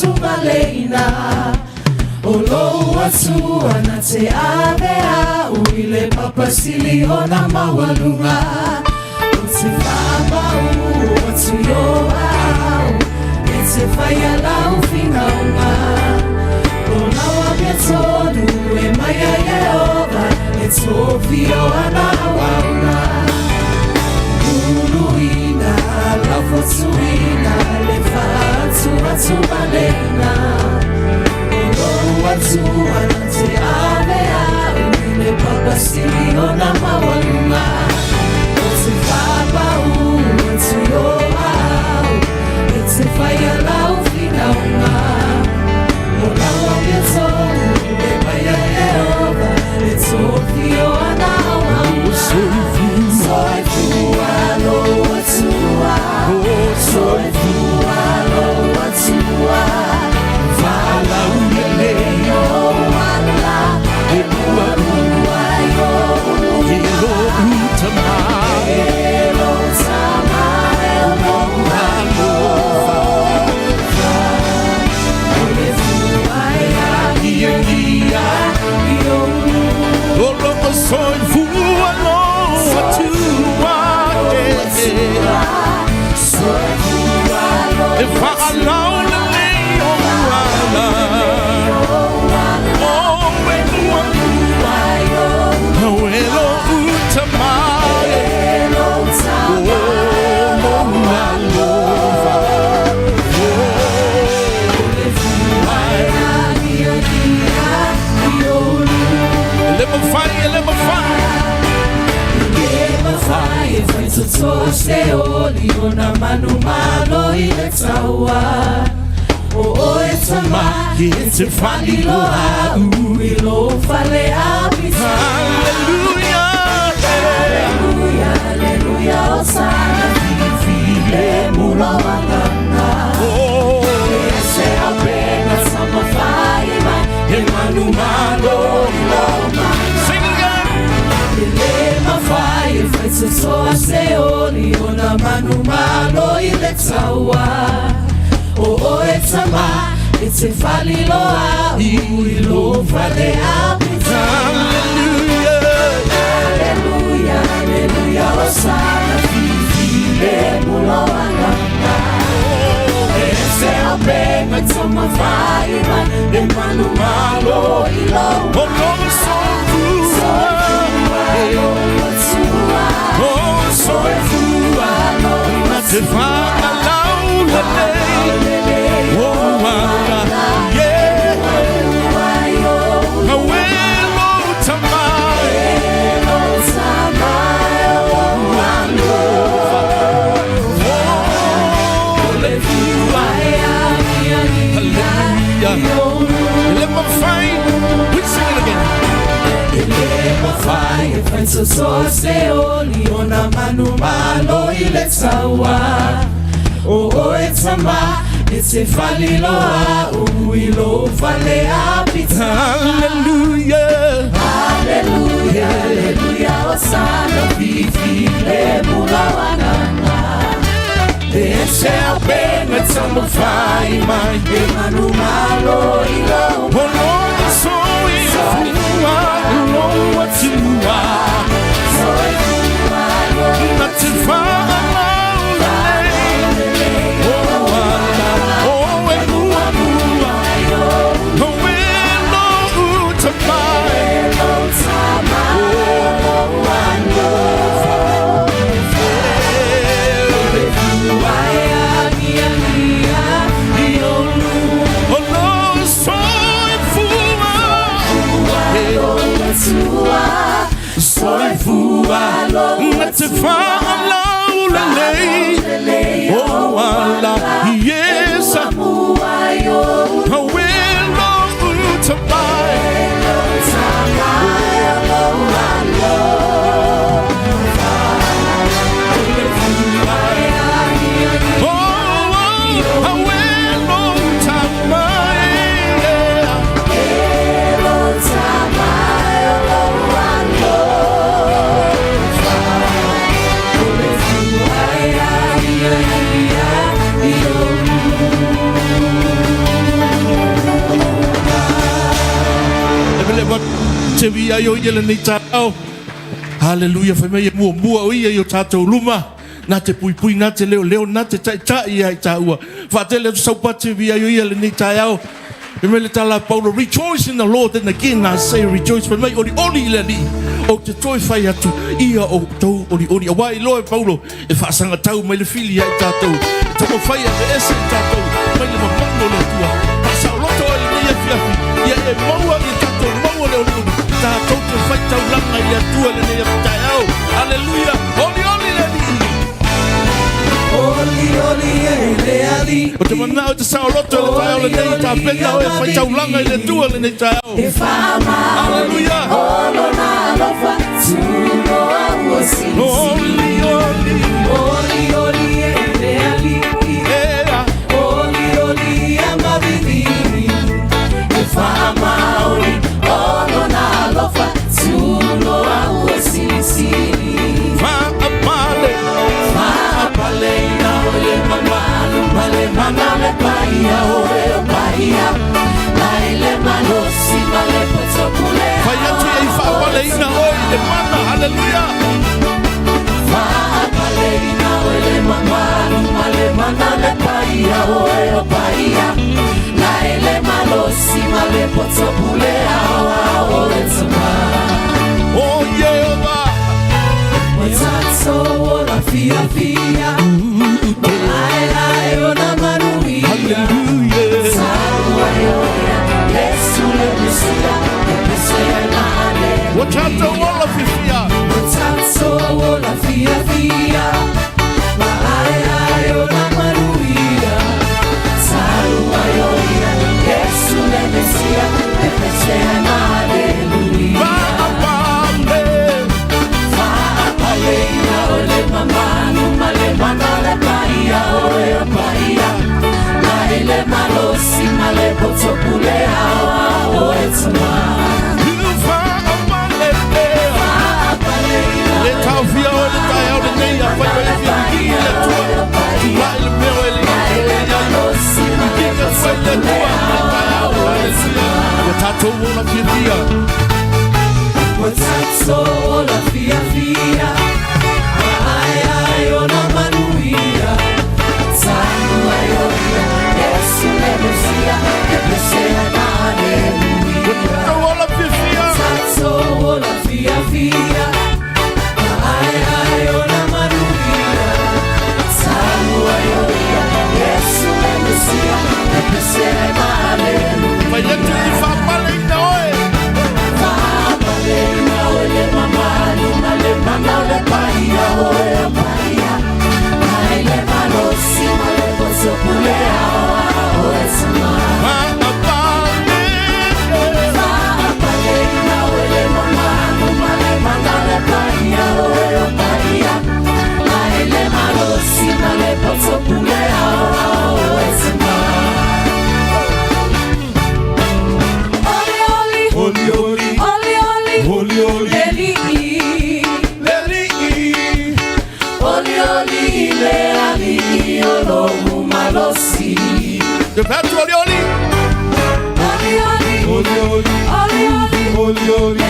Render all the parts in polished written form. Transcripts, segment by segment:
tubalena Olo watu anate abea Uile papasili ona mawalunga Utifamba watu yoa Etifaya la ufina unga Ona wabietonu emaya yeoga Etofio anawauna Uluina lafotuina Lefatu watu balena Watu wanati abea Uile papasili ona mawalunga Utifaba watu yoa Etifaya la ufina unga Ona wabietonu emaya yeoga Etofio anawauna Soifu alo watua Soifu alo watua Fala uleleyo wala Ebua uwayo Elo utama Elo utama Elo alofa Olefu aya Iengia Ionu Oloko soifu alo watua Soifu alo If I allow Tose oliona manumalo iletawa O etama Etifalilo Ilo fale abita Hallelujah Hallelujah Hallelujah Osana File mula wangana Ese apena sama faima Emanumalo iloma Sing again Ilema faima So I say only on a manumalo iletawa Oh etama it's a faliloa Uilo fale abita Hallelujah Hallelujah Hallelujah Osana Fifile mula wanganga Ese apena toma faima Emanumalo iloma Oh no so good Soifu alo Natifa alaulele Oh ala Yeah Awelo tamae Elo tamae Oh alo Oh Olefu aya Hallelujah Let me find We sing it again Fire, friends, so say only on a manumalo iletawa. Oh, it's a ma, it's a faliloa, uilo fale apita. Hallelujah, Hallelujah, Hallelujah, Osana Fifi, Lemula Wananga. They shall beg with some fire, my manumalo ilo. Oh, Lord, so I know what you are. So not too far alone. Oh, oh, to buy. Soy fubalo, let's follow the lay. Oh, Allah, yes, I will to buy. via yo yele ni tau. Hallelujah, fa me mua o ia yo tatou luma. Na te pui na te leo na te tai ia taua. Fa te le sau pati via yo yele ni tau. Remember tala Paulo, rejoice in the Lord, and again I say rejoice, but may oli le ni o te toi fai atu ia o tau oli awai loe Paulo e whaasanga tau mai le fili ai tātou e tamo fai a te ese tātou mai le mamango le tua sa loto e le ia fiafi ia e maua i tātou maua le oli tātou te fai tau langa i atua le ia tai au hallelujah oli le ni oli le ali o te mana o te sa loto le fai au le nei tā pena o e fai tau langa i le tua le nei tai au hallelujah Hallelujah. Oh Jehovah. Watato wala fifia. Watato wala fia. Maaya ona maruia. Salua yoia. Yesu le Mesia. Epesea na haleluia. Vaapale. Vaapale ina ole mamanu. Male manale paia. Oe paia. Na ele malosi. Male potopulea. Oe tuma. Fia o le tai au le nei a fai o le fia ki le tua lai le meo e le ki le fai le tua le tai au le fia o tatou o la fia fia o tatou o la fia fia ai o na manuia tanu ai o ia Yesu le Mesia e pesea na aleluia o tatou o la fia fia tatou o la fia fia The pastor oli oli oli oli oli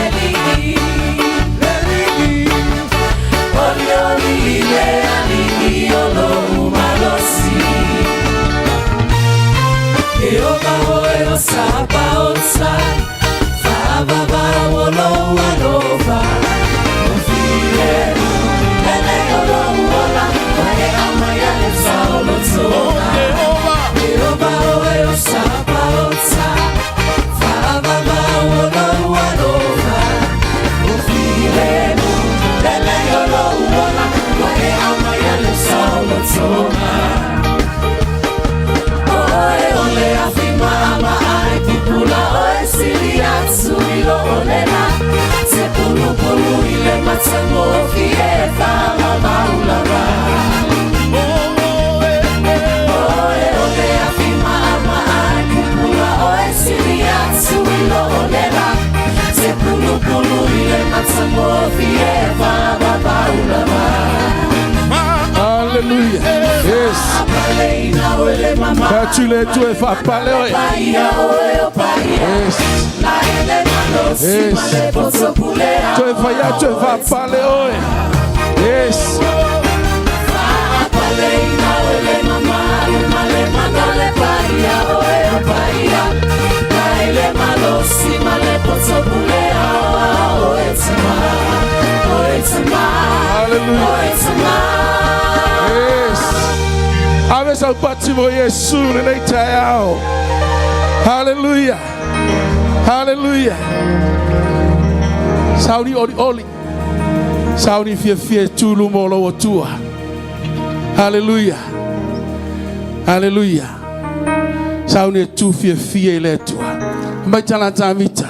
Tu le tu e fa pale oi. Tu e fa ya tu e fa pale oi. Yes. Ave ao batismo Yesu le taiao. Hallelujah. Hallelujah. Saudi oli. Saudi fie tulu molo tua. Hallelujah. Hallelujah. Saudi tu fie le tua. Mai tala vita.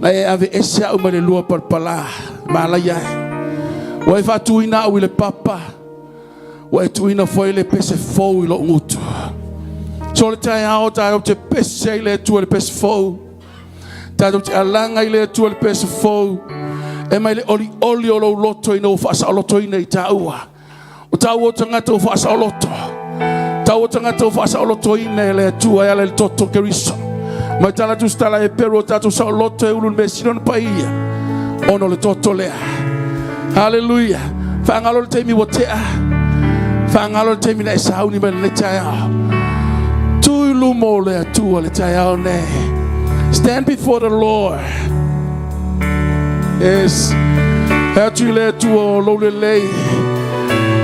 Na e ave esa umane lua par pala. Malaya. Wa fa tuina o le papa. Wa tuina foi le pese fo lo ngutu. So le tai ao tai o te pese le tu le pese fo. Tai o te alanga le tu le pese fo. E mai le oli o lo loto ina o fa sa loto ina I taua. O tau o tangata o fa sa loto. Tau o tangata o fa sa loto ina le tu ai le toto keriso. Mai tala tu stala e pero tatu sa loto e ulun mesino pa ia. Ono le toto lea. Hallelujah. Fangalo le temi wotea. Fangalo le temi na isa uni le taya. Tu lumo le tu le taya ne. Stand before the Lord. Yes. Hatu le tu o lo le lei.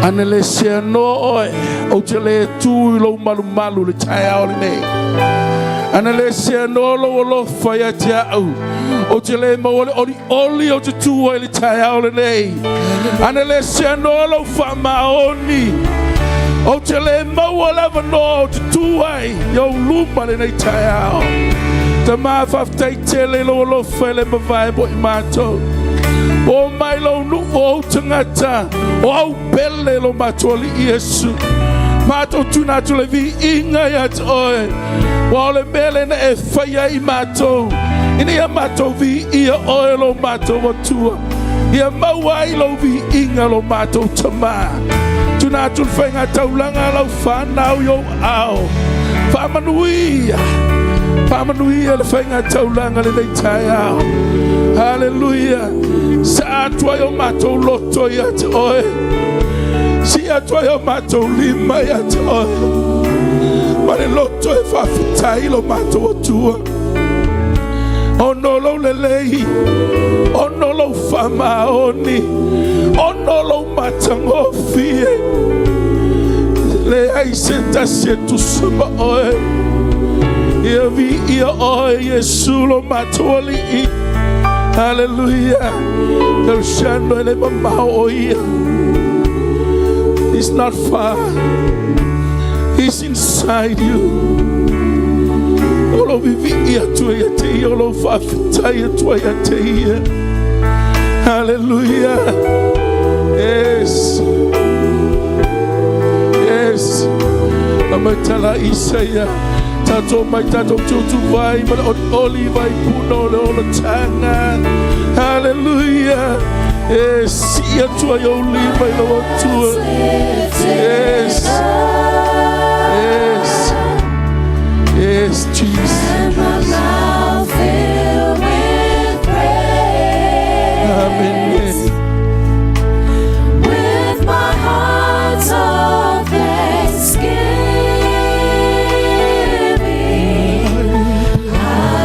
Ane le se no oi. O te le tu lo malu le taya ne. Ana le se no lo faya tia au o te le mo oli o te tu le tai au le nei ana le se no lo fa maoni o te le mo la no te tu ai yo lupa le nei tai au te ma fa tai te le lo fa le vai bo mato o mai lo nu o tangata o pele lo matoli Yesu mato tu na tu le vi inga ya oi Wale mele na e faya I mato. Ini ya mato vi ia oilo mato watua. Ia mawai lo vi inga lo mato tama. Tuna tu fenga taulanga lo fanau yo ao. Famanuia. Famanuia le fenga taulanga le tai ao. Hallelujah. Sa tua yo mato loto ya toi. Si tua yo mato lima ya toi. Mare loto e fa fitai lo mato tua. Ono lo lelei. Ono lo fama oni. Ono lo matango fie. Le ai senta tu suma oe. Ia vi ia oe Yesu lo mato ali. Hallelujah. El shando ele mama oia. It's not far. He's inside you. Olo vivi ia tua ia te ia, olo whawhita ia tua ia te ia. Hallelujah. Yes. Yes. Amatala Isaiah. Tato mai tato tutu vai, but oli vai puno le tanga. Hallelujah. Yes. Ia tua ia oli vai lo tua. Yes. Yes, yes, Jesus. And my mouth filled with praise. Amen. With my heart of thanksgiving, I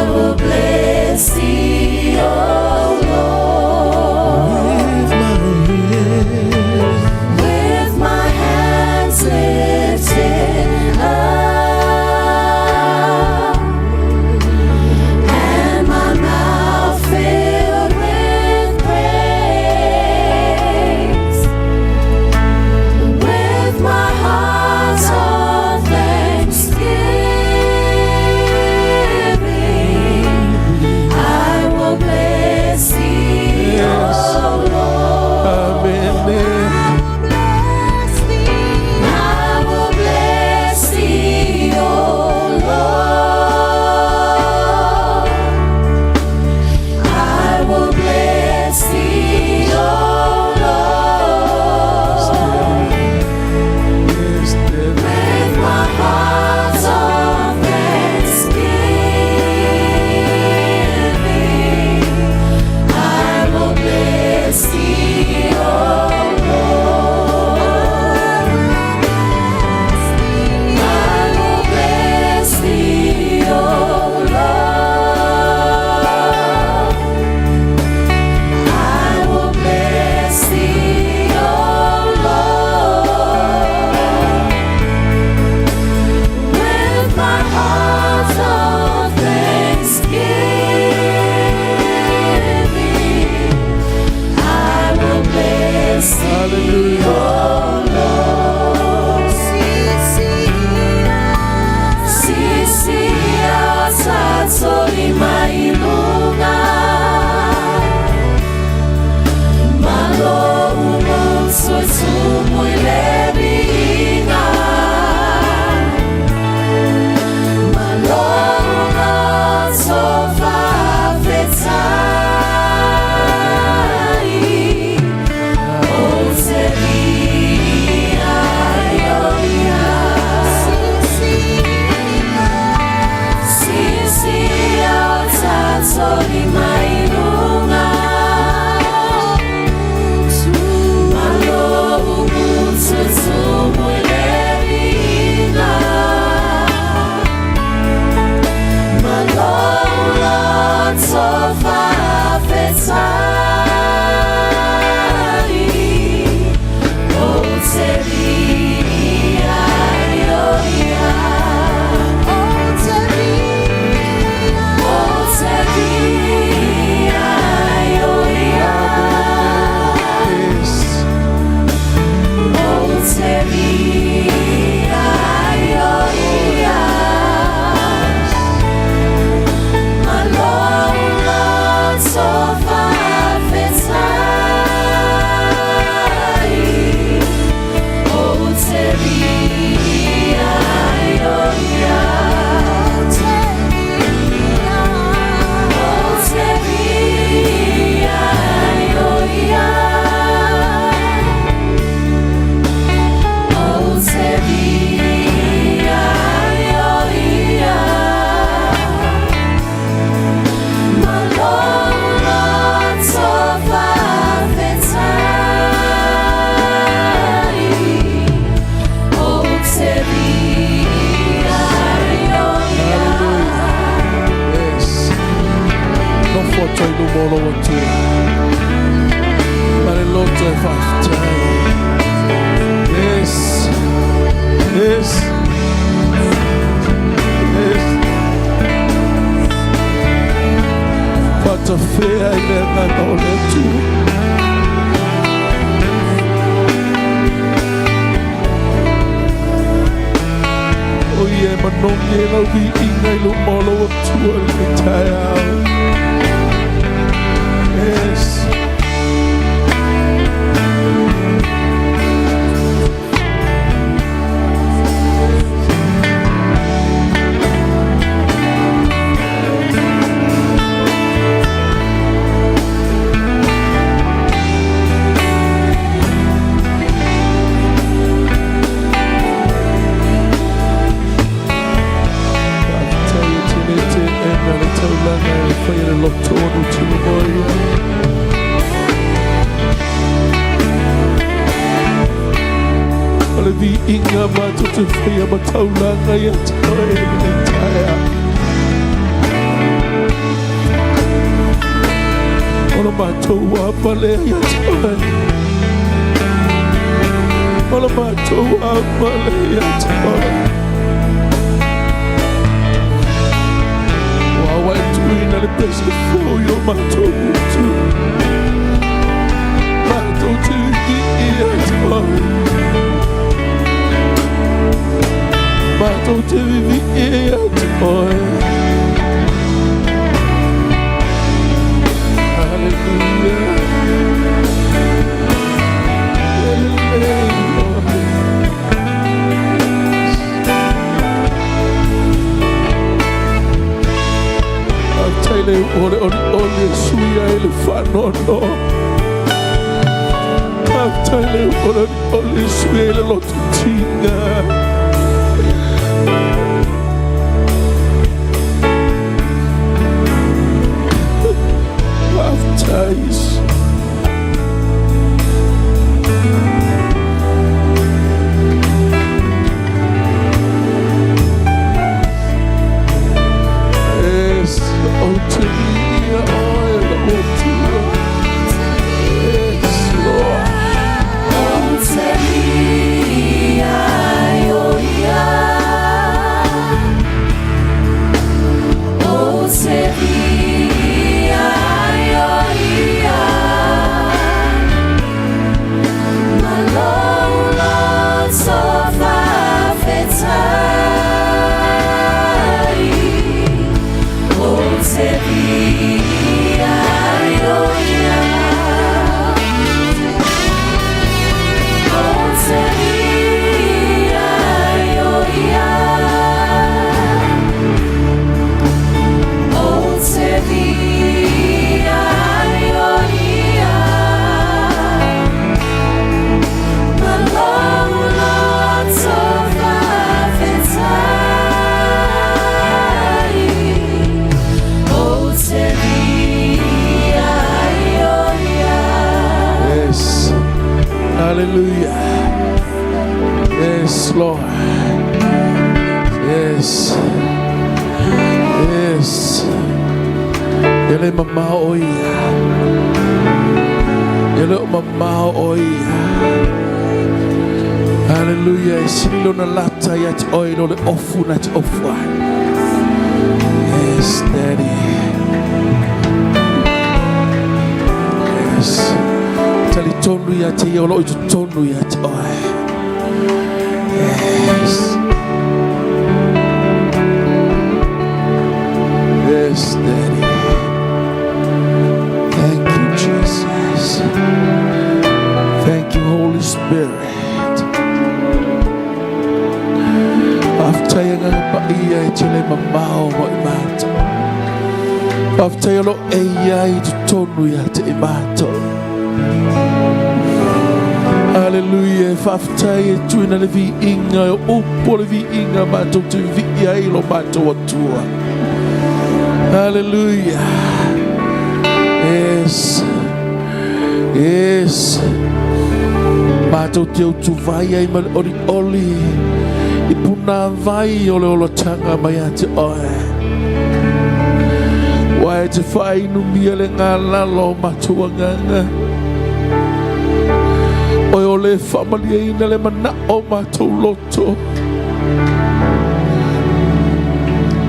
will bless Thee, O Lord. With my hands lifted. manonge la vi ingai lo molo tua le taya. Yes. Inga batu tu faya bataulanga ya toy taya. Ola batu apale ya toy. Ola batu apale ya toy. Wawa tuina le pesa foyo batu tu. Batu tu ya toy. Bato te vivi e toi. Hallelujah. Tele ole suya ele fanono. Tele ole suya ele lotinga. Baptize. Yes, oh to me, oil, oh to yes, Lord. Oh to me, oh yeah. Oh to me. Hallelujah. Yes, Lord. Yes. Yes. Ele mama oia. Ele mama oia. Hallelujah. Silo na lata ya oil ole ofu na ofu. Yes, Daddy. Yes. Tonu ya te yolo itu tonu ya te oi. Yes. Yes, Daddy. Thank you, Jesus. Thank you, Holy Spirit. After yang apa iya chile mamao mo imato. After yolo iya itu tonu ya te imato. Hallelujah. Faftai tu na levi inga upo levi inga bato tu vi ai lo bato watua. Hallelujah. Yes. Yes. Bato teu tu vai ai mal oli ipuna vai ole olo tanga mai ate oe. Wai te fai no miele ngala lo matua nganga. Oi ole family ina le mana o matou loto.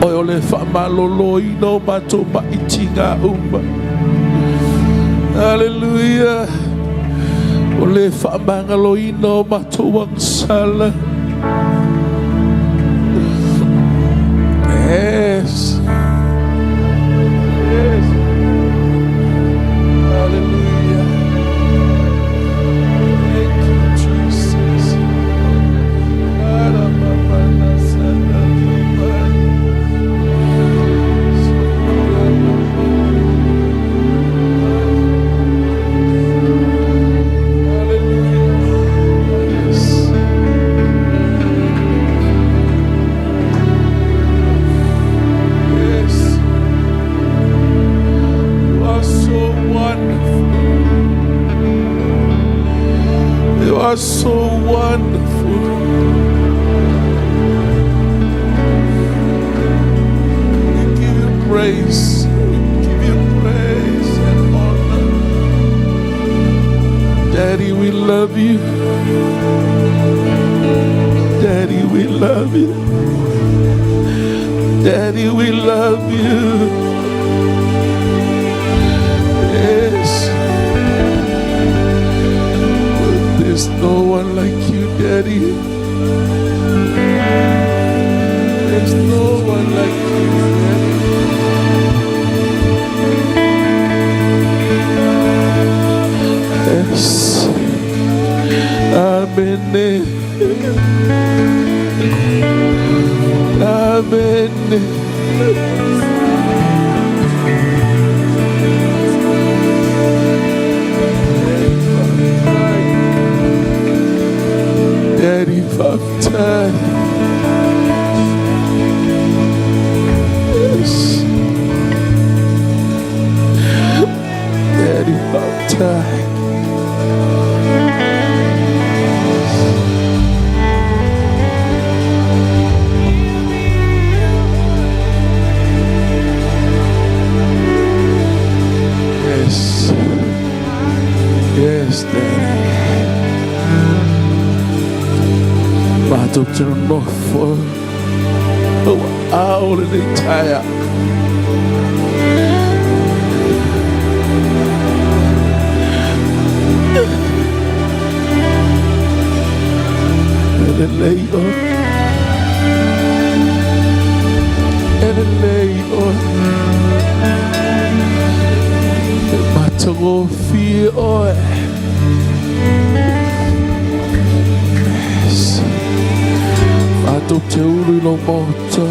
Oi ole famalolo ina o matou maitinga umba. Hallelujah. Ole famangalo ina o matou wangsala. Yes. Yes. Hallelujah. Thank you, Jesus. You are so wonderful. We give you praise. We give you praise and honor. Daddy, we love you. Daddy, we love you. Daddy, we love you. Yes. There's no one like you, Daddy. There's no one like you, Daddy. Yes. Amen. Amen. Daddy, Father. Yes. Daddy, Father. Yes. Yes, Daddy. Matuk no for all the entire. And then lay on. And then lay on. Matuk fear oil. Mato te uru lo mota.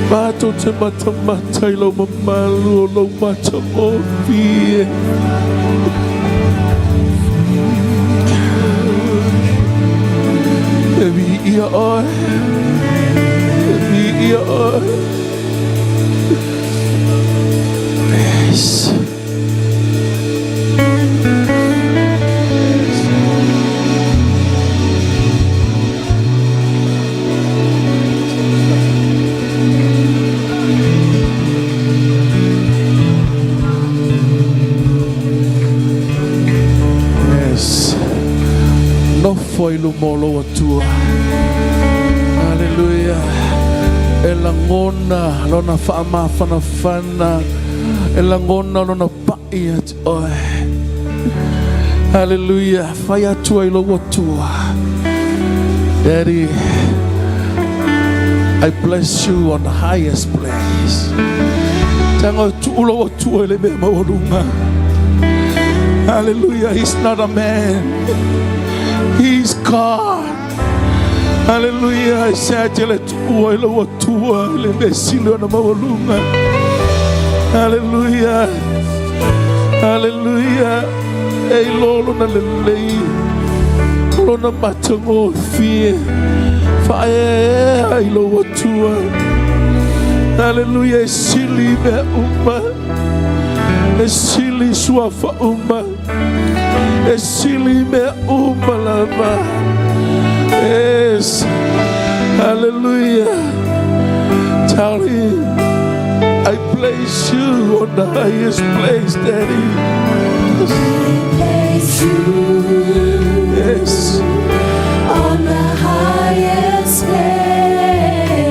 Mato te mata mata lo mamalu lo mata o fie. Ebi ia oi. Ebi ia oi. Yes. Foi lumolo atua. Hallelujah. Elangona lona fama fana fana. Elangona lona paia oi. Hallelujah. Fire tua ilo atua. Daddy, I bless you on the highest place. Tango tu ulo atua le me maulunga. Hallelujah. He's not a man. He's God. Hallelujah. I said to let you Hallelujah. Hallelujah. Hey Lord, na lelei. Lord na matango fie. Fire ai lo watua. Hallelujah. Sili me umma. Sili suafa umma. Esili me umalama. Yes. Hallelujah. Tell him, I place you on the highest place, Daddy. Place you Yes. on the highest place.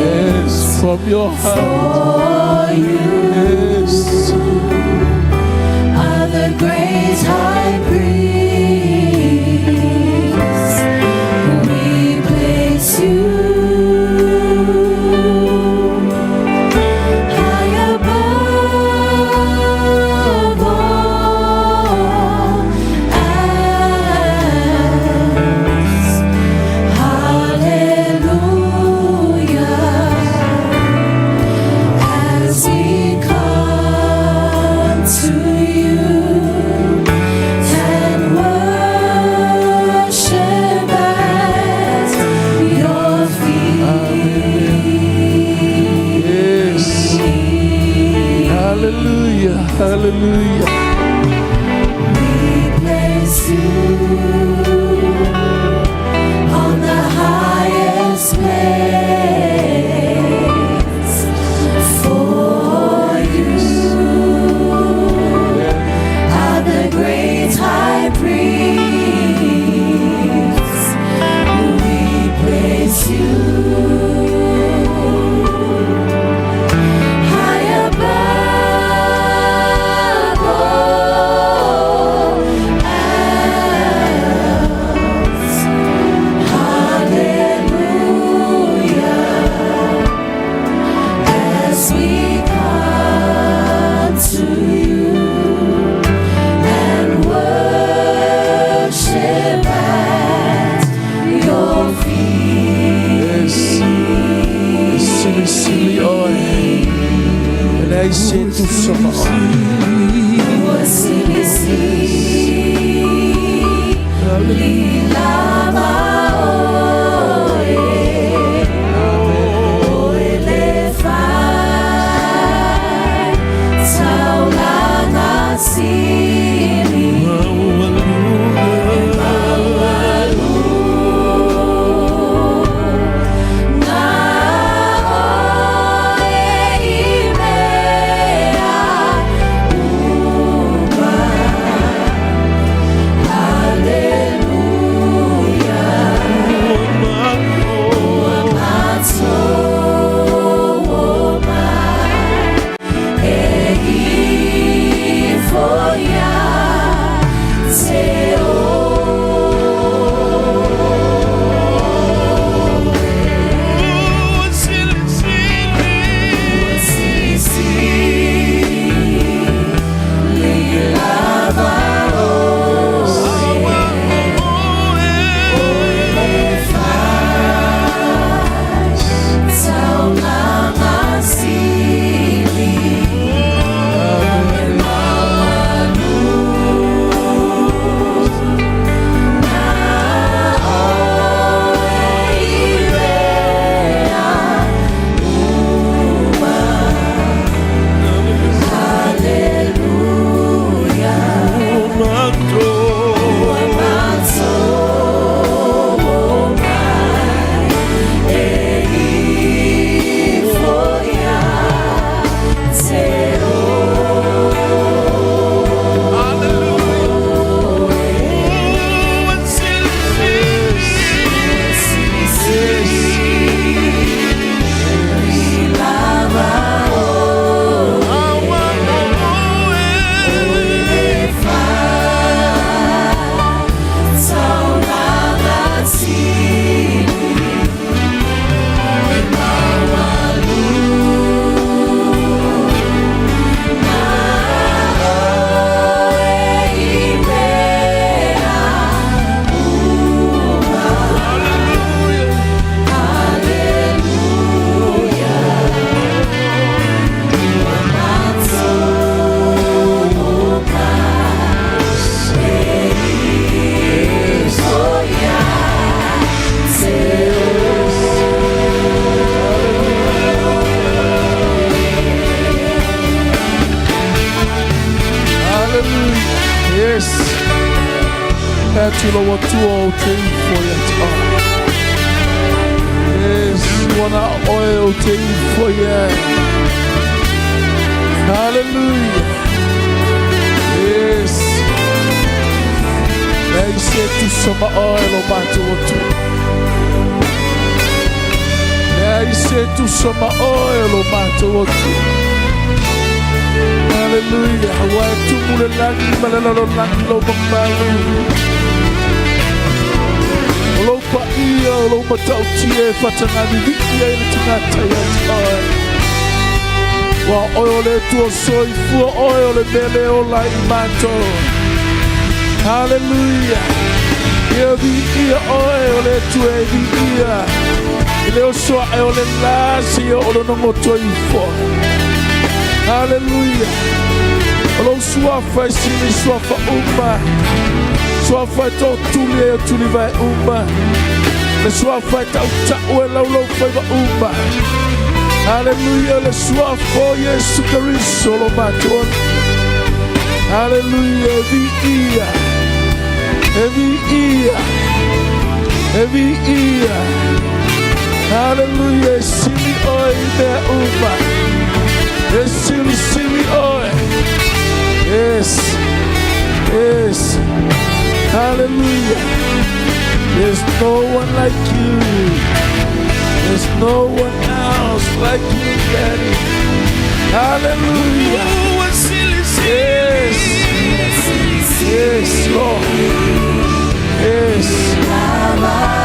Yes. From your heart. For you Yes. are the great high priest. We place you Tula watu tei for ya ta. Yes, wana oil tei for ya. Hallelujah. Yes. They say to some oil o matu watu. They say to some oil o matu watu. Hallelujah. Watu mule langi malalo langi lo mamalu. Lo pa ia lo matau tie fatangani vikia ile tangata ya oil. Wa oil le tuo soi fu oil le mele o la imato. Hallelujah. Ia vi ia oil le tue vi ia. Ile o so oil le la si o lo no toi fo. Hallelujah. Olo suafa sini suafa umma. Suafa to tuli vai umma. Le suafa ta ue la lo fai va umma. Hallelujah. Le suafa Yesu Kristo lo maton. Hallelujah. Every ear. Hallelujah. Sini oi me umma. Yes, silly oil. Yes. Hallelujah. There's no one like you. There's no one else like you, Daddy. Hallelujah. Yes, Lord. Yes. Amen.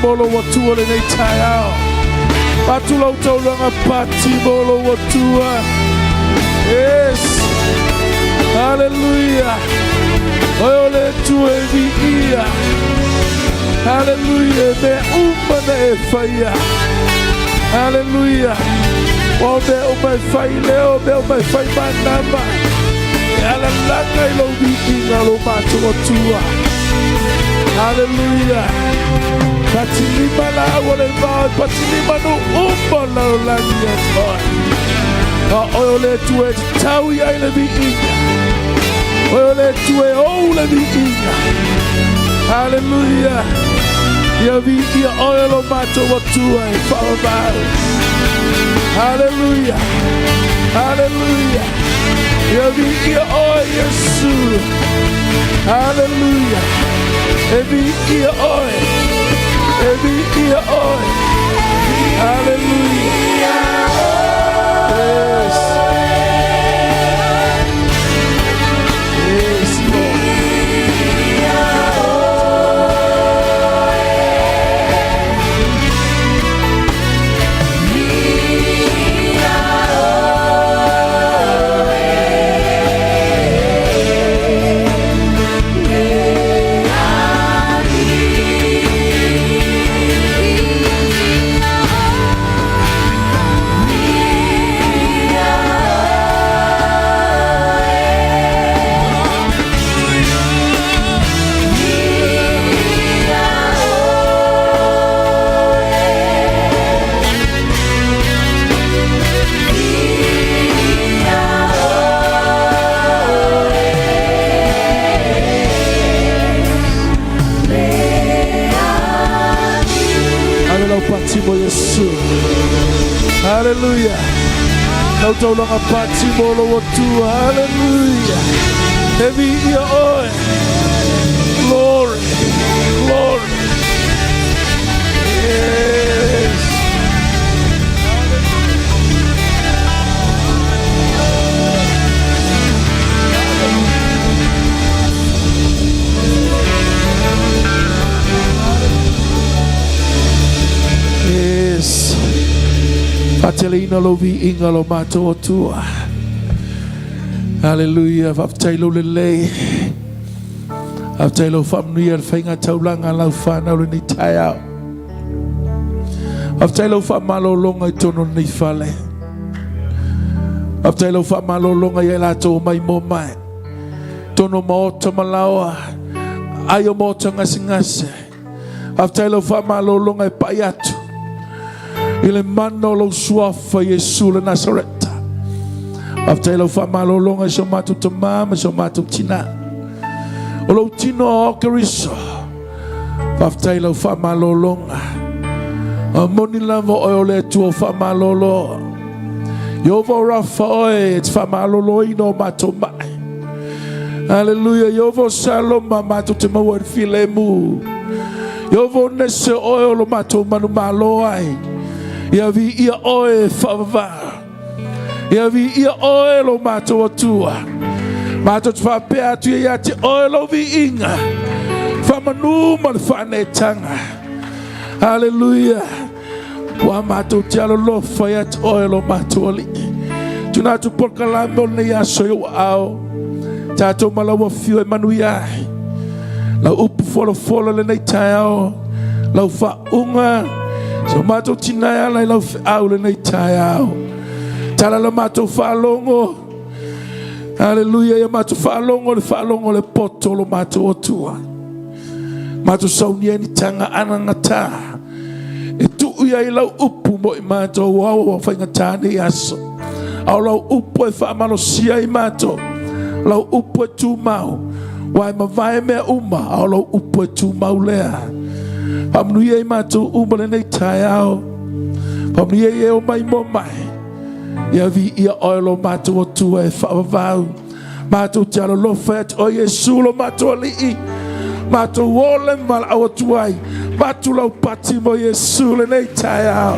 Bolo watua le nei tai ao. Patu lau taulanga pati bolo watua. Yes. Hallelujah. Oile tue viia. Hallelujah. Me umana e faia. Hallelujah. O me umai fai leo, me umai fai manama. Ala langa ilo viia lo matu watua. Hallelujah. Patilima la wale ba, patilima no umba la langia toy. Oile tue tawi ai le viia. Oile tue o le viia. Hallelujah. Ya viia oilo mato watua e whaabau. Hallelujah. Hallelujah. Ya viia o Yesu. Hallelujah. Evi ia oi. Evi ia oi. Hallelujah. Yes. Yes, Lord. Nautolanga pati molo watu. Hallelujah. Heavy ear oil. Glory. Glory. Yes. Yes. Patelina lo vi ingalo mato tua. Hallelujah. Vaftailo lele. Vaftailo famnuia fainga taulanga lau fana lo ni tayao. Vaftailo famalo longa itono ni fale. Vaftailo famalo longa yelato mai momai. Tono maota malawa. Ayo mota ngasi. Vaftailo famalo longa payatu. Ile mano lo suafa Yesu le Nazareta. Aftailo fa malolonga so matu tamama so matu tina. Olo tino okeriso. Aftailo fa malolonga. Moni lavo ole tu fa malolo. Yovo rafa oe it's fa malolo ino matu mai. Hallelujah. Yovo saloma matu tima word filemu. Yovo nese oe lo matu manu malo ai. Yavi ia oe fava. Yavi ia oe lo mato atua. Mato tfa pea tu ya ti oe lo vi inga. Famanu man fane tanga. Hallelujah. Wa mato tialo lo fa ya ti oe lo mato ali. Tuna tu porkalamo ne ya soyo ao. Tato malawa fiu emanuia. La upu folo le nei tao. La fa unga. So mato tinaya la lau aule nei tayao. Tala la mato falongo. Hallelujah. Ya mato falongo le poto lo mato otua. Mato saunia ni tanga anangata. E tu uia I lau upu mo I mato wawa whaingata ni aso. Au lau upu e whaamalo sia I mato. Lau upu e tu mau. Wai mawai mea uma. Au lau upu e tu mau lea. Pamnuia I mato umale nei tayao. Pamnuia I o mai mo mai. Ia vi ia oilo mato o tua e whaavau. Mato tialo lo fet o Yesu lo mato alii. Mato wole mal awa tuai. Mato lau pati mo Yesu le nei tayao.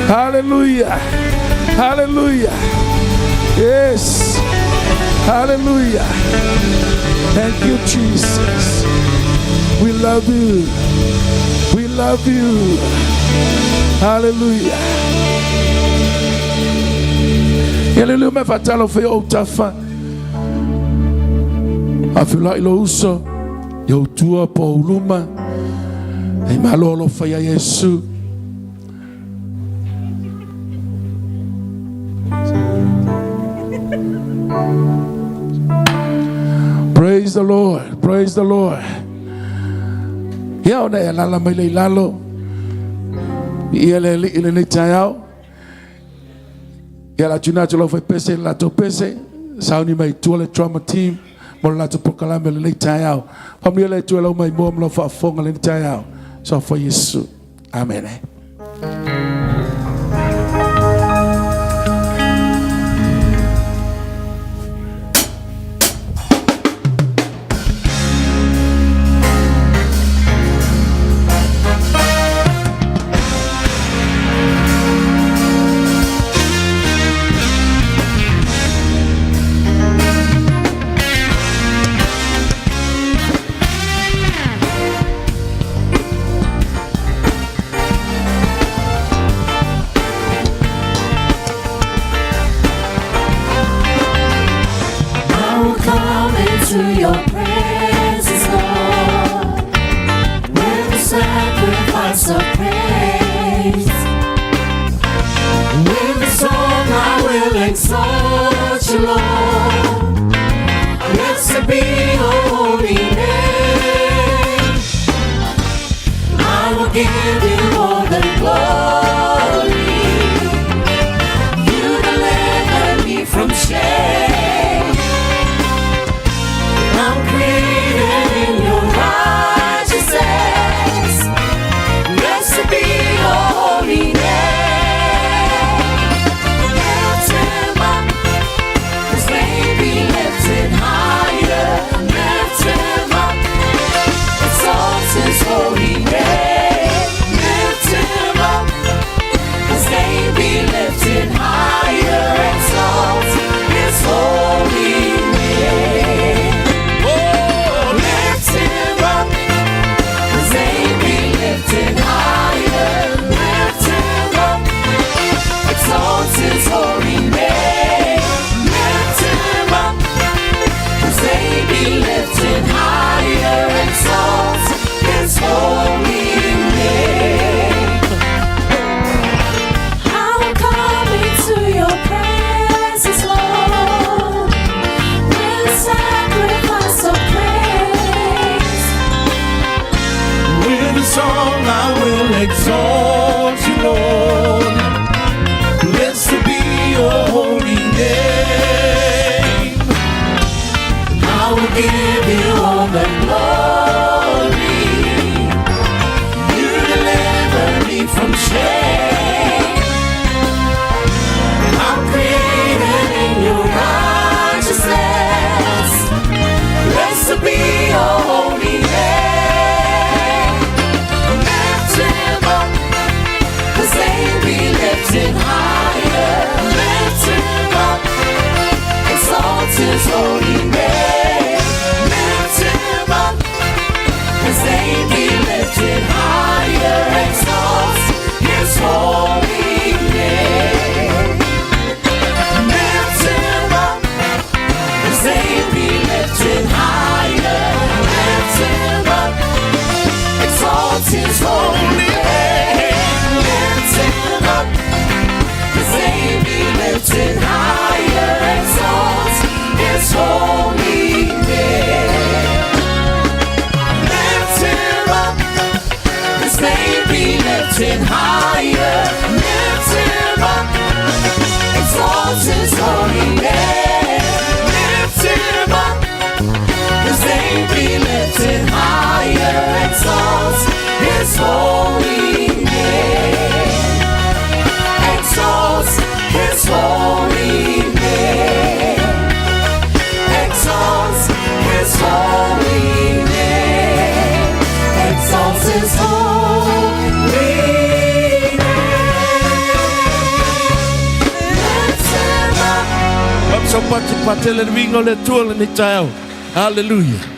Hallelujah. Hallelujah. Yes. Hallelujah. Thank you, Jesus. We love you. We love you. Hallelujah. Hallelujah. Me fatalo fe o tafa. Afila ilo uso. Yo tua po uluma. E malolo fa ya Yesu. Praise the Lord. Praise the Lord. Ya ona ya lala mai le lalo. Ile ni tayao. Ya la tuna lo foi pese la to pese. Sauni mai tu le trauma team. Mo la to proclame le tayao. Família le tu lo mai bom lo fa fonga le tayao. So for Yesu. Amen. Holy name. pati patele wingo le tuole ni tau. Hallelujah.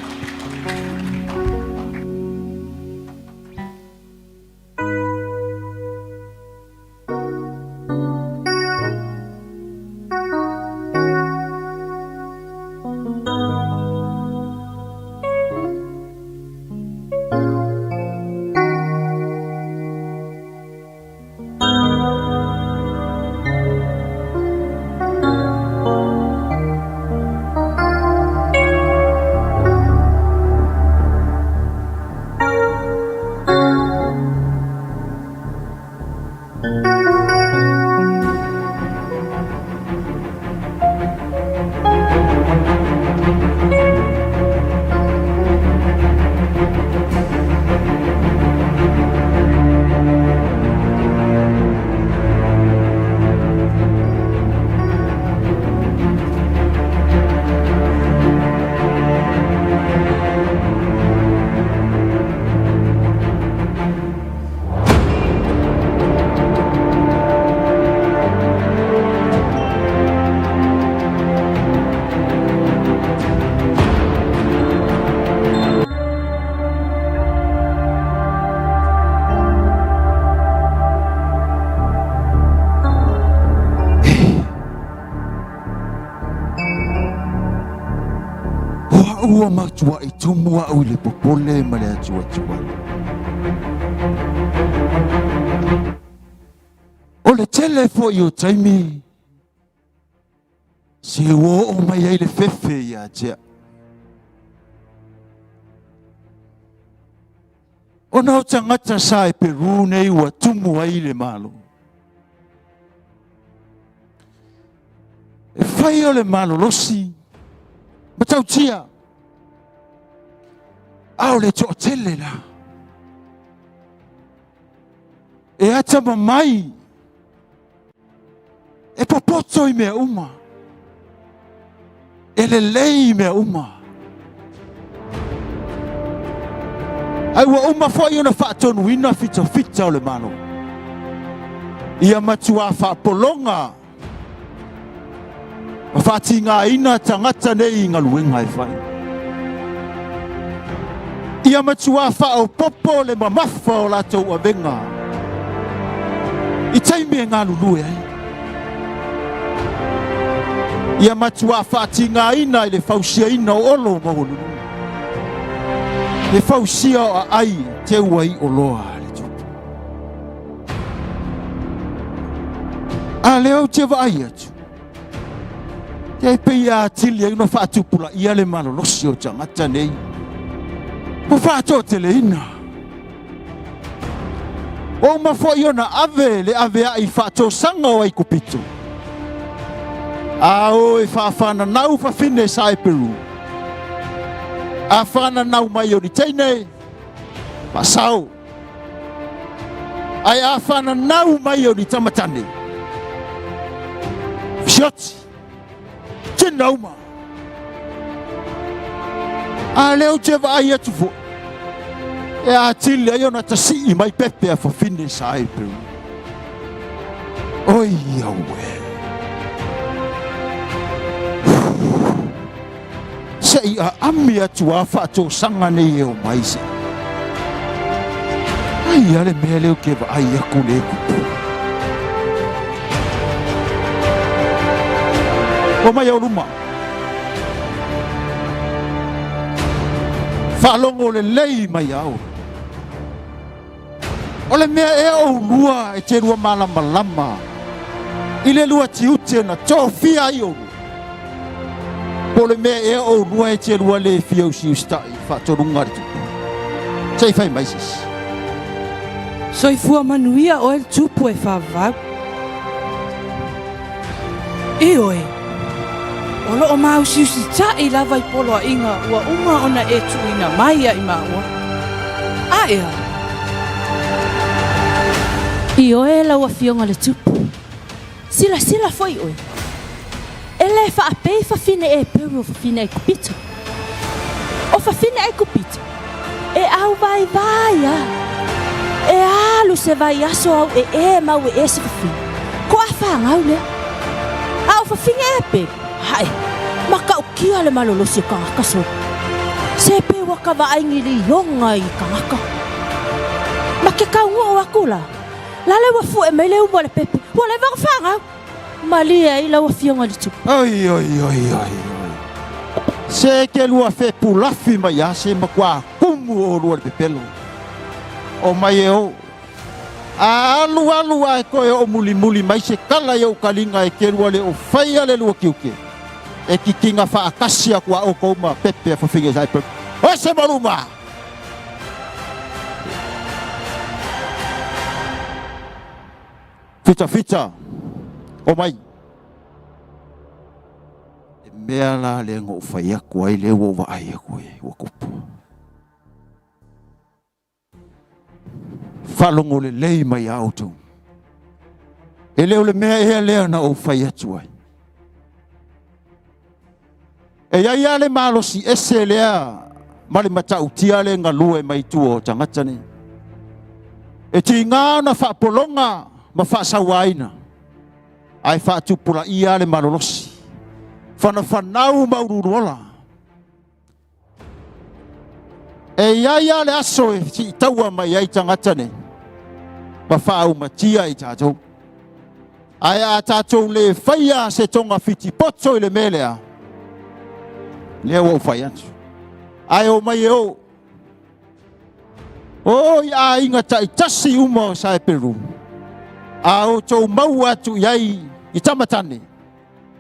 Ua matua I tumua au le popole ma le atua tua. O le tele fo I o taimi. Se wo o mai ai le fefe ia tia. O nau tangata sa e Peru nei ua tumu ai le malo. E fai o le malo losi. Matau tia. Au le to tele la. E ata mamai. E popoto I mea uma. E le lei mea uma. Ai wa uma foi ona whaatonu ina fita fita o le mano. Ia matua whaapolonga. Ma whaati ngā ina tangata nei ngā luenga e whai. Ia matua whao popo le mamafa o latou a venga. I taimi e ngā lulue ai. Ia matua whaati ngā ina I le whausia ina o olo maholu. Le whausia o ai te uai o loa le tupu. A leo te vai atu. Te pei a tili e no whaatupula ia le malolosi o tangata nei. Mo whaato te le ina. O ma fo iona ave le ave ai whaato sanga o ai kupito. A o e whaafana nau whawhine sa e Peru. A whana nau mai o ni teine. Pasau. Ai a whana nau mai o ni tamatane. Fioti. Nauma. A leo te vai atu fo. E a tili ai ona tasi I mai pepe a whawhine sa e Peru. Oi aue. Se I a ami atu a whaato sanga nei e o maise. Ai ale mea leo ke vai aku le kupu. O mai au luma. Whaalongo le lei mai au. O le mea e au lua e te rua malama lama. I le lua ti ute na tōwhia I oru. Po le mea e au lua e te rua le whiau si ustai. Whaatorunga ritu. Sei whai maisis. Soifua manuia o el tupu e whavau. E oe. Olo o mau siusi ta I lava I polo a inga ua uma ona e tuina mai a I maua. A ea. I oe la ua fionga le tupu. Sila foi oe. E le whaapei whawhine e peru o whawhine e kupito. O whawhine e kupito. E au vai a. E alu se vai aso au e mau e se whawhine. Ko a whangau le. Au whawhine e peru. Hai, maka ukia le malolosi kangaka so. Sepe waka vaingi li yonga I kangaka. Make kaungo wakula. Lale wafu e mele umole pepe. Wale vangfanga. Malia ila wafionga li tupu. Ai. Se ke lua fe pulafi mai ya se makwa kumu o lua le pepelo. O mai e o. Alu ai koe o muli mai se kala e o kalinga e ke lua le o whaia le lua kiuke. E ki kinga wha akasia kua o kouma pepe a whawhinga sai pepe. O se maruma! Fita, o mai. E mea la le ngo whaia kua I le wo wa ai a koe, wa kupu. Whalongo le lei mai auto. E leo le mea ea lea na o whaia tuai. E ia le malosi ese lea mali matau tia le ngalue mai tuo tangata ni. E ti ngā na whaapolonga ma whaasawaina. Ai whaatupula ia le malolosi. Whanau maururola. E ia le aso e si taua mai ai tangata ni. Ma whaau matia I tātou. Ai a tātou le whaia se tonga fiti poto I le melea. Lea wau whai atu. Ai o mai e o. O ia inga tai tasi uma o sae Peru. A o tau mau atu iai I tamatane.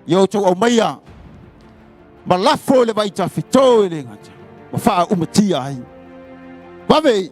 I o tau au maia. Ma lafo le vaita fito le ngata. Ma wha umatia ai. Wawei.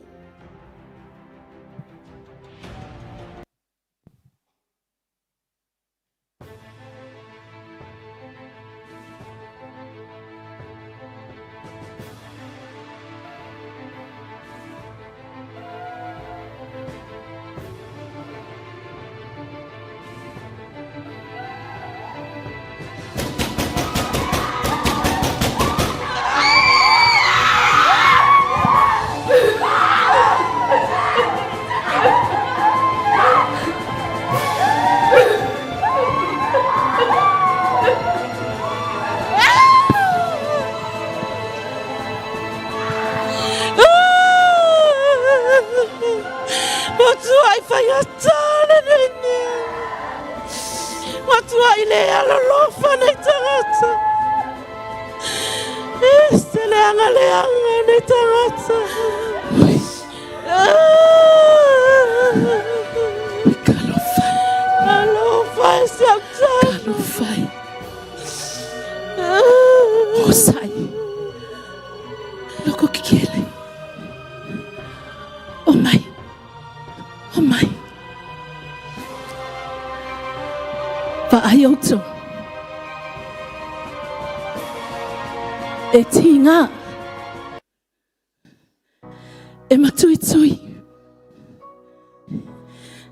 E tinga e matui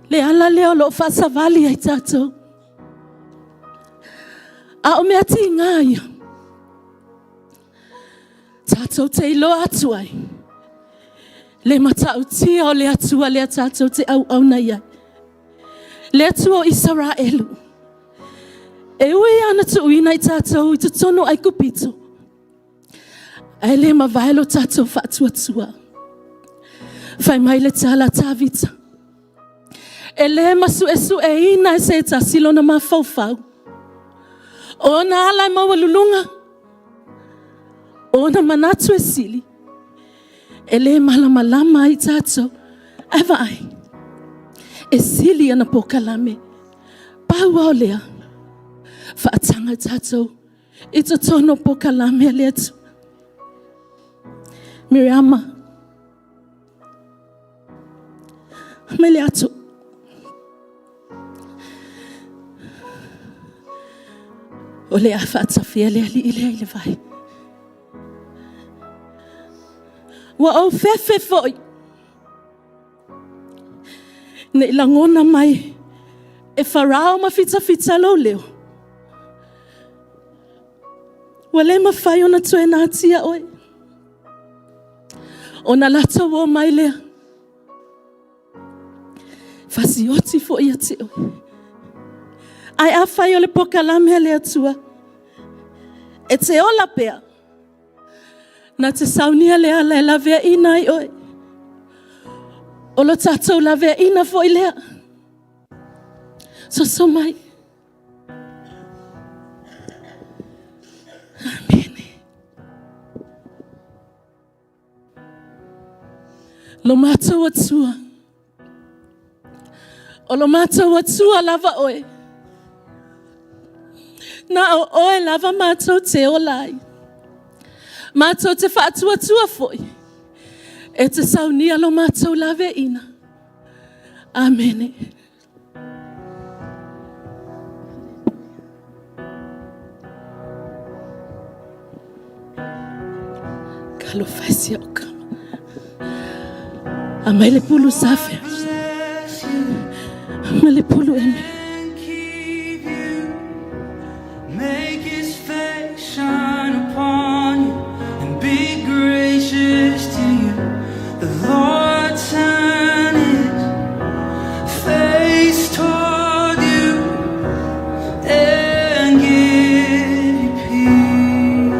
le ala leo lo whasawali ai tātou a o mea tinga ia tātou te ilo atu ai le matau tia o le atua le tātou te au na ia le atua o Israelu e ui ana tu uina I tātou I tu tono ai kupito ai le mavaelo tātou whaatuatua. Whai mai le tala tāvita. E le masu esu e ina e se ta silo na mawhauwhau. O na ala maua lulunga. O na manatu e sili. E le malama I tātou. E vai. E sili ana pokalame. Pau au lea. Whaatanga tātou. I to tono pokalame lea tu. Miriama, mele atu. O le awhaata fia le ali ile ile vai. Wa o fefe foi. Ne langona mai e farao ma fita lo leo. Wa le ma fai ona tue na atia oi. Ona lata wo mai lea. Fasioti fo ia te oi. Ai a fai o le pokalame lea tua. E te ola pea. Na te saunia lea le la vea ina i oe. O lo tātou la vea ina fo i lea. So mai. Amen. Lo mātou atua. O lo mātou atua lava oe. Na o oe lava mātou te olai. Mātou te whaatua foi. E te saunia lo mātou lave ina. Amen. Kalo faisia o kama. A mai le pulu safe. Ma le pulu eme. Make his face shine upon you and be gracious to you. The Lord turn his face toward you and give you peace.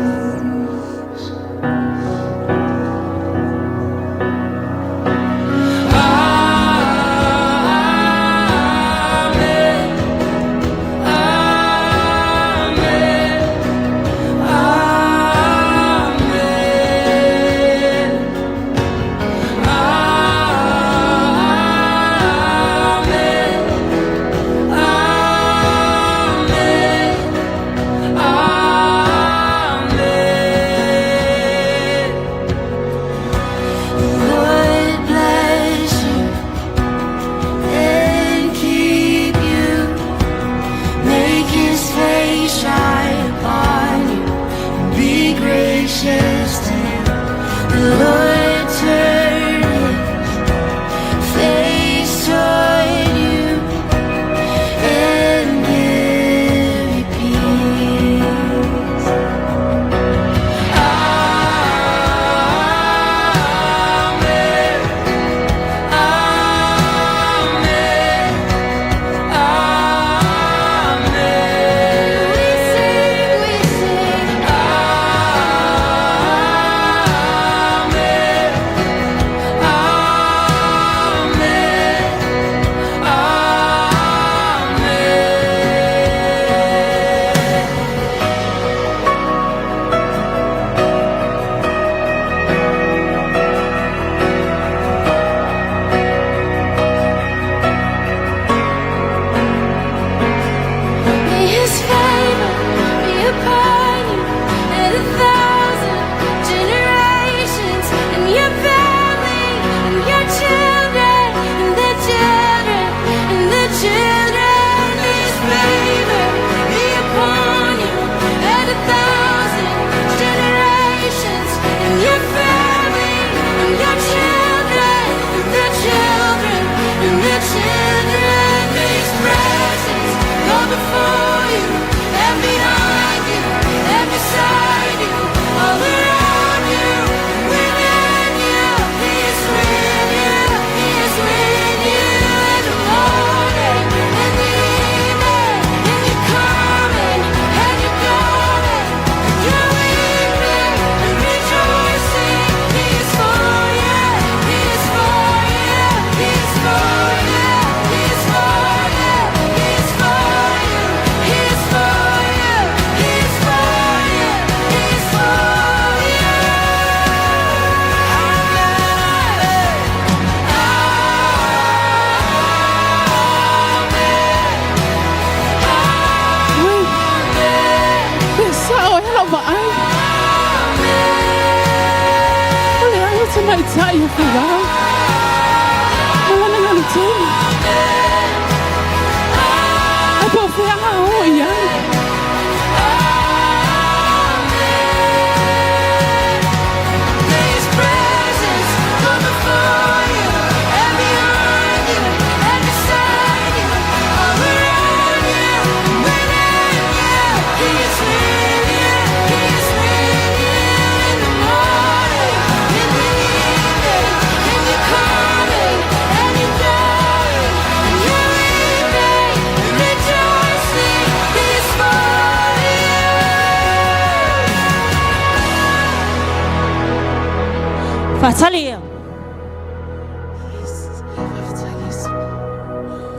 Fatali eo.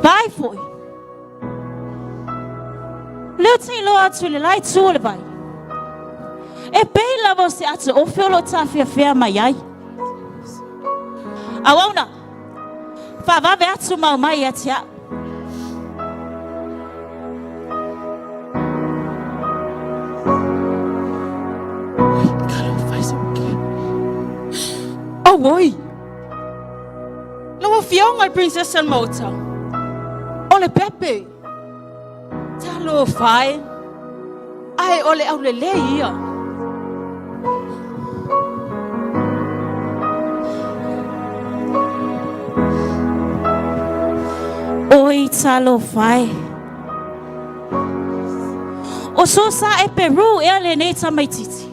Pai foi. Leo te lo atu le lai tu le pai. E pei lava se atu o fiolo tafia fea mai ai. Awauna. Fa va ve atu mau mai atia. Oh, boy. Lawa fiong al princess al mota. Ole Pepe. Talo fai. Ai ole au le ia. Oi talo fai. O so sa e Peru e ale nei tamaititi.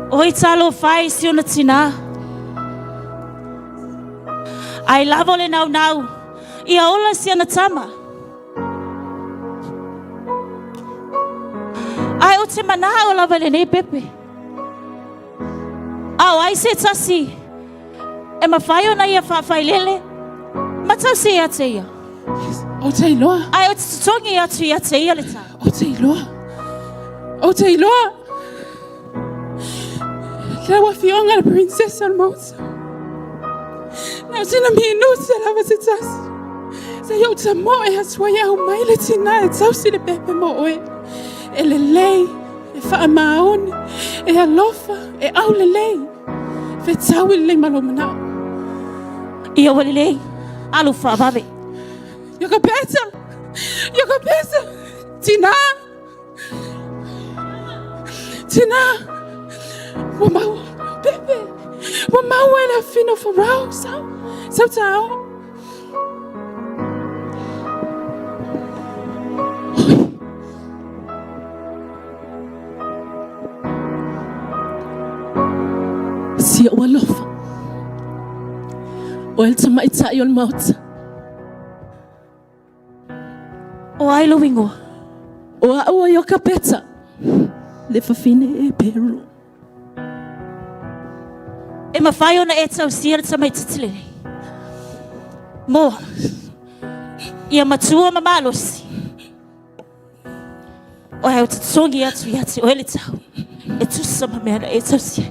Oi talo fai si ona tina. Ai lavo le nau nau. Ia ola si ana tama. Ai o te mana o lava le nei Pepe. Au ai se tasi. E mawhai ona ia whawhai lele. Matau se ia te ia. O te iloa. Ai o te tutongi atu ia te ia le tā. O te iloa. O te iloa. Lawa fiong al princess al mota. Now tina mi no se lava se tasi. Se yo ta mo e haswa ya o mai le tina e tau si le Pepe mo oe. E le lei, e wha maoni, e alofa, e au le lei. Fe tau i le malo manao. Ia wale lei. Alu whawawe. Yoka pesa. Yoka pesa. Tina. Tina. Wa mau. Pepe. Wa mau e la fino farao. Sao tau. Sia o alofa. O el tama i tai o le mauta. O ai lo wingoa. O a ua i o kapeta. Le fafine e Peru. E mawhai ona e tau sia le tama i titilele. Mo. Ia matua mamalosi. O heo te tongi atu i ate o ele tau. E tusa mamera e tau sia.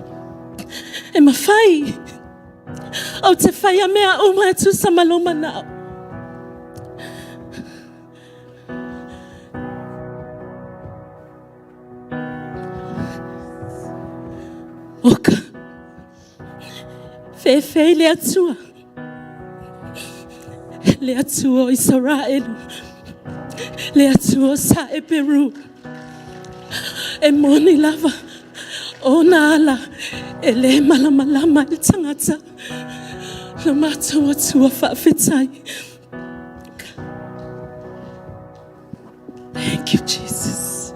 E mawhai. Au te whai a mea uma e tu sa maloma nao. Oka. Whewhei le atua. Le atua o Israelu. Le atua sa e Peru. E moni lava. O na ala. E le malamalama i tangata. Na mātua tua whawhetai. Thank you, Jesus.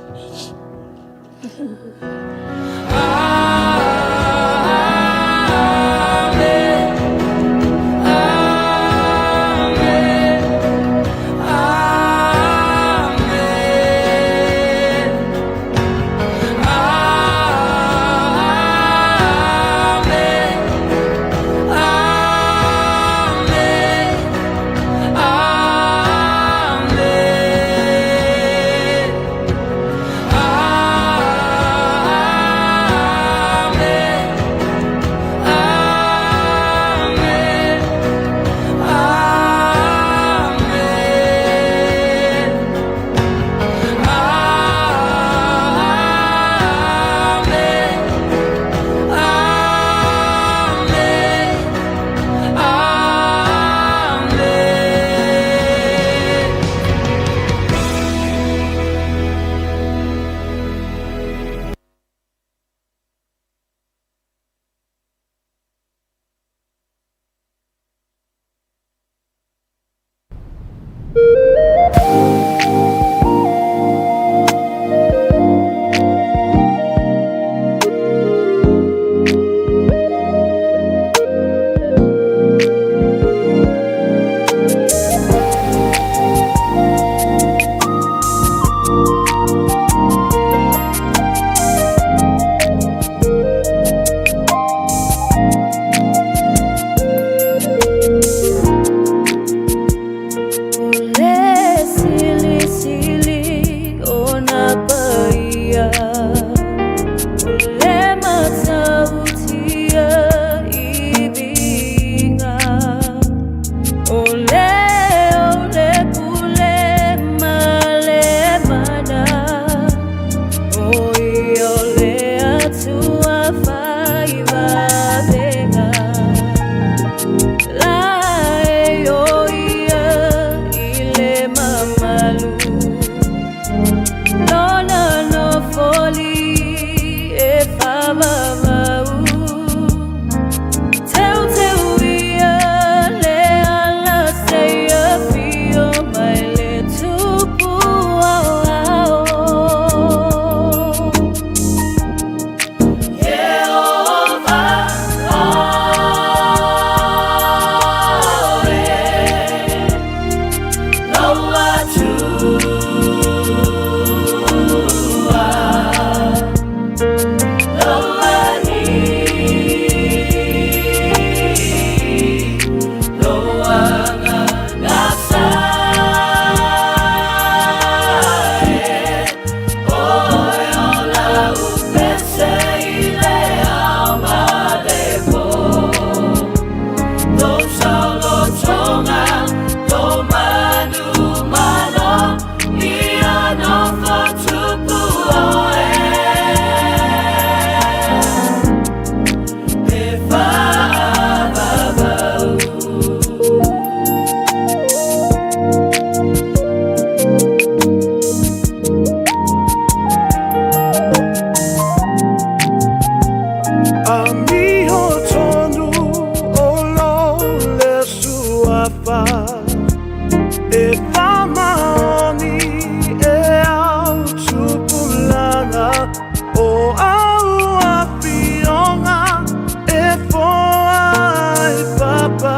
O aua pionga e foa e papa.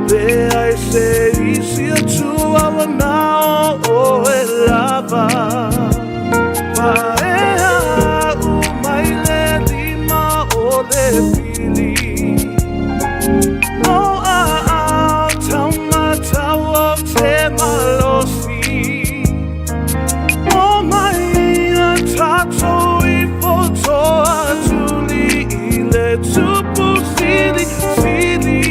There I say easier to our now o e lava. Paea u mai le lima o le pili. O a tauma tau te malosi. O mai a tato I fotoa tuli I le tupu sili sili.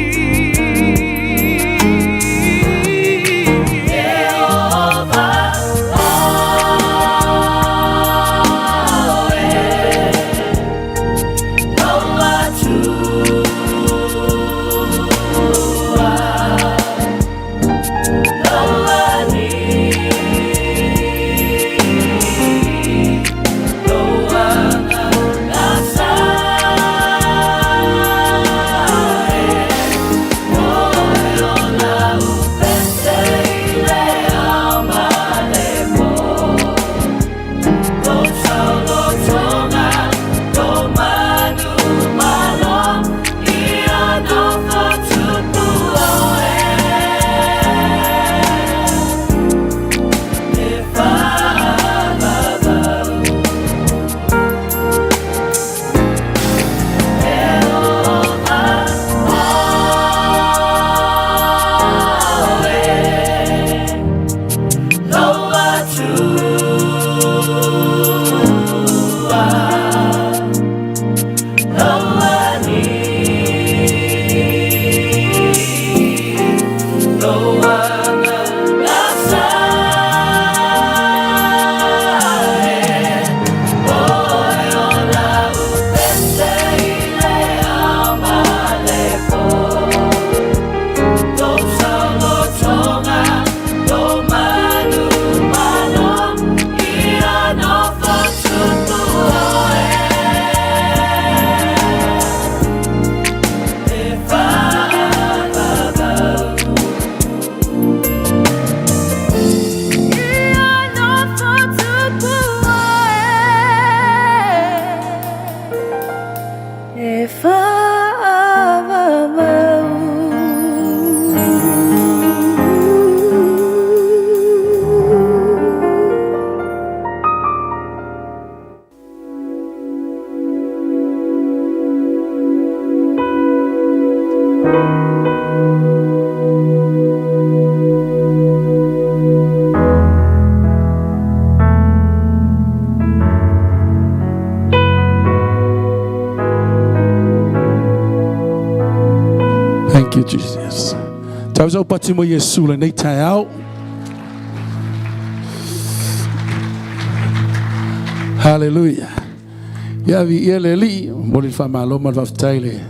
Thank you, Jesus. Tausa upati mo Yesu le nei tai au. Hallelujah. Ya vi ele li mo le fa malo ma va taile.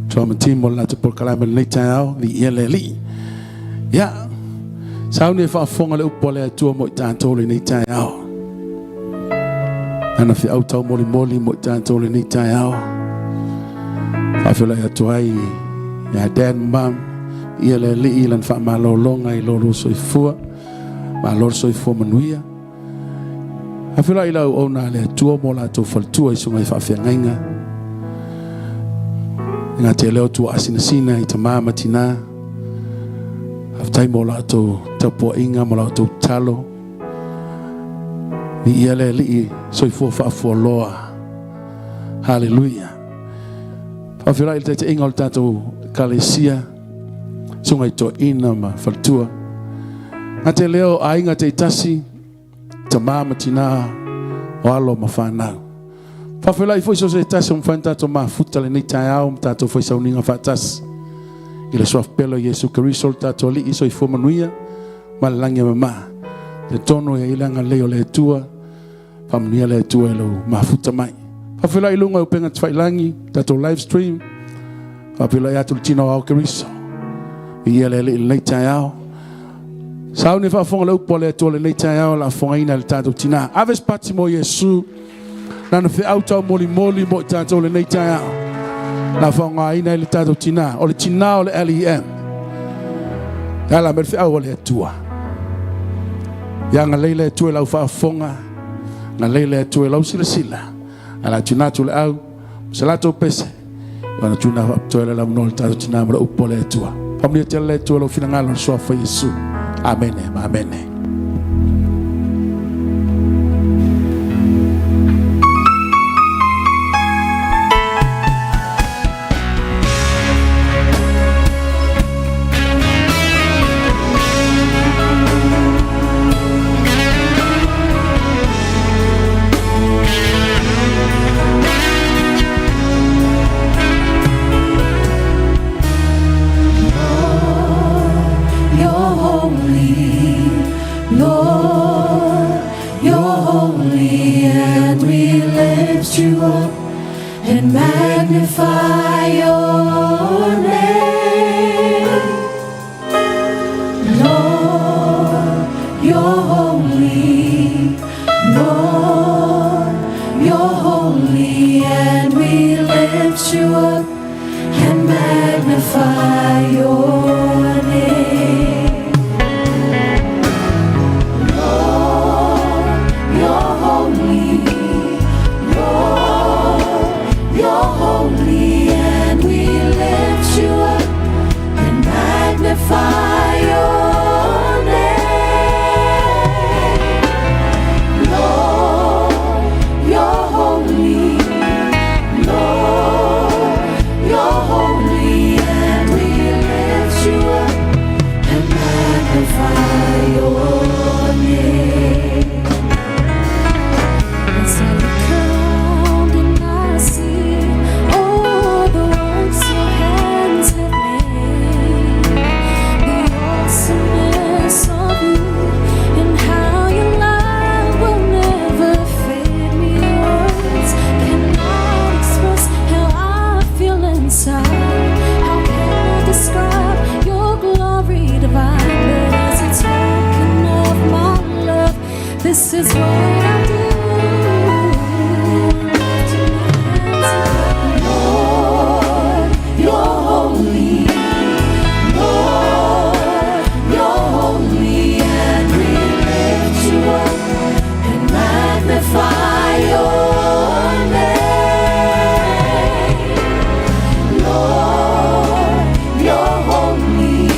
Toma timo la te por kalama nei tai au vi ele li. Ya. Saune fa fonga le upole tu mo tanto le nei tai au. Ana fi auto mo tanto le nei tai au. Afela ya tuai ya dan mam ia le li ilan fa malolonga I lolo soifua malor soifua manuia afila ila ona le tua mo la to faltua I sunga fa fenga nga te leo tu asina I tamama tina aftai mo la to tapo inga mo la to talo ni ia le li soifua fa loa. Hallelujah. Afila ila te inga o tato kalesia sungai to ina ma faltua ate leo ainga te tasi tamama tina o alo mafana fafela foi so se tasi mfanta to ma futa le nei tai au mtato foi sa uninga fatas ile sof pelo Yesu Kristo tato li iso ifo manuia malangi mama te tono ya ilanga leo le tua famnia le tua lo ma futa mai fafela ilunga upenga tfailangi tato live stream Papila ya tulchino au Kristo. Ia le le tai au. Sau ne fa fonga le upole to le tai au la fonga ina le tato tina. Aves patimo Yesu. Na no fe auto moli mo tato le tai au. La fonga ina le tato tina. O le tina o le LEM. Ya la mer fe au le tua. Ya nga le tua la fa fonga. Ngā leile tu e lau sila sila. Ala tuna tu le au. Salato pese. Wana tuna tu e lau nol tatu tina mara upole tua. Pamnia te le tu e lau fina ngalo soa fa Yesu. Amen. Amen. You up and magnify your name. Lord, you're holy. Lord, you're holy, and we lift you up and magnify your name. Lord, you're holy. You're holy, and we lift you up and magnify your name. Lord, you're holy. Lord, you're holy, and we lift you up and magnify your name. As I look around and I see all the works your hands have made, the awesomeness of you and how your love will never fade me. Words cannot express how I feel inside. How can I describe your glory divine? But as a token of my love, this is what I do. Lord, you're holy. Lord, you're holy, and we lift you up and magnify your name. Lord, you're holy.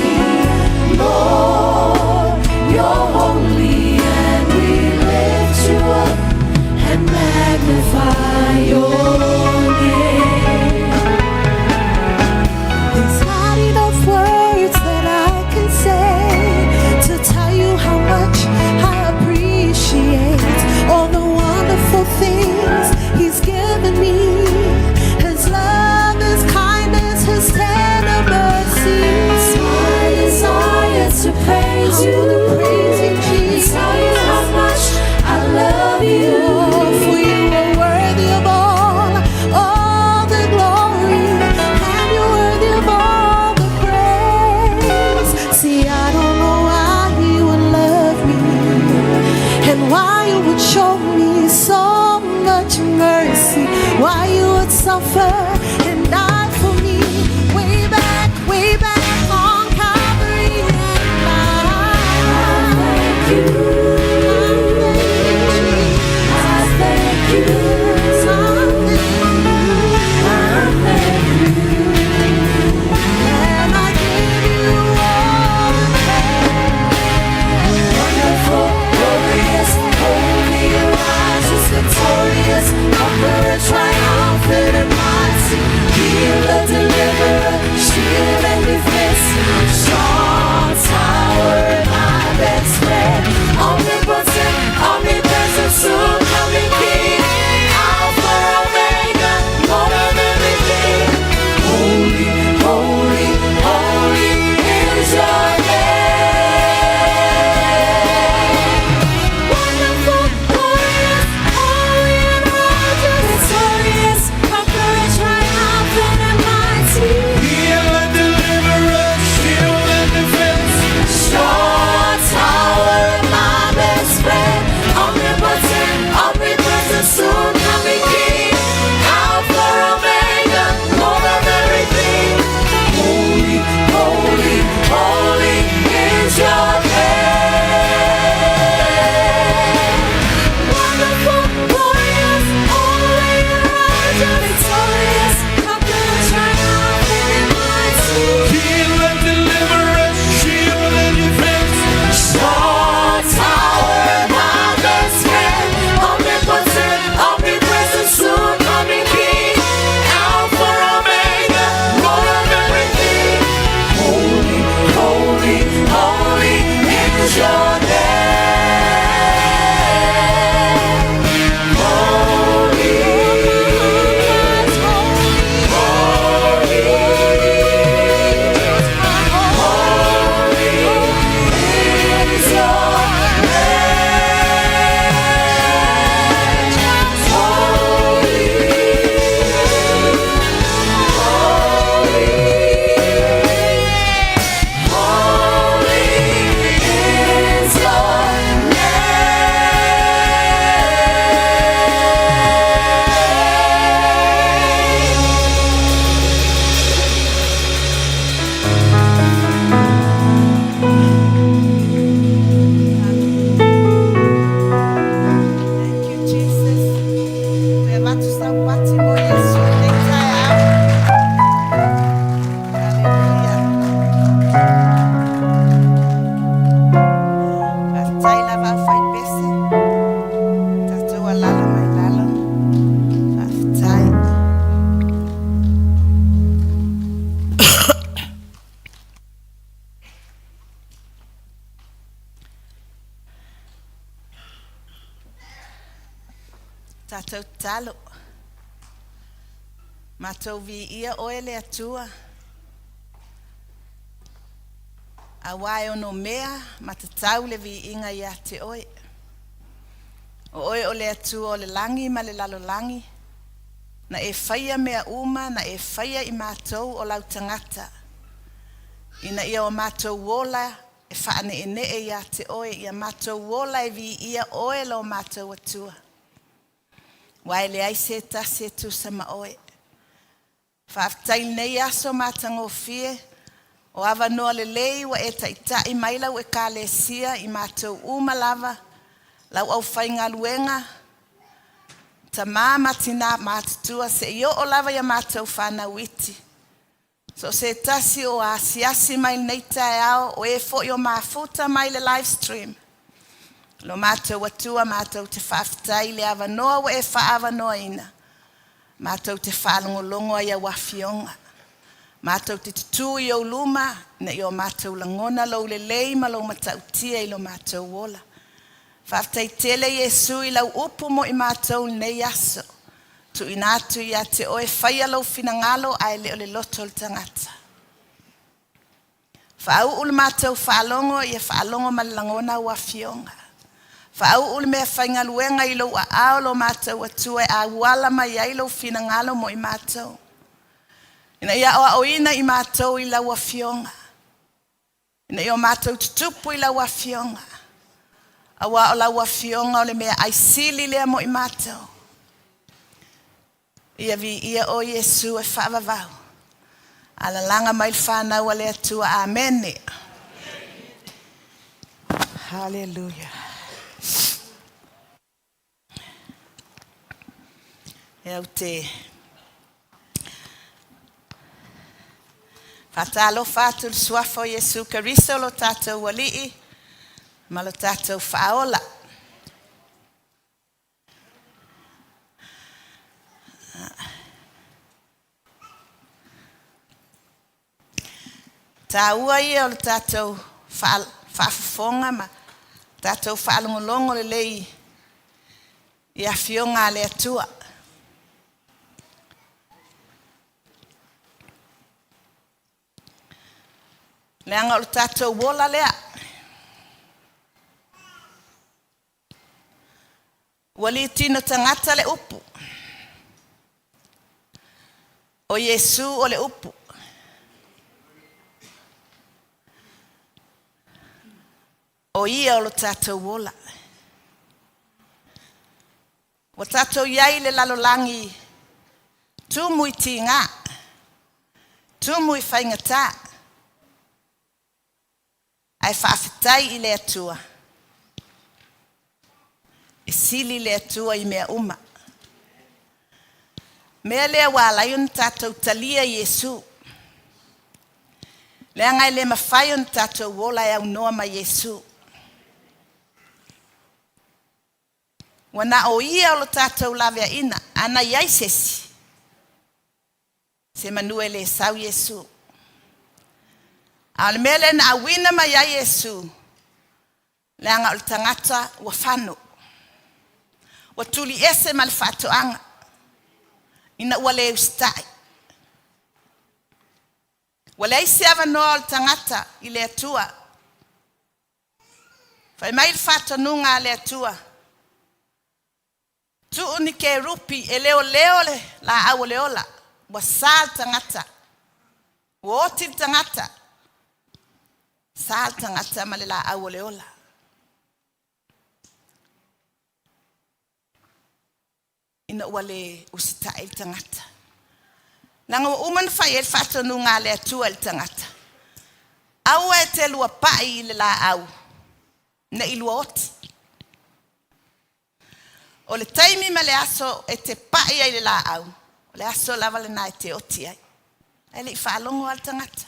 Lord, you're holy, and we lift you up and magnify your name. There's not enough words that I can say to tell you how much I appreciate all the wonderful things He's given me. His love, His kindness, His tender mercy. My desire to praise you, Jesus. Tell you how much I love you. For you are worthy of all the glory, and you're worthy of all the praise. See, I don't know why you would love me and why you would show me so much mercy, why you would suffer and die for me way back on Calvary. And I thank you. I thank you. And I give you all the praise. Wonderful, glorious, holy, righteous, victorious, conqueror, triumphant, and mighty. ua lala mai lalo. Whawhitai. Tātou talo. Mātou vi ia oe le atua. A wae ono mea, matatau le vi inga ia te oe. O oe o le atua o le langi ma le lalo langi. Na e whaia mea uma, na e whaia i mātou o lau tangata. Ina ia o mātou wola, e whaane e ne e ia te oe, ia mātou wola e vi ia oe lo mātou atua. Wae le aise ta se tu sama oe. Whaftai nei aso mātango fie, o awa noa le lei wa e taitai mailau e ka le sia i mātou umalava, lau au whainga luenga, ta māma tina mātutua se io o lava ia mātou whana witi. So se tasi o a siasi mai nei tae ao, o e fo i o mafuta mai le live stream. Lo mātou atua mātou te whaftai le awa noa wa e wha awa noa ina. Mātou te whalongolongo ia wafionga. Mātou te tutu i o luma, na i o mātou langona lau le lei ma lau matautia i lo mātou wola. Whaftai tele Jesu i lau upu mo i mātou nei aso. Tu inatu ia te oe whaia lau finangalo ai le o le loto le tangata. Whaau ulu mātou whalongo i e whalongo ma le langona wafionga. Whaau ulu mea whainga luenga i lau a ao lo mātou atua e a wala mai ai lau finangalo mo i mātou. Ina ia o ina i mātou i lau a fionga. Ina ia o mātou tutupu i lau a fionga. Awa o lau a fionga o le mea aisili lea mo i mātou. Ia vi ia o Jesu e whaavavau. Ala langa mai whanau a lea tua. Amen. Hallelujah. Eo te whatalo whātul suafo Jesu Kariso lo tātou walii, ma lo tātou whaola. Tā ua ia o lo tātou whaafafonga, ma tātou whaalongolongo le lei i a fionga le atua. Leanga o le tātou wola lea. Wali tino tangata le upu. O Jesu o le upu. O ia o le tātou wola. O tātou iai le lalolangi. Tumu i tinga. Tumu i whaingata. Ai whawhitai i le atua. E sili le atua i mea uma. Mea lea wala yun tātou talia Jesu. Lea ngai le mawhai yun tātou wola e au noa ma Jesu. Wana o ia o lo tātou lavea ina, ana iai sesi. Se manue le sau Jesu. Al mele na awina ma ya Yesu. Leanga o tangata wa whanu. Wa tuli ese mal whatoanga. Ina wale ustai. Wale isi ava noa o tangata i le atua. Whai mai whatonunga le atua. Tu unike rupi e leo le la awa leola. Wa sal tangata. Wa oti tangata. Sal tangata malela awoleola. Ina wale usita il tangata. Nanga uman fai el fato nunga le atua il tangata. Awa e te lua pai le la au. Na ilua oti. O le taimi ma le aso e te pai ai le la au. O le aso lava le na e te oti ai. E le whalongo al tangata.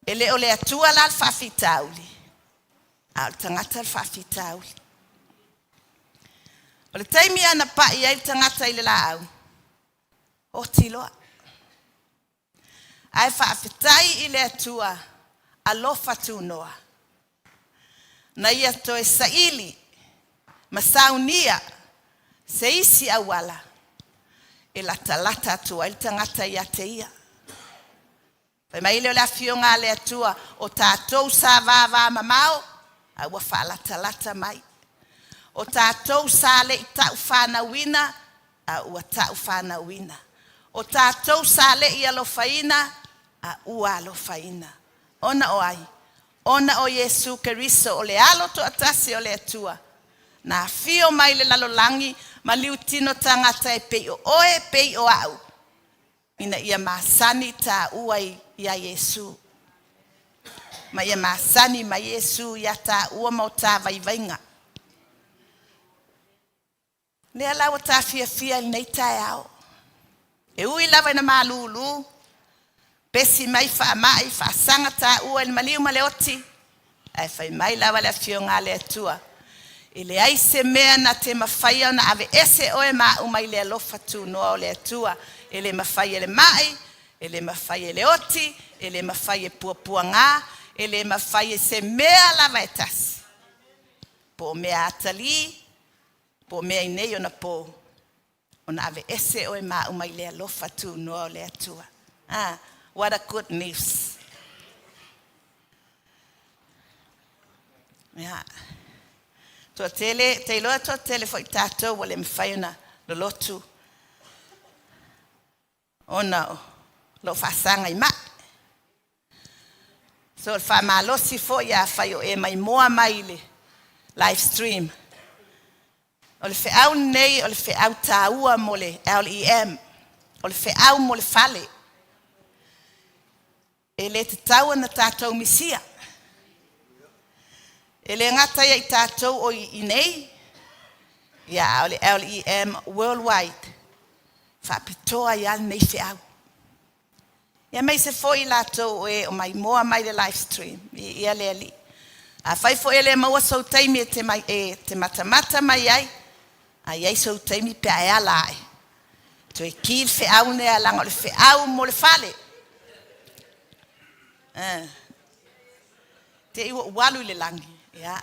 Ele o le atua la alfafitauli. Al tangata alfafitauli. O le taimi ana pa'i ai tangata i le la au. O tiloa. Ai whaafetai i le atua alofa tūnoa. Na ia toe saili, masaunia, se isi awala. E lata atua i le tangata i ate ia. Pai mai leo la fionga le atua o tātou sa vāvā mamao, a ua whaalata mai. O tātou sa le i tau whanawina, a ua tau whanawina. O tātou sa le i alofaina, a ua alofaina. Ona o ai, ona o Yesu Keriso o le alo to atasi o le atua. Na fio mai le lalolangi, ma liu tino tangata e pei o oe, pei o au. Ina ia masani ta uai ia Yesu. Ma ia masani ma Yesu ia ta ua mau ta vaivainga. Lea lawa ta fia nei tae au. E ui lava ina malulu. Pesi mai wha mai, wha sanga ta ua il maliu ma le oti. Ai whai mai lawa le fionga le atua. I le aise mea na te mawhaia na ave ese oe ma umai le alofa tu noa o le atua. E le mawhaia le mai, e le mawhaia le oti, e le mawhaia pua ngā, e le mawhaia se mea lava e tasi. Po mea atali, po mea inei ona po. Ona ave ese oe ma umai le alofa tu noa o le atua. What a good news. Yeah. Te iloa toa tele fo i tātou wale mwhaiuna lo lotu. Ona o lo whasanga i ma. So le whamalosi fo ia whai o e mai moa mai le live stream. O le whiau nei, o le whiau tāua mo le LEM. O le whiau mo le whale. E le te taua na tātou misia. E le ngata ia i tātou o i nei. Ia o le LEM worldwide. Whapitoa i al nei whiau. Ia mei se fo i lātou o e o mai moa mai le live stream. Ia le ali. A whai fo e le maua sau taimi e te matamata mai ai. A iai sau taimi pe a ala ai. To e ki le whiau ne a langa o le whiau mo le whale. Te iwa walu le langi. Ja.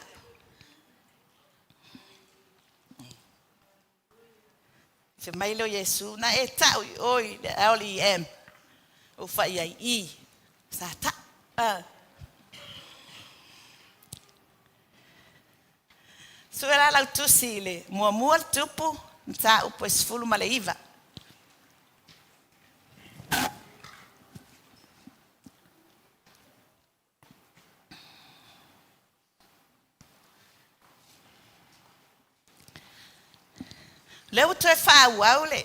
Se mai leo Yesu na e tau oi le LEM. O fai ai I. Sa ta. So era lau tusi le mua tupu nta upo esfulu ma le iwa. Leo toe whāuau le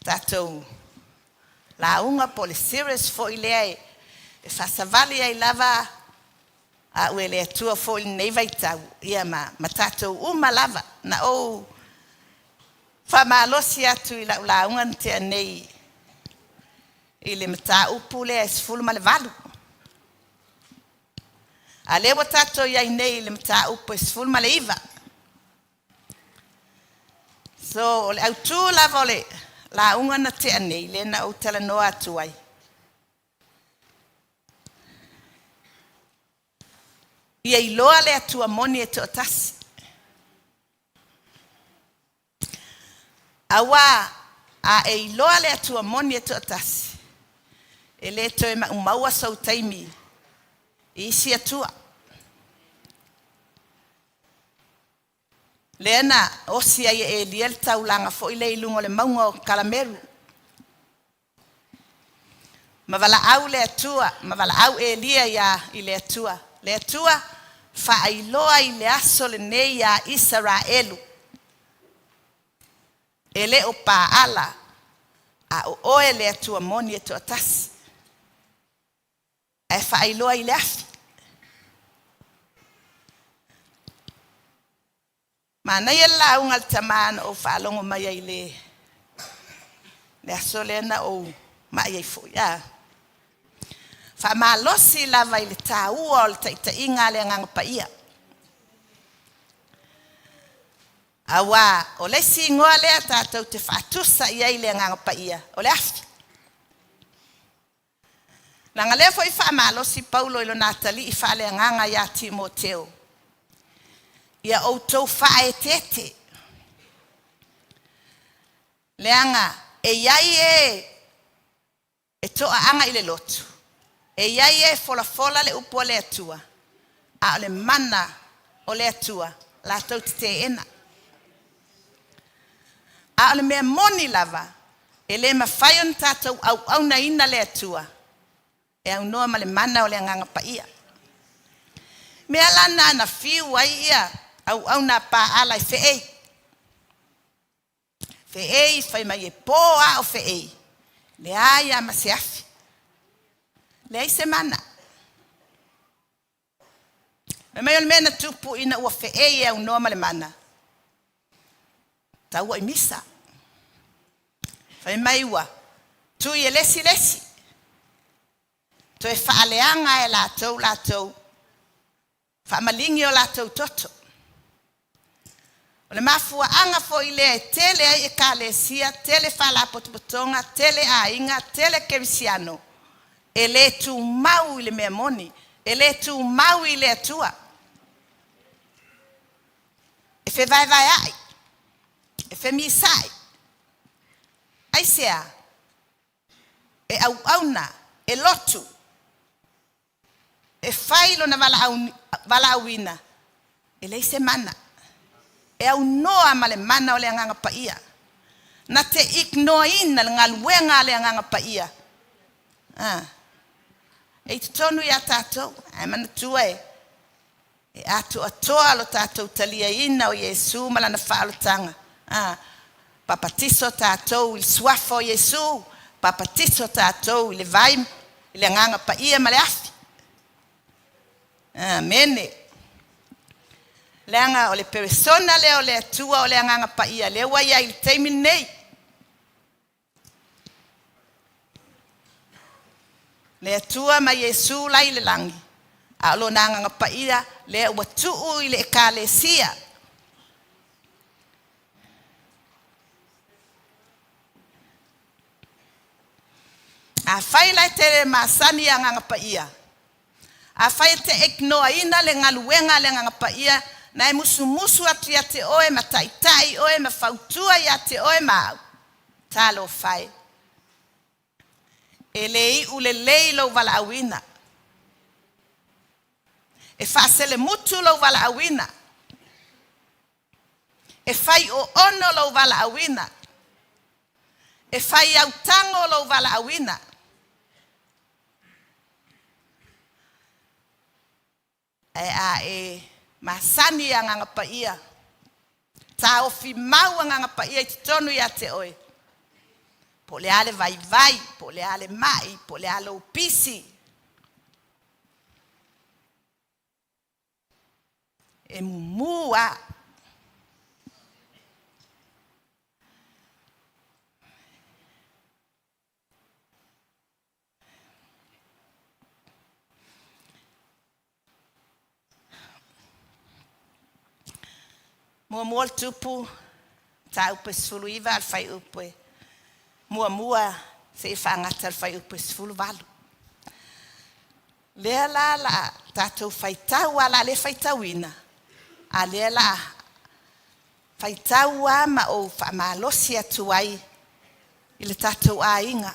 tātou la unga po le series fo i lea e whasavali ai lava a ue le atua fo i nei vaitau ia ma tātou uma lava na o whamalosi atu i la unga ntea nei i le mata upu le esfulu ma le valu. A lewa tātou iai nei i le mata upu esfulu ma le iwa. So, le au tū lava o le la unga na te anei, le na o tala noa atu ai. Ia i loa le atua moni e te o tasi. Awa, a e i loa le atua moni e te o tasi. E le to e maua sau taimi. I isi atua. Lena osia e liel taulanga fo ile ilungo le maunga o kalameru. Mavala au le atua, mavala au e lia ia i le atua. Le atua fa ailoa i le aso le nei a Israelu. E le o paala a o oe le atua moni e to atasi. E fa ailoa i le afi. Ma na ia la unga tamana o whalongo mai ai le aso lena o mai ai fo ya. Fa ma losi lava i le tāua o le taita inga le nganga paia. Awa, o le singoa lea tātou te whaatusa ia i le nganga paia, o le afi. Nanga lea foi whaamalosi Paulo ilo Natali i whaale nganga ia Timoteo. Ia outou whae tete. Leanga, e iai e toa anga i le lotu. E iai e fola le upo le atua. A o le mana o le atua, la tau te ena. A o le mea moni lava, e le mawhaion tātou au na ina le atua. E au noa ma le mana o le nganga paia. Mea lana na fiu ai ia, au na pa ala i feei. Feei, fai mai e po a o feei. Le aia ma se afi. Le ai se mana. Me mai o le mena tupu ina ua feei e au noa ma le mana. Ta ua i misa. Fai mai ua. Tu i e lesi. To e whaaleanga e lātou. Whaamalingi o lātou toto. O le mafua anga fo i lea e tele ai e kālesia, tele whala potopotonga, tele a inga, tele kerisiano. E le tu mau i le mea moni. E le tu mau i le atua. E fe vai ai. E fe misai. Ai sea. E auna. E lotu. E failo na vala auina. E lei se mana. E au noa ma le mana o le anganga paia. Na te ignoina le ngaluenga le anganga paia. E te tonu ia tātou. E mana tua e. E atu atoa lo tātou talia ina o Yesu malana whaalotanga. Papatiso tātou il suafo o Yesu. Papatiso tātou il vai il anganga paia ma le afi. Mene. Leanga o le persona leo le atua o le anganga paia. Le waia il teimi nei. Le atua ma Yesu lai le langi. A lo na anganga paia le watuu i le ekalesia. A fai lai te masani anganga paia. A fai te eknoa ina le ngaluenga le nganga paia na e musu atu ia te oe ma taitai oe ma fautua ia te oe ma talo fai. E lei u le lei lo wala awina. E fasele mutu lo wala awina. E fai o ono lo wala awina. E fai au tango lo wala awina. E masani ang anga paia. Ta ofi mau ang anga paia i tonu ia te oe. Po le ale vai, po le ale mai, po le ale upisi. E mumua. Mua tupu ta upe sfulu iwa al fai upe. Mua se i whaangata al fai upe sfulu walu. Lea la tātou fai tau ala le fai tauina. A lea la fai tau a ma o whaamalosi atu ai i le tātou a inga.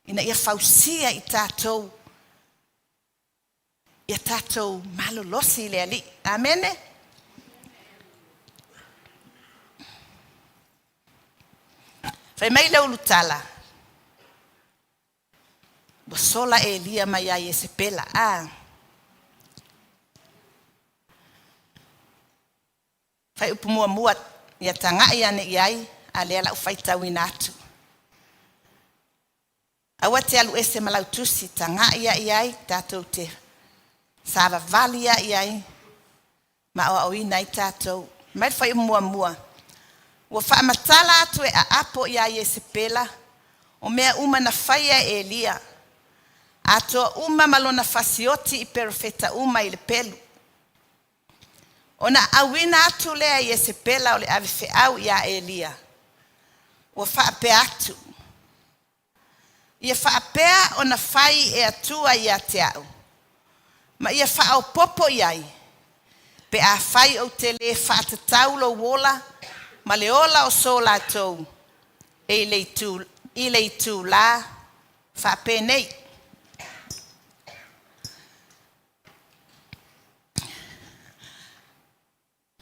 Ina ia fausia i tātou. Ia tātou malolosi le ali. Amene? Fai mai leo lutala. Bosola e lia mai ai e se pela. Fai upu mua ia tanga ia ne iai a lea lau fai tau inatu. Awa te alu ese malau tusi tanga ia iai tātou te sava valia iai ma o ina i tātou. Mai fai mua. Ua whaamatala atu e a apo ia i e se pela, o mea uma na whaia e lia. Ato uma malona fasioti i perofeta uma i le pelu. Ona awina atu lea ye se pela o le ave feau ia Elia. Ua whaapea atu. Ia whaapea ona whai e atua ia te au. Ma ia whaau popo iai. Pe a whai o te le whaatatau lo wola, ma le ola o so la tau. E le tu la whaape nei.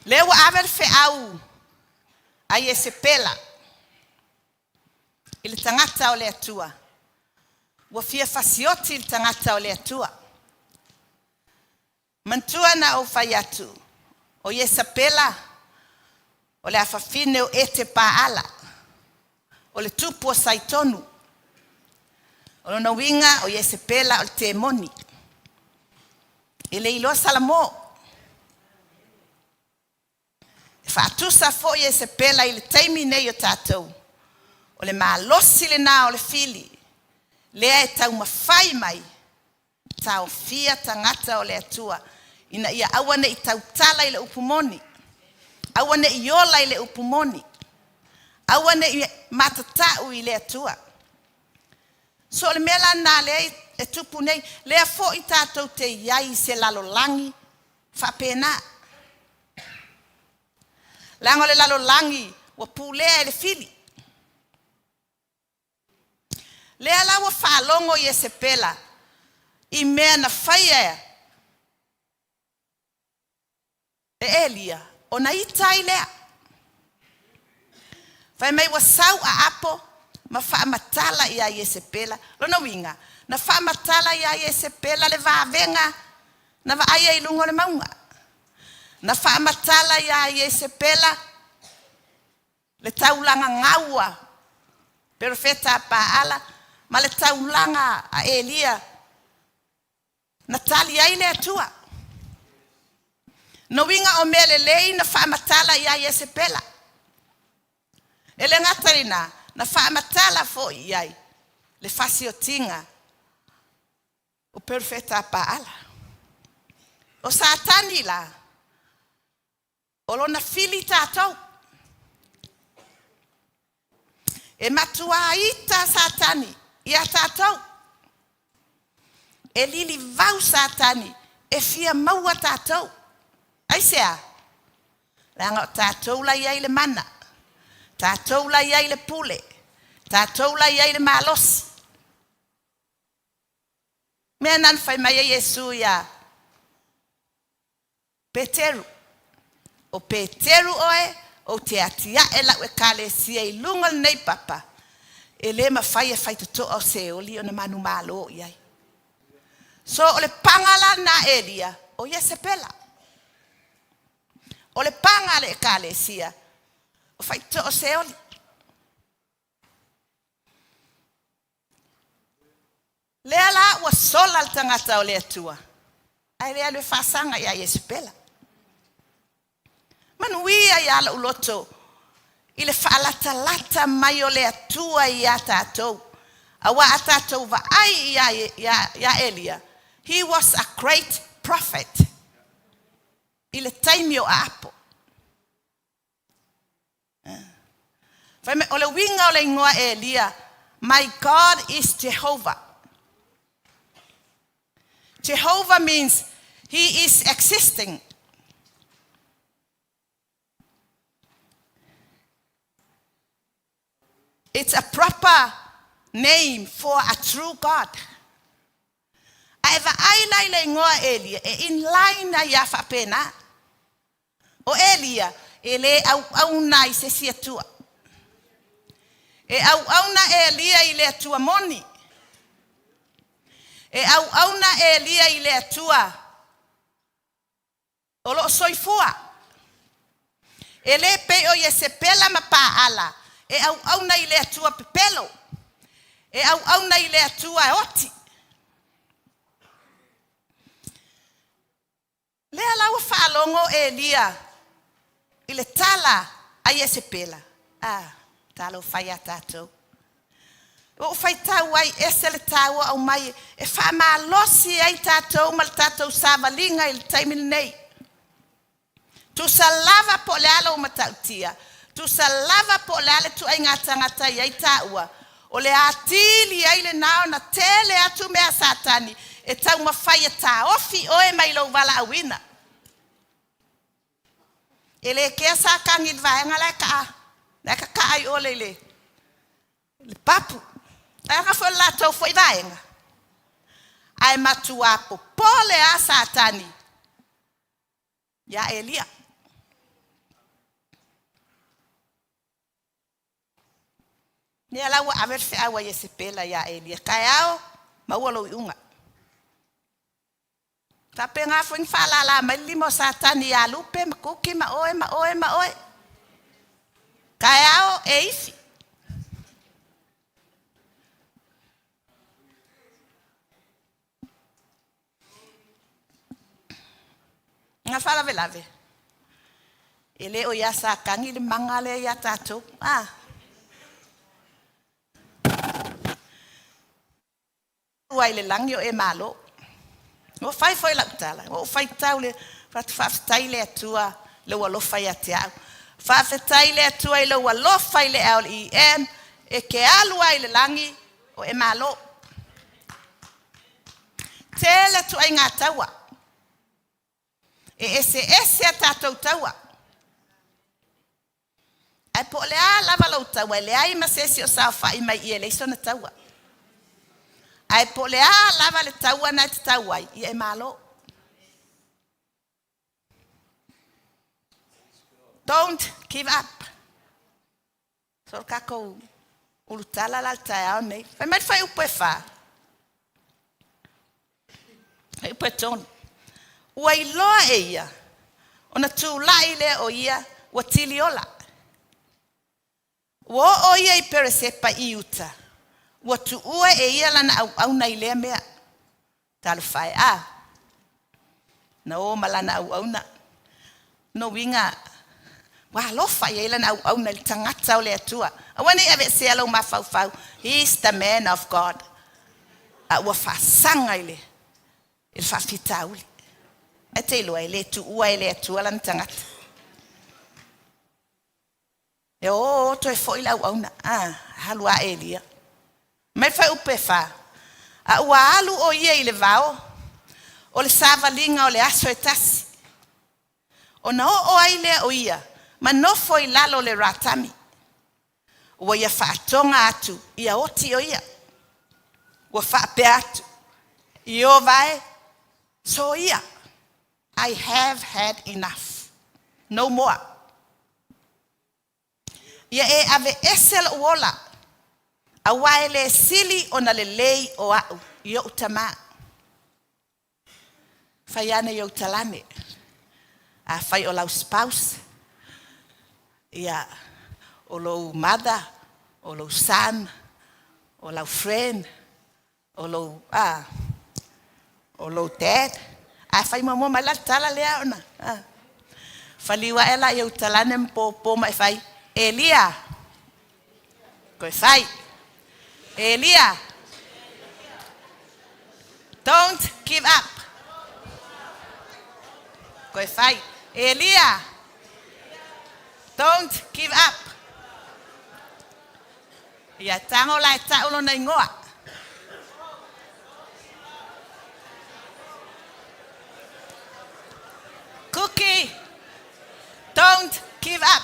Le ua aver feau ai e se pela. I le tangata o le atua. Ua fia fasioti i le tangata o le atua. Mantua na o whai atu. O ye sa pela. O le awhawhine o e te paala. O le tupu o saitonu. O na winga o ye se pela o le te moni. I le ilo salamo. Whaatusa fo ye se pela i le taimi nei o tātou. O le malosi le nā o le fili. Lea e tau mawhai mai. Tau fia tangata o le atua. Ina ia awane i tau tala i le upumoni. Awane i ola i le upumoni. Awane i matatau i le atua. So le mela nā lea e tupu nei. Lea fo i tātou te iai se lalolangi. Whapena. Lango le lalolangi. Wa pulea e le fili. Lea la wa whalongo i e se pela. I mea na whaia. E Elia. O na itai lea. Whai mai wa sau a apo. Ma wha matala i a i e se pela. Lona winga. Na wha matala i a i e se pela le vavenga. Na wa aia i lungo le maunga. Na wha matala i a i e se pela. Le taulanga ngaua. Perfeta paala. Ma le taulanga a Elia. Na tali ai le atua. No winga o mele lei na whaamatala ia i se pela. Ele ngatarina na whaamatala fo iai. Le fasi o tinga. O perfeta paala. O satani la. O lona fili tātou. E matua ita satani. Ia tātou. E lili vau satani. E fia maua tātou. Ai sea. Langa tātou la iai le mana. Tātou la iai le pule. Tātou la iai le malosi. Mea nan whai mai e Yesu ia. Peteru. O Peteru oe. O te atia e lau e kale sia i lunga nei papa. E le ma whai e whai tuto o se oli o na manu malo iai. So o le pangala na Elia. O ye se pela. O le panga le kale sia. O whai tuto o se oli. Lea la ua sola al tangata o le atua. Ai lea le whasanga ia ye se pela. Manuia i ala uloto. I le whaalata mai o le atua i a tātou. Awa a tātou wa ai ia Elia. He was a great prophet. I le taimi o apo. O le winga o le ingoa Elia. My God is Jehovah. Jehovah means he is existing. It's a proper name for a true God. Aiva ai lai ngoa Elia e in line na ia whapena. O Elia e le au nai se sia tua. E au na Elia i le atua moni. E au na Elia i le atua. O lo soifua. E le pe o ye se pela ma pa ala. E au na i le atua pepelo. E au na i le atua oti. Lea lau whaalongo Elia. I le tala a ye se pela. Talo whai a tātou. O whai tau ai ese le tau au mai. E wha maa losi ai tātou ma le tātou sāwalinga i le taimini nei. Tu salava po le alo matautia. Tu salava po le ale tu ai ngata iai taua. O le atili ai le nao na tele atu mea satani. E tau mawhai e tā ofi oe mai lau wala awina. E le kea sa kangi vaenga le ka. Le ka ai o le. Le papu. Le ka fo la tau foi vaenga. Ai matua po pole a satani. Ya Elia. Ni ala wa aver fe awa ye sepela ya Elia. Kai ao maualo iunga. Tape nga fwing fala la mai limo satani ya lupe makuki ma oe. Kai ao e isi. Nga fala velave. Ele o ya sa kangi le mangale ya tato. Uai le langi o e malo. O fai foi la tala. O fai tau le tai le atua le walo fai atea. Fa tai le atua le walo fai le LEM e ke alu ai le langi o e malo. Tele tu ai ngatawa. E ese a tatou taua. Ai po le a lava lau taua, le ai masesi o sao fai mai i e leiso na taua. Ai po le a lava le taua na te taua i e malo. Don't give up. So kako ulutala la taia nei. Fai mai fai upe fa. Ai upe tonu. Ua iloa e ia, o na tūlai le o ia, ua tili ola. Ua o ia I peresepa I uta, ua tu ua e ia lana au na ilea mea. Talu whae na o malana au na. No winga, wa lofa ia lana au na li tangata o le atua. Awane ave se alo mafau. He's the man of God. Ua whasanga ile, il whafita uli. E te loa le tu ua le atua lan tangata. E o to e foi lau au na. Halua Elia. Mai fai upe fa. A ua alu o ia I le vao. O le savalinga o le aso e tasi. O na o ai le o ia. Ma no foi lalo le ratami. Ua ia whaatonga atu. Ia oti o ia. Ua whaape atu. I o vai. So ia. I have had enough. No more. Ia e ave esel uola. A waele sili ona le lei o au. Ia utama. Faiana ia utalane. A fai o lau spouse. Ia o lau mother. O lau son. O lau friend. O lau dad. A fai mamo mai la tala lea ona. Faliwa ela ia utalane mpo mai fai. Elia. Koe fai. Elia. Don't give up. Koe fai. Elia. Don't give up. Ia tango la ta ulo na ingoa. Cookie, don't give up.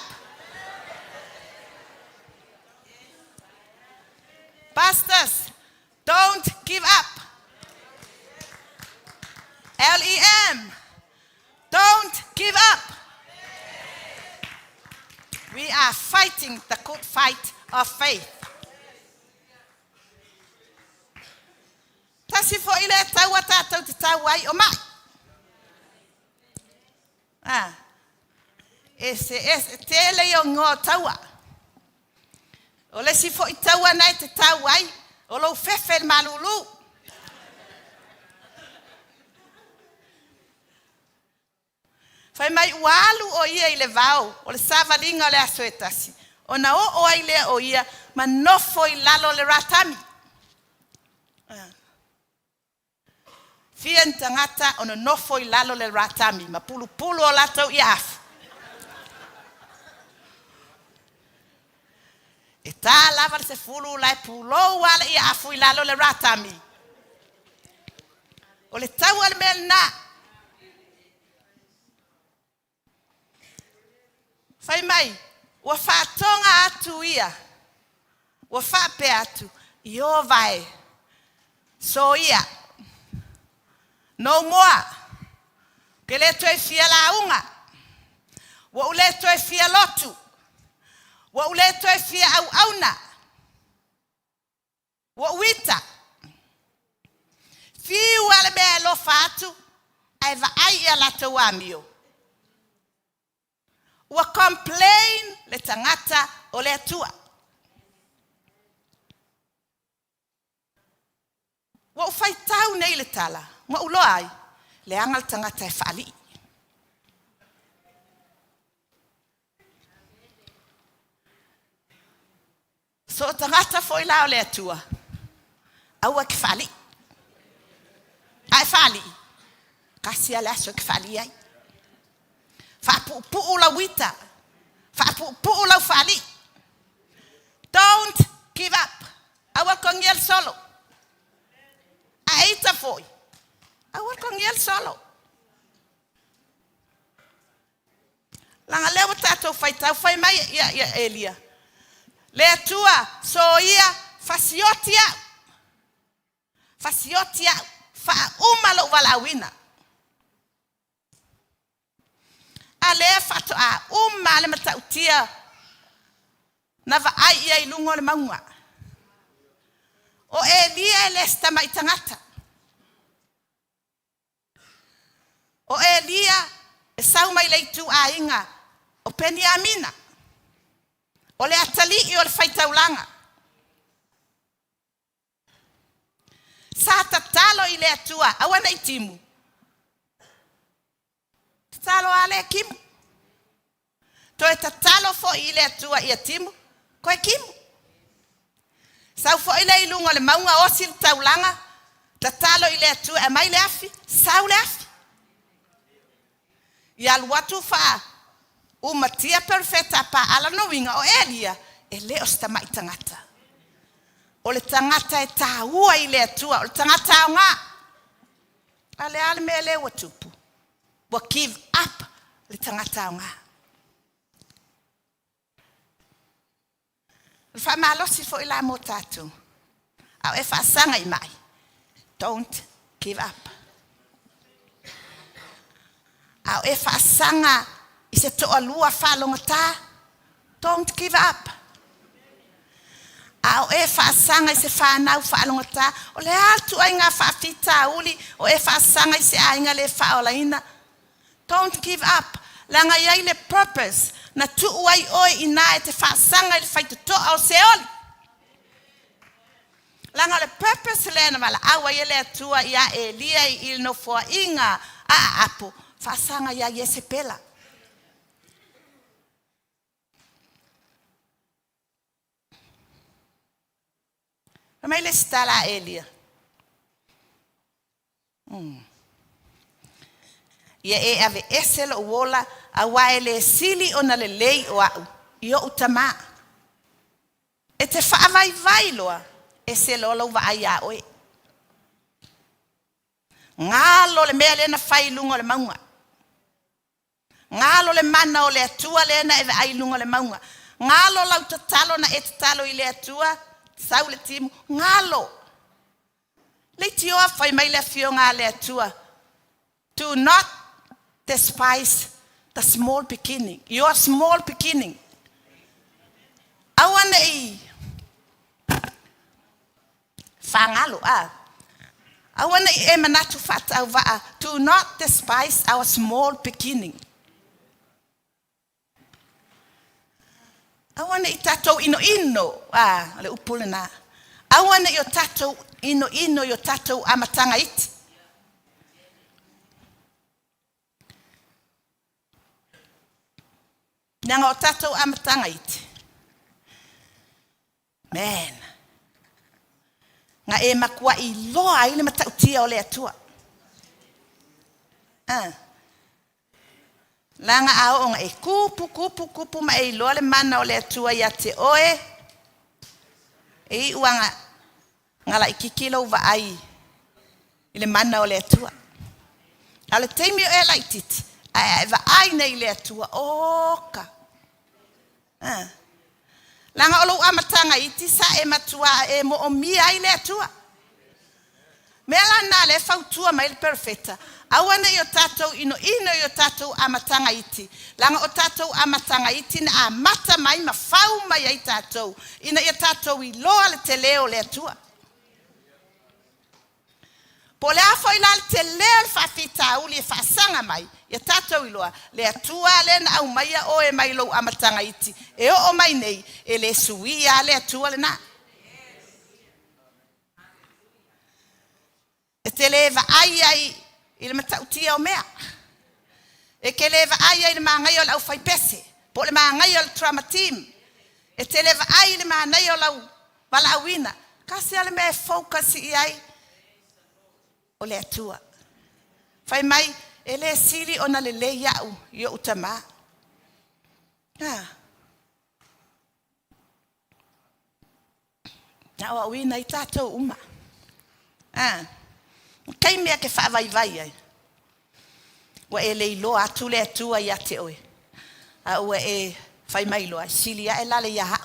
Pastors, don't give up. LEM, don't give up. We are fighting the good fight of faith. Tasi fo ile taua tātou te tauai o mai. Ese tele o ngō taua. O le si fo I taua nei te tauai, o lo fefe malulu. Fai mai ualu o ia I le vau, o le savalinga o le aso e tasi. O na o ai le o ia, ma nofo I lalo le ratami. Fia tangata o na nofo I lalo le ratami, ma pulu o lato I afu. E tā lava se fulu lai pulo wala ia afu i lalo le ratami. O le tau al mel na. Fai mai, ua whātonga atu ia. Ua whape atu. I o vai. So ia. No moa. Ke le toi fia la unga. Wa ule toi fia lotu. Wa ule toi fia au auna. Wa wita. Fiu ale me lo fatu. Ai va ai ia la te wamio. Wa complain le tangata o le atua. Wa ufai tau nei le tala. Wa ulo ai. Le angal tangata e whaali. So tangata foi lao le atua. Aua ki whaali. Ai whaali. Kasi ala so ki whaali ai. Whapu ula wita. Whapu ula whaali. Don't give up. Awa kongiel solo. Aita foi. Awa kongiel solo. Langa lewa tato fai tau fai mai ia Elia. Le tua so ia fasiotia. Fasiotia fa umalo walawina. Ale fato a umale matautia. Na va ai ia ilungo le maunga. O Elia ele sta mai tangata. O Elia e sau mai leitu a inga. O Peniamina. O le atali i o le faitaulanga. Sa tatalo i le atua. Awana i timu. Tatalo ale kimu. To e tatalo fo i le atua i a timu. Ko e kimu. Sau fo i le ilungo le maunga o sil taulanga. Tatalo i le atua e mai le afi. Sau le afi. Ia luatu faa. Umatia perfecta pa ala no winga o Elia. E leo sta mai tangata. O le tangata e tāua i le atua. O le tangata o ngā. Ale ale me le watupu. Wa give up le tangata o ngā. Fa malosi fo ila mo tatu. Au e fa sanga i mai. Don't give up. Au e fa sanga i se toa lua fa longa ta. Don't give up. Au e fa sanga i se fa nau fa longa ta. O le altu ai ngā fa fita uli. O e fa sanga i se ainga le fa ola ina. Don't give up. Langa iai le purpose. Na tu uai oi ina e te fa sanga i le fai toa o se oli. Langa le purpose le na wala awa i le atua ia Elia i il no fua inga a apo. Fa sanga ia i se pela. Mai le stala Elia. Ia e ave eselo wola a waele sili ona le lei o au. Io utama. E te wha vai loa. E se lolo wa aia oe. Ngalo le mea lena whai lungo le maunga. Ngalo le mana o le atua lena e ai lungo le maunga. Ngalo lau tatalo na e tatalo i le atua. Sau le timu. Ngalo. Le tioa whai mai le fio ngā le atua. Do not despise the small beginning. Your small beginning. Awana i. Whangalo a. Awana i e manatu whata au waa. Do not despise our small beginning. Awana i tatou ino. Le upule na. Awana i o tatou ino i o tatou amatanga iti. Nanga o tatou amatanga iti. Man. Nga e makua i loa i le matautia o le atua. Langa ao nga e kupu ma e loa le mana o le atua ia te oe. E uanga ngala ikikilo va ai. Ile mana o le atua. Ale teimi o e laititi. Ai va ai nei le atua. Oka. Langa olo amatanga iti sa e matua e mo o mia ai le atua. Mela na le fautua mai le perfetta. Awana yo tatou ino yo tatou amatanga iti. Langa o tatou amatanga iti na amata mai mafau mai ai tatou. Ina yo tatou I loa le te leo le atua. Po le afo ila le te leo le whawhita uli e whaasanga mai. Ya tatou iloa. Le atua le na au mai o e mai lo amatanga iti. E o mai nei e le suia le atua le na. E te leva ai I le matautia o mea. E ke leva ai le maangai o lau fai pese. Po le maangai o le trauma team. E te leva ai le maangai o lau walauina. Kasi ale me focus I ai o le atua. Fai mai e le siri ona le le iau I o utama. Na o awina I tatou uma. Kai mea ke whaavai ai. Wa e le iloa atu le atua I ate oe. A ua e whai mai loa. Silia e lale iaha.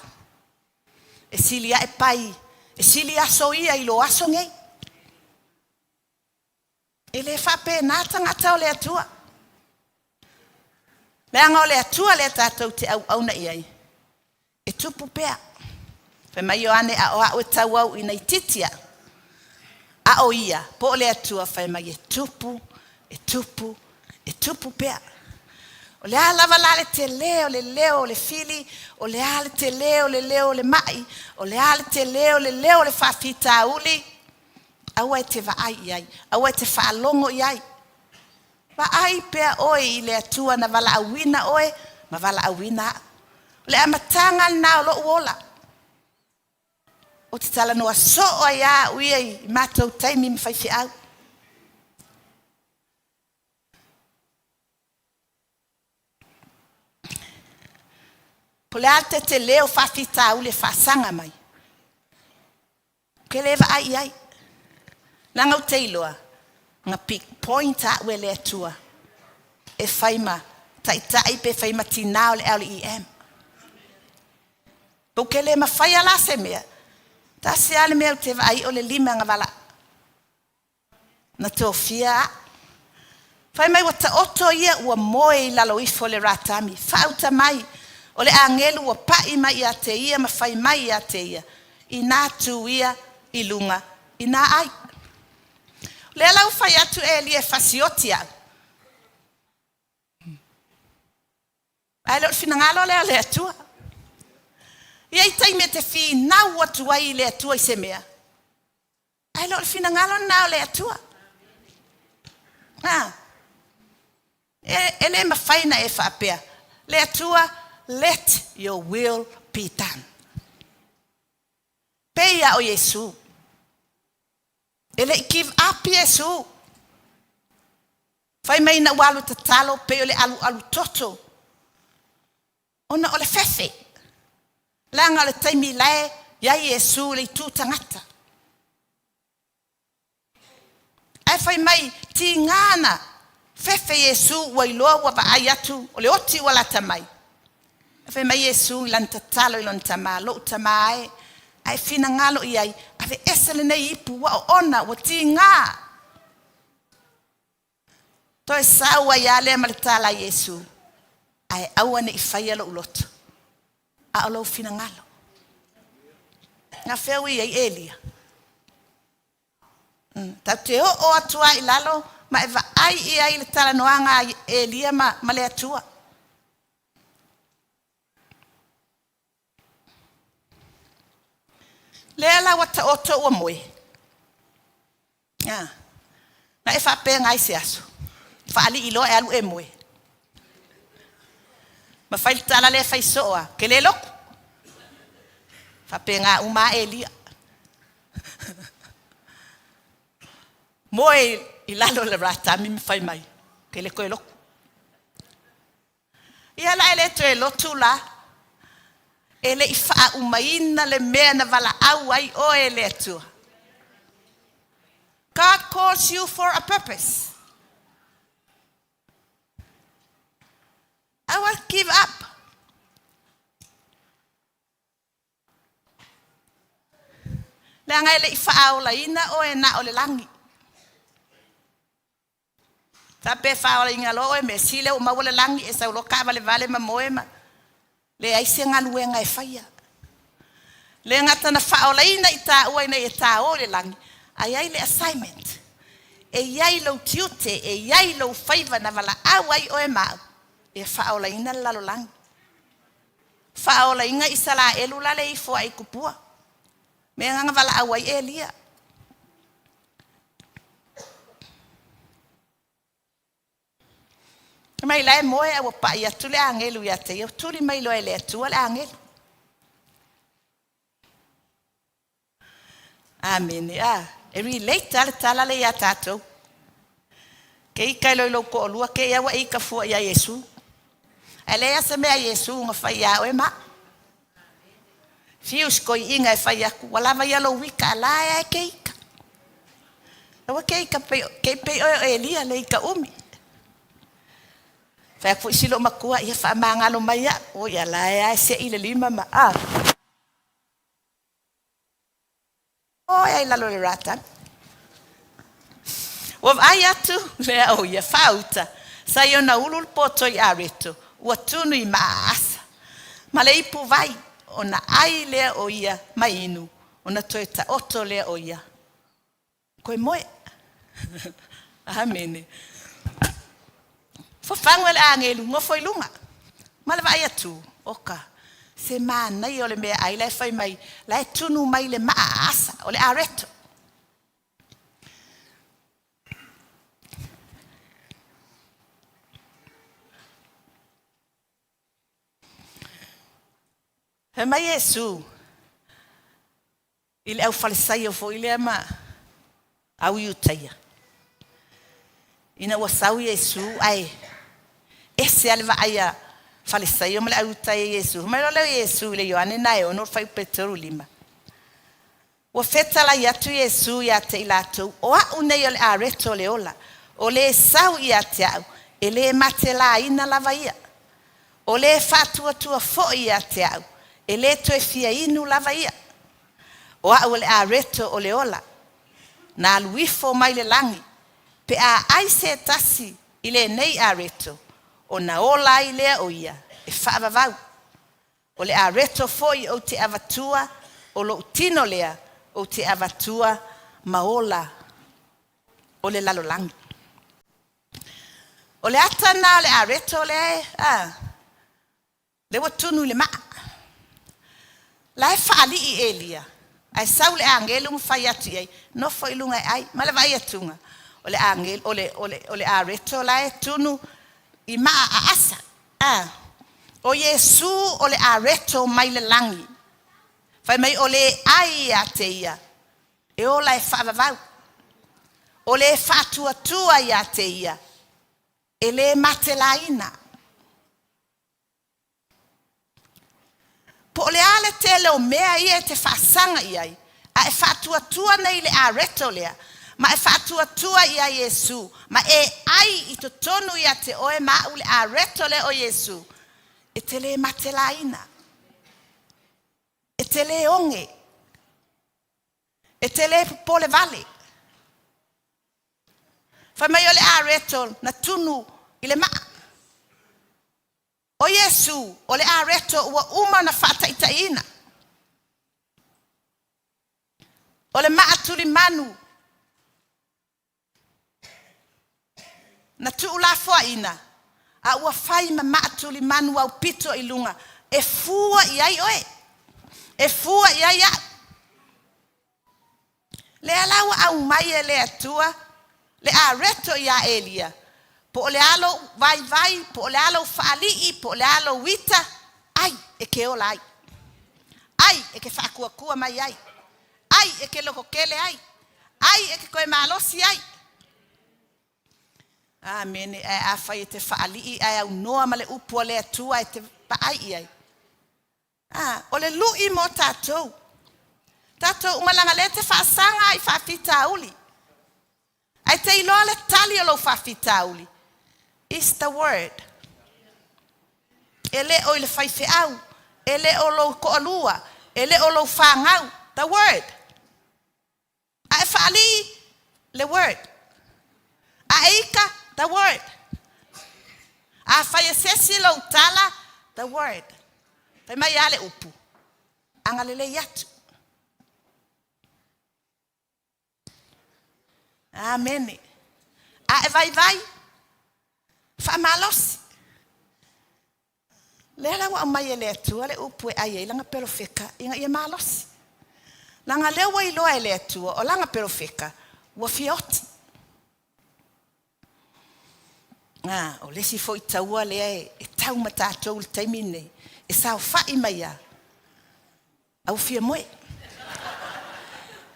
E silia e pai. E silia so ia I lo aso ngei. E le whape nata ngata o le atua. Leanga o le atua le tatou te au auna iai. E tupu pea. Whai mai o ane a oa o tau au ina I titia. A o ia, po le atua whai mai e tupu pea. O le alava la le te leo, le fili, o le ale te leo, le mai, o le ale te leo, le whawhita uli, aua e te vaai iai, aua e te whaalongo iai. Vaai pea oe I le atua na vala awina oe, ma vala awina. O le amatanga na o lo uola. O te tala noa soa ia uia I mātou taimi mwhaifi au. Po le ate te leo whawhita ule whaasanga mai. Ke lewa ai. Langa o te iloa. Nga pick point a ue le atua. E whaima. Tai pe whaima tinao le LEM. Po ke le mawhaia la se mea. Ta se ale mea te vai o le lima nga wala. Na tofia. Whai mai wata oto ia ua moe I lalo ifo le ratami. Whauta mai. O le angelu ua pai mai I a te ia ma whai mai I a te ia. I nā tu ia I lunga. I nā ai. Le alau whai atu e li e whasioti au. Ai lo finangalo le atua. Ia I taime te whi nau atu ai le atua I se mea. Ai lo fina ngalo nau le atua. E le mawhaina e whapea. Le atua, let your will be done. Peia o Yesu. E le give up Yesu. Whai mai na walu te talo, pe o le alu toto. Ona o le fefe. Langa le taimi lae, ia Yesu le tu tangata. Ai whai mai, ti ngana, fefe Yesu wa iloa wa ba ayatu, o le oti wa la tamai. Ai whai mai Yesu ilan tatalo ilon tama, lo tamae, ai fina ngalo iai, ave esele nei ipu wa o ona, wa ti ngā. Toi sawa ia le maritala Yesu, ai awane I whai alo uloto. A alo fina ngalo. Nga wheu I Elia. Tau te o atua I lalo, ma eva ai I ai le tala noanga Elia ma le atua. Lela wata oto ua moe. Na e whape ngai se aso. Whaali ilo e alu e moe. Ma fai tala le fai soa, ke le loko. Whape ngā uma Elia. Moe I lalo le rata mi fai mai, ke le koe loko. Ia la ele to e lotu la. e le ifa umaina le mea na vala au ai o e le atua. God calls you for a purpose. I won't give up. Le ngai le ifa au la ina o e na o le langi. Ta pe fa o inga lo e me sile o ma o le langi e sa lo ka vale vale ma moema. Le ai se ngalu e ngai faia. Le ngata na fa o la ina ita o ina ita o le langi. Ai le assignment. E iai lo tiute, e iai lo faiva na vala au ai o e mau. E whaola ina lalo lang. Whaola inga isala elu lale I fo ai kupua. Me nganga vala au ai e lia. Mai lai moe awa pa ia tule angelu ia te. Ia tuli mai loe le atua le angelu. Amen. E relate ale tala le ia tātou. Ke ika lo ko lua ke ia wa ika fu ia Yesu. Ele asa mea Yesu nga fai au e ma. Fius ko inga e fai aku. Wala vai alo wika ala e ke ika. Awa ke ika ke pe o Elia le ika umi. Fai aku isilo makua ia fa mangalo mai ya. O ia la e se ile lima ma. O ia lalo le rata. Wa vai atu le o ia fauta. Sa yo na ulul poto I areto. Ua tunu I maasa. Ma le ipu vai, o na ai lea o ia mainu, o na toe ta oto lea o ia. Koe moe. Amene. Fofangwe le angelu, ngofo I lunga. Ma le vai atu, oka. Se mana I o le mea ai, lai fai mai, lai tunu mai le maasa, o le areto. He mai Yesu. Ile au falisai o fo ile ama au iutaia. Ina wasau Yesu ai. Ese alva aya falisai o mele au iutaia Yesu. Mai lo Yesu le Yohane nai o no fai Petro lima. Wa feta la yatu Yesu ya te ilato. O a une yo le areto le ola. O le sau ya te au. Ele matela ina lava ia. O le fatua tua fo ia te au. Ele to e fia inu lava ia. O a ole a reto o le ola. Na aluifo mai le langi. Pe a aise tasi ile nei a reto. O na ola I lea o ia. E whaavavau. O le a reto foi o te avatua. O lo utino lea o te avatua maola. O le lalo langi. O le atana le a reto le. Le watunu le maa. Lai faali I Elia. Ai saule angelu mfai atu ai. No foi lunga ai. Mala vai atunga. Ole angel ole areto lai tunu I maa a asa. O Yesu ole areto mai le langi. Fai mai ole ai ateia. E ola e whaavavau. Ole fatua tua I ateia. Ele matelaina. Po le ale tele o mea ia te whaasanga iai. A e whaatua tua nei le a reto lea. Ma e whaatua tua ia Yesu. Ma e ai I to tonu ia te oe mau le a reto le o Yesu. E te le matelaina. E te le onge. E te le pole vale. Whai mai o le a reto na tunu I le maa. O Yesu, o le areto ua uma na whaataitaina. O le maaturi manu. Na tuulafua ina. A ua whai ma maaturi manu au pito I lunga. E fua iai oe. E fua iai a. Le alawa au mai e le atua. Le areto ia Elia. Po le alo vai, po le alo faali, po le alo wita, ai, e ke ola ai. Ai, e ke whakua mai ai. Ai, e ke loko kele ai. Ai, e ke koe malosi ai. Amen, e a whai e te faali, e au noa ma le upua le atua e te paai ai. O le lui mo tātou. Tātou umalanga le te whaasanga ai whawhitauli. Ai te iloa le tali o lo whawhitauli. It's the word. Ele o le whaiwheau. Ele o lo koalua. Ele o lo whangau. The word. Ai whaali le word. A eika, the word. A whaiasesi lo tala, the word. Pai mai ale upu. Angalele yatu. Amen. A vai. Whamalosi. Lera wa mai ele atua le upu e ai langa perfeka inga ia malosi. Langa lewa i loa ele atua o langa perfeka wa fioti. O lesi fo i taua lea e tau matatou le taimine e sao fai mai a. Au fia moe.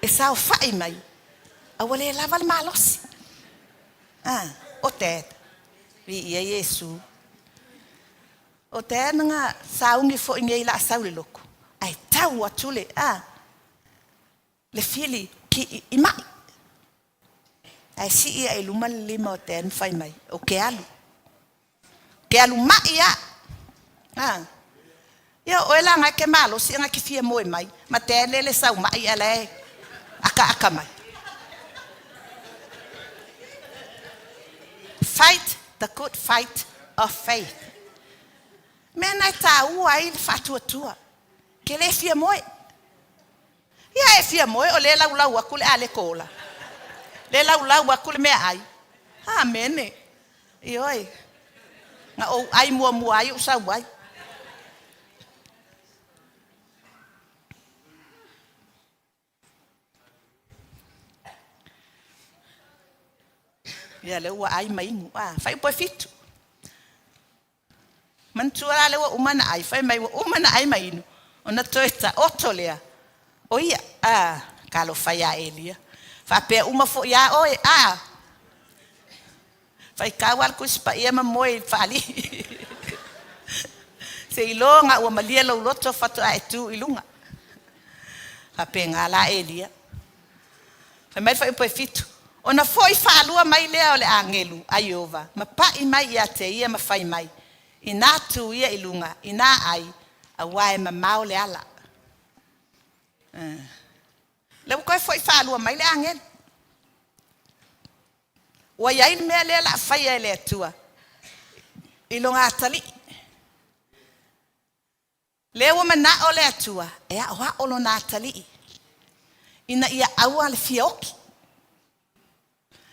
E sao fai mai. Au le lava le malosi. O te. Vi ia Yesu. O te nga saungi fo inge ila sau le loko. Ai tau atu le le fili ki i mai. Ai si ia e luma le lima o te fai mai. O ke alu. Ke alu mai ia. Ia o ela nga ke malo si nga ki fia moe mai. Ma te lele sau mai ala e. Aka mai. Fight the good fight of faith. Mena ta ua i fatuatua. Ke le fia moe. Ia e fia moe o le lau aku le ale kola. Le lau aku le mea ai. Amene. Ioi. Nga o ai mua ai usau ai. Ia le ua ai maingu. Fai poe fitu. Mantua le ua umana ai. Fai mai ua umana ai mainu. Ona toeta oto lea. O ia. Kalo fai a elia. Fa pea uma fo ia oe. Fai kawal kuspa ia mamoe fali. Se ilonga ua malia lau loto fatu a etu ilunga. Fa pea ngala elia. Fai mai fai poe fitu. Ona foi whaalua mai lea o le angelu, Aiova. Ma pai mai ia te ia ma fai mai. Ina tu ia ilunga, ina ai, a wae ma mau le ala. Leu koe foi whaalua mai le angelu. Ua iai mea lea la fai e le atua. Ilunga atali. Leu mana o le atua, e a oa olo na atali. Ina ia aua le fioki.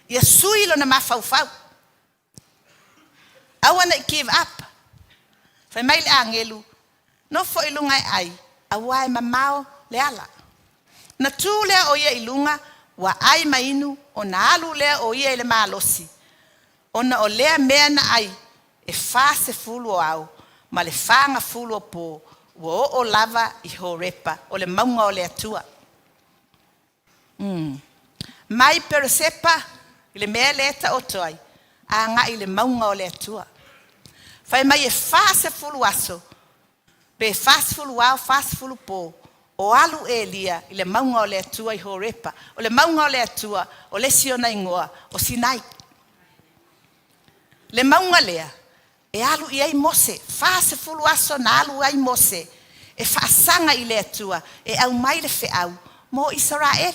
Ia sui lo na mafau. I want to give up. Fai mai le angelu. No fo ilunga ai. Awai mamao le ala. Na tu lea o ia ilunga. Wa ai mainu. O na alu lea o ia ile maalosi. O na o lea mea na ai. E fa se fulu o au. Ma le fanga fulu o po. Wa o lava I horepa. O le maunga o le atua. Mai peresepa. Ile mea leta o toi. A nga ile maunga o le atua. Fai mai e fase fulu aso. Pe fase fulu au, fase fulu po. O alu e lia. Ile maunga o le atua I horepa. O le maunga o le atua. O le siona ingoa. O sinai. Le maunga lea. E alu I ai mose. Fase fulu aso na alu ai mose. E faasanga I le atua. E au mai le fe au. Mo Israel.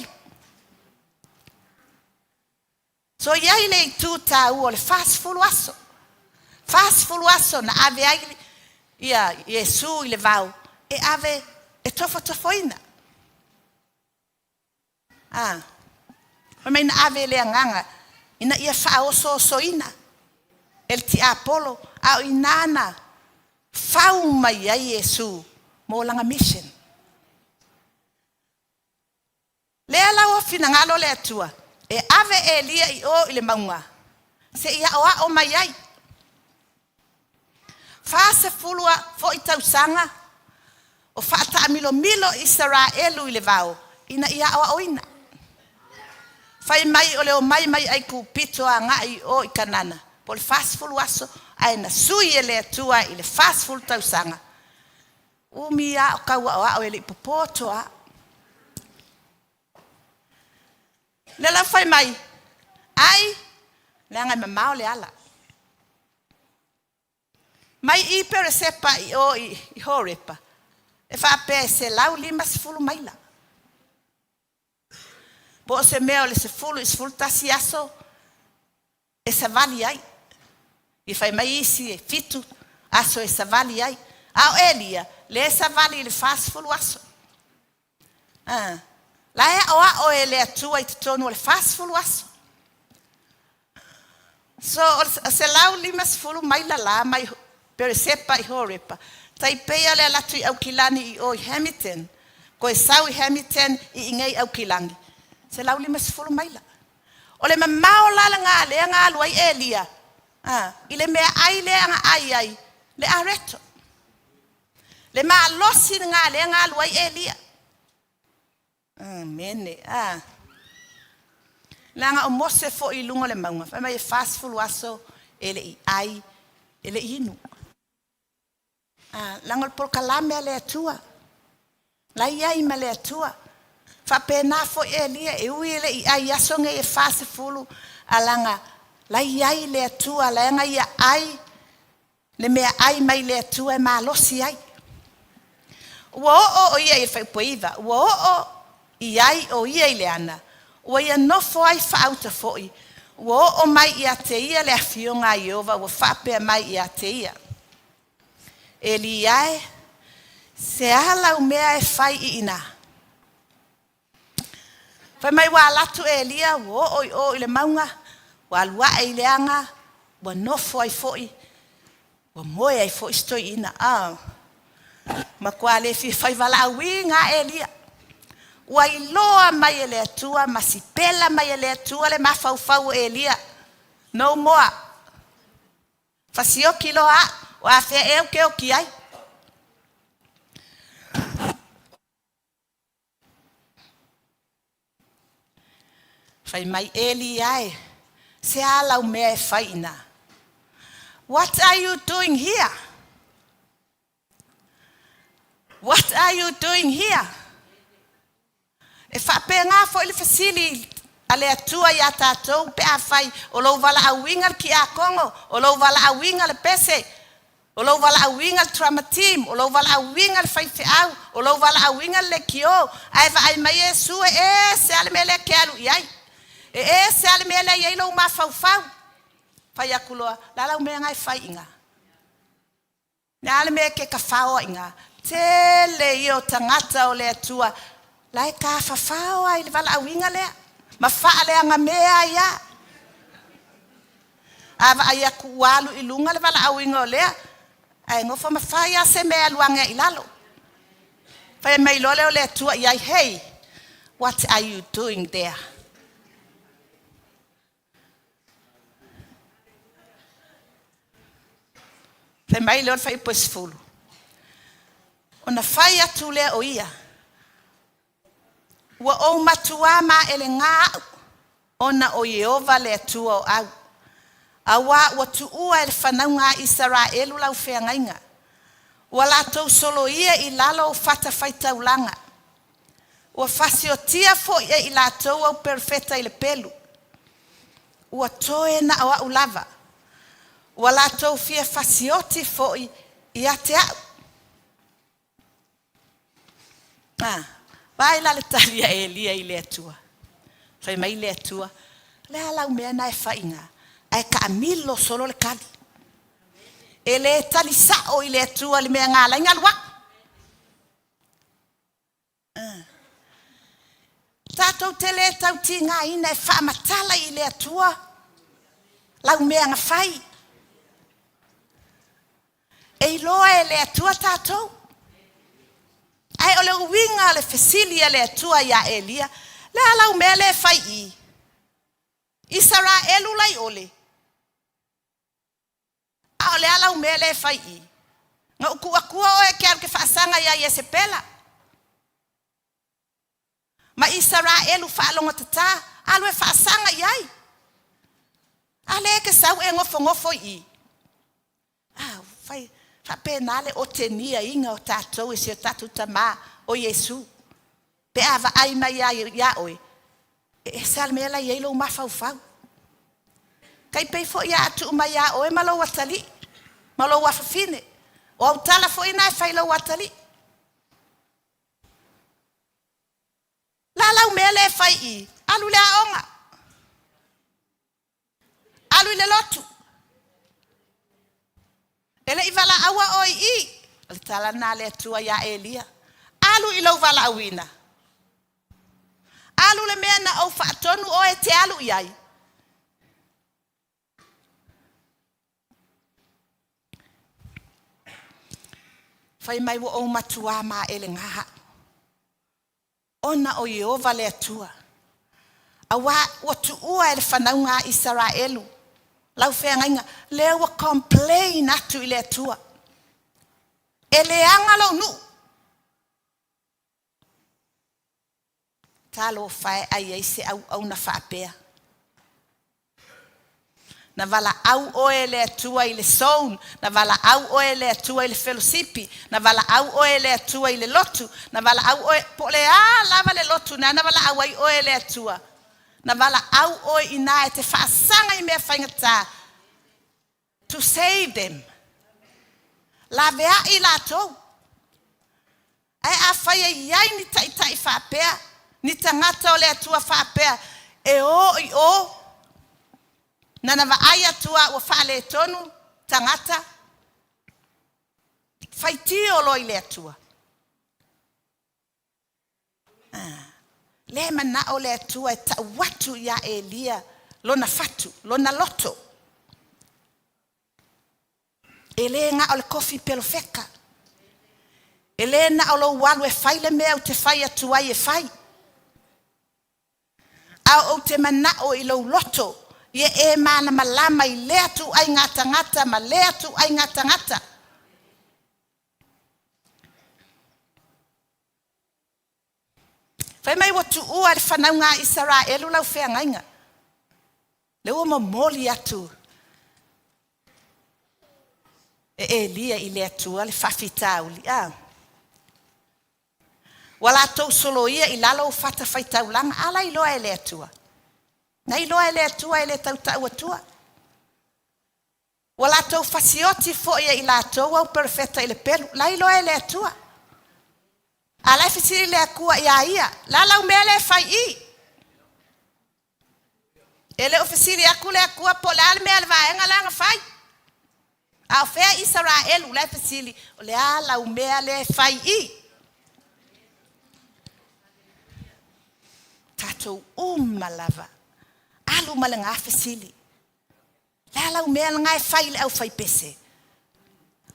So iai le tu tau o le fast fulu aso. Fast fulu aso na ave ai ia Yesu I le vau. E ave e tofoina. Ma ina ave le anganga. Ina ia fao soina. El ti Apollo au inana. Fau mai ai Yesu. Mo langa mission. Le ala o fina ngalo le atua. E ave Elia I o ile maunga. Se ia oa o mai ai. Fase fulua fo I tausanga. O fata milo Israelu ile vau. Ina ia oa oina. Fai mai ole o mai ai ku pito a ngai o I kanana. Pol fase fulua so ai na sui ele atua ile fase fulu tausanga. Umia o kaua o ele popoto a. Le la fai mai. Ai, le anga me mau le ala. Mai I pere sepa I o I horepa. E fa pe se lau lima se fulu mai la. Po se meo le se fulu tasi aso. E sa vali ai. I fai mai isi e fitu aso e sa vali ai. Ao elia, le sa vali le fas fulu aso. La e o ele atua I te tonu le fas fulu aso. So se lau lima se fulu mai la mai pere sepa I horepa. Tai pea le alatu I au kilani I o Hamilton. Ko e sau I Hamilton I ingai au kilangi. Se lau lima se fulu mai la. O le mamao lala ngā le ngā luai elia. I le mea ai le anga ai. Le areto. Le maa losi ngā le ngā luai elia. Mene. Langa o mose fo I lunga le maunga. Fai mai e fast fulu aso ele I ai. Ele inu. Langa o polkalame le atua. Lai ai ma le atua. Fa pena fo elia e ui ele I ai aso nge e fast fulu. Alanga. Lai ai le atua. Langa ia ai. Le mea ai mai le atua e maa losi ai. Ua o ia I fai poiva. Ua o I ai o ia I le ana. Ua ia nofo ai whaauta foi. Ua o mai ia te ia le awhionga I ova. Ua whapea mai ia te ia. E li ai. Se alau mea e whai I ina. Whai mai wā latu e lia. Ua o I le maunga. Ua lua e le anga. Ua nofo ai foi. Ua moe ai foi stoi ina. Ma kua le whai wala awi ngā e lia. Ua iloa mai e le atua, masipela mai e le atua, le mawhauwhau e lia. No moa. Whasioki loa, ua whea eo ke o ki ai. Whai mai e li ai, se alau mea e whaina. What are you doing here? What are you doing here? E whape ngā fo ili fasili a le atua I a tātou pe a whai o lau wala a winga ki a Kongo, o lau wala a winga le pese, o lau wala a winga le trauma team, o lau wala a winga le whai whiau, o lau wala a winga le kio, ai wa ai mai e sue se ale mele ke alu iai, se ale mele iai lau ma fau fau, whai a kuloa, la lau mea ngai whai inga. Ne ale mea ke ka whao inga, tele I o tangata o le atua, lai ka whawhao ai le wala awinga lea. Ma wha lea ngā mea ia. Awa ai a kuwalu I lunga le wala awinga o lea. Ai ngofa ma wha ia se mea luanga I lalo. Whai mai lole o lea tua iai, hey, what are you doing there? Whai mai lole whai posfulu. O na whai atu lea o ia. Ua o matua ma ele ngā ona o Yehova le atua o au. Awa ua tuua ele whanau ngā Israelu lau whengainga. Ua lātou solo ia I lalo o whata whaitaulanga. Ua whasi o tia fo ia I lātou au perfeta I le pelu. Ua toe na awa ulava. Ua lātou fia whasioti fo I a te au. Vai la le talia e lia I le atua. Whai mai le atua. Le alau mea na e whainga. Ai ka amilo solo le kali. E le tali sao I le atua le mea ngā lainga lua. Tātou te le tau ti ngā ina e whaamatala I le atua. Lau mea ngā whai. E iloa e le atua tātou. Ai ole winga le fesilia le atua ia elia. Le alau mea le whai I. Israelu lai ole. A ole alau mea le whai I. Ngā ukua o e kia ke whaasanga ia I se pela. Ma Israelu whaalonga tata. Alu e whaasanga iai. Ale ke sau e ngofo I. Whai Fapenale o tenia inga o tatou e se tatu tama o Yesu. Pe ava ai mai ya oi. E salmela ye lo mafau. Kai pe fo ya tu mai ya oi malo watali. Malo wafine. O tala fo ina fai lo watali. La mele fai I. Alu le aonga. Alu le lotu. Ele ivala awa oi I. Al tala na le tua ya Elia. Alu ilo vala awina. Alu le mea na au whaatonu o e te alu iai. Whai mai wo o matua ma ele ngaha. Ona o Yehova le atua. Awa watu ua ele whanau ngā Israelu. Lau whea ngainga, leo wa complain atu i le atua. Ele angalo nu. Talo whae ai eise au na whaapea. Na vala au oe le atua I le soun. Na vala au oe le atua I le fellowshipi. Na vala au oe le atua I le lotu. Na vala au oe, po le lava le lotu na vala au ai oe le atua. Na vala au oe ina e te whaasanga I mea whaingata. To save them. La vea I la tou. Ai a whaia iai ni tai whaapea. Ni tangata o le atua whaapea. E o. Nana va aya tua o whaale tonu. Tangata. Whaiti o loi le atua. Le mana o le atua e ta watu ya Elia. Lona fatu. Lona loto. Ele nga o le kofi pelofeka. Ele na o lo walu e whai le mea o te whai atua I e whai. Au o te mana o I lo loto. Ie e mana malama I lea tu ai ngata ma lea tu ai ngata. Whai mai watu ua le whanau ngā Israelu lau whea ngainga. Le ua mamoli atu. E Elia I le atua le whawhitauli. Wala tau solo ia I lalo fata whaitaulanga. Ala I loa e le atua. Nei loa e le atua e le tau atua. Wala tau fasioti fo ia I la tau au perfeta I le pelu. Lai loa e le atua. Ala e fisiri le akua ia. Lala umele fai I. Ele ofisiri aku le akua po le alme alvaenga langa fai. A fea Israelu le fisiri. Le ala umele fai I. Tatou umalava. Alu malenga fisili. Lala umea ngai fai le au fai pese.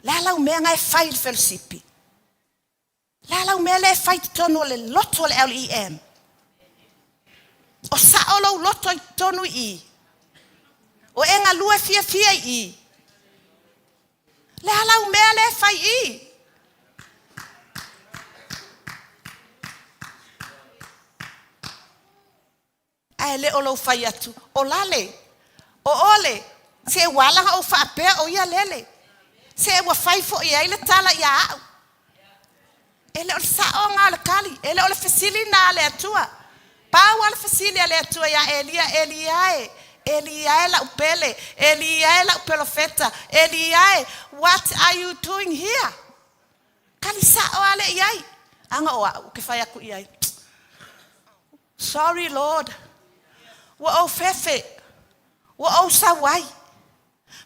Lala umea ngai fai le fellowshipi. Lala umea le fai tonu le loto le LEM. O sa olo loto tonu I. O enga lua fia I. Lala umea le fai I. Ai le olo fai atu. O lale. O ole. Se wala o whaapea o ia lele. Se wa fai fo ia ile tala ia au. Ele o sa o ngā le kali. Ele o le fasili nā le atua. Pau ala fasili le atua ia Eliae la upele. Eliae la upelofeta. Eliae, what are you doing here? Kali sa o ale iai. Anga o au ke fai aku iai. Sorry Lord. Wa o fefe. Wa o sawai.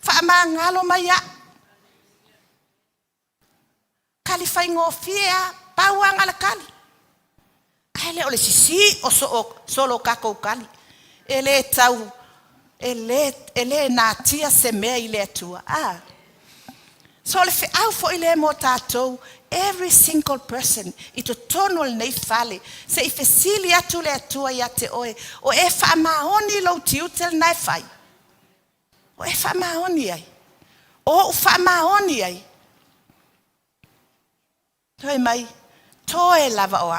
Fa ma ngalo maya. Kali fai ngofia pawang ala kali. Ele ole sisi o solo kako kali. Ele tau ele na tia seme ile atua. So le fe au fo ile mo tatou every single person ito tonol nei fale se I fesili atu le atua ia te oe o e fa maoni lo tiutel nai fai o e fa maoni ai o fa maoni ai toi mai toe lava o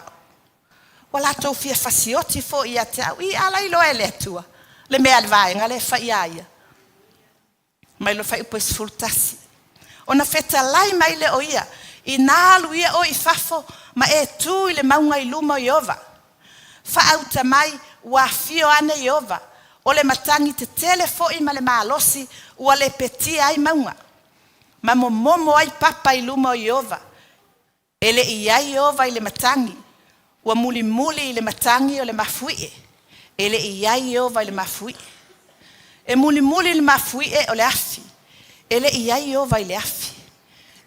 wala tau fia fasioti fo ia te au I ala ilo e le atua le mea le vaenga le fai aia mai lo fai upes fultasi Ona fetalai mai le o ia. I nālu ia o I fafo ma e tū I le maunga I luma o Iova. Whaauta mai ua fio ane Iova. O le matangi te telefoi ma le maalosi ua le petia ai maunga. Ma momo ai papa I luma o Iova. Ele iai Iova I le matangi. Ua muli I le matangi o le mafuie. Ele iai Iova I le mafuie. E muli I le mafuie o le afi. Ele iai Iova I le afi.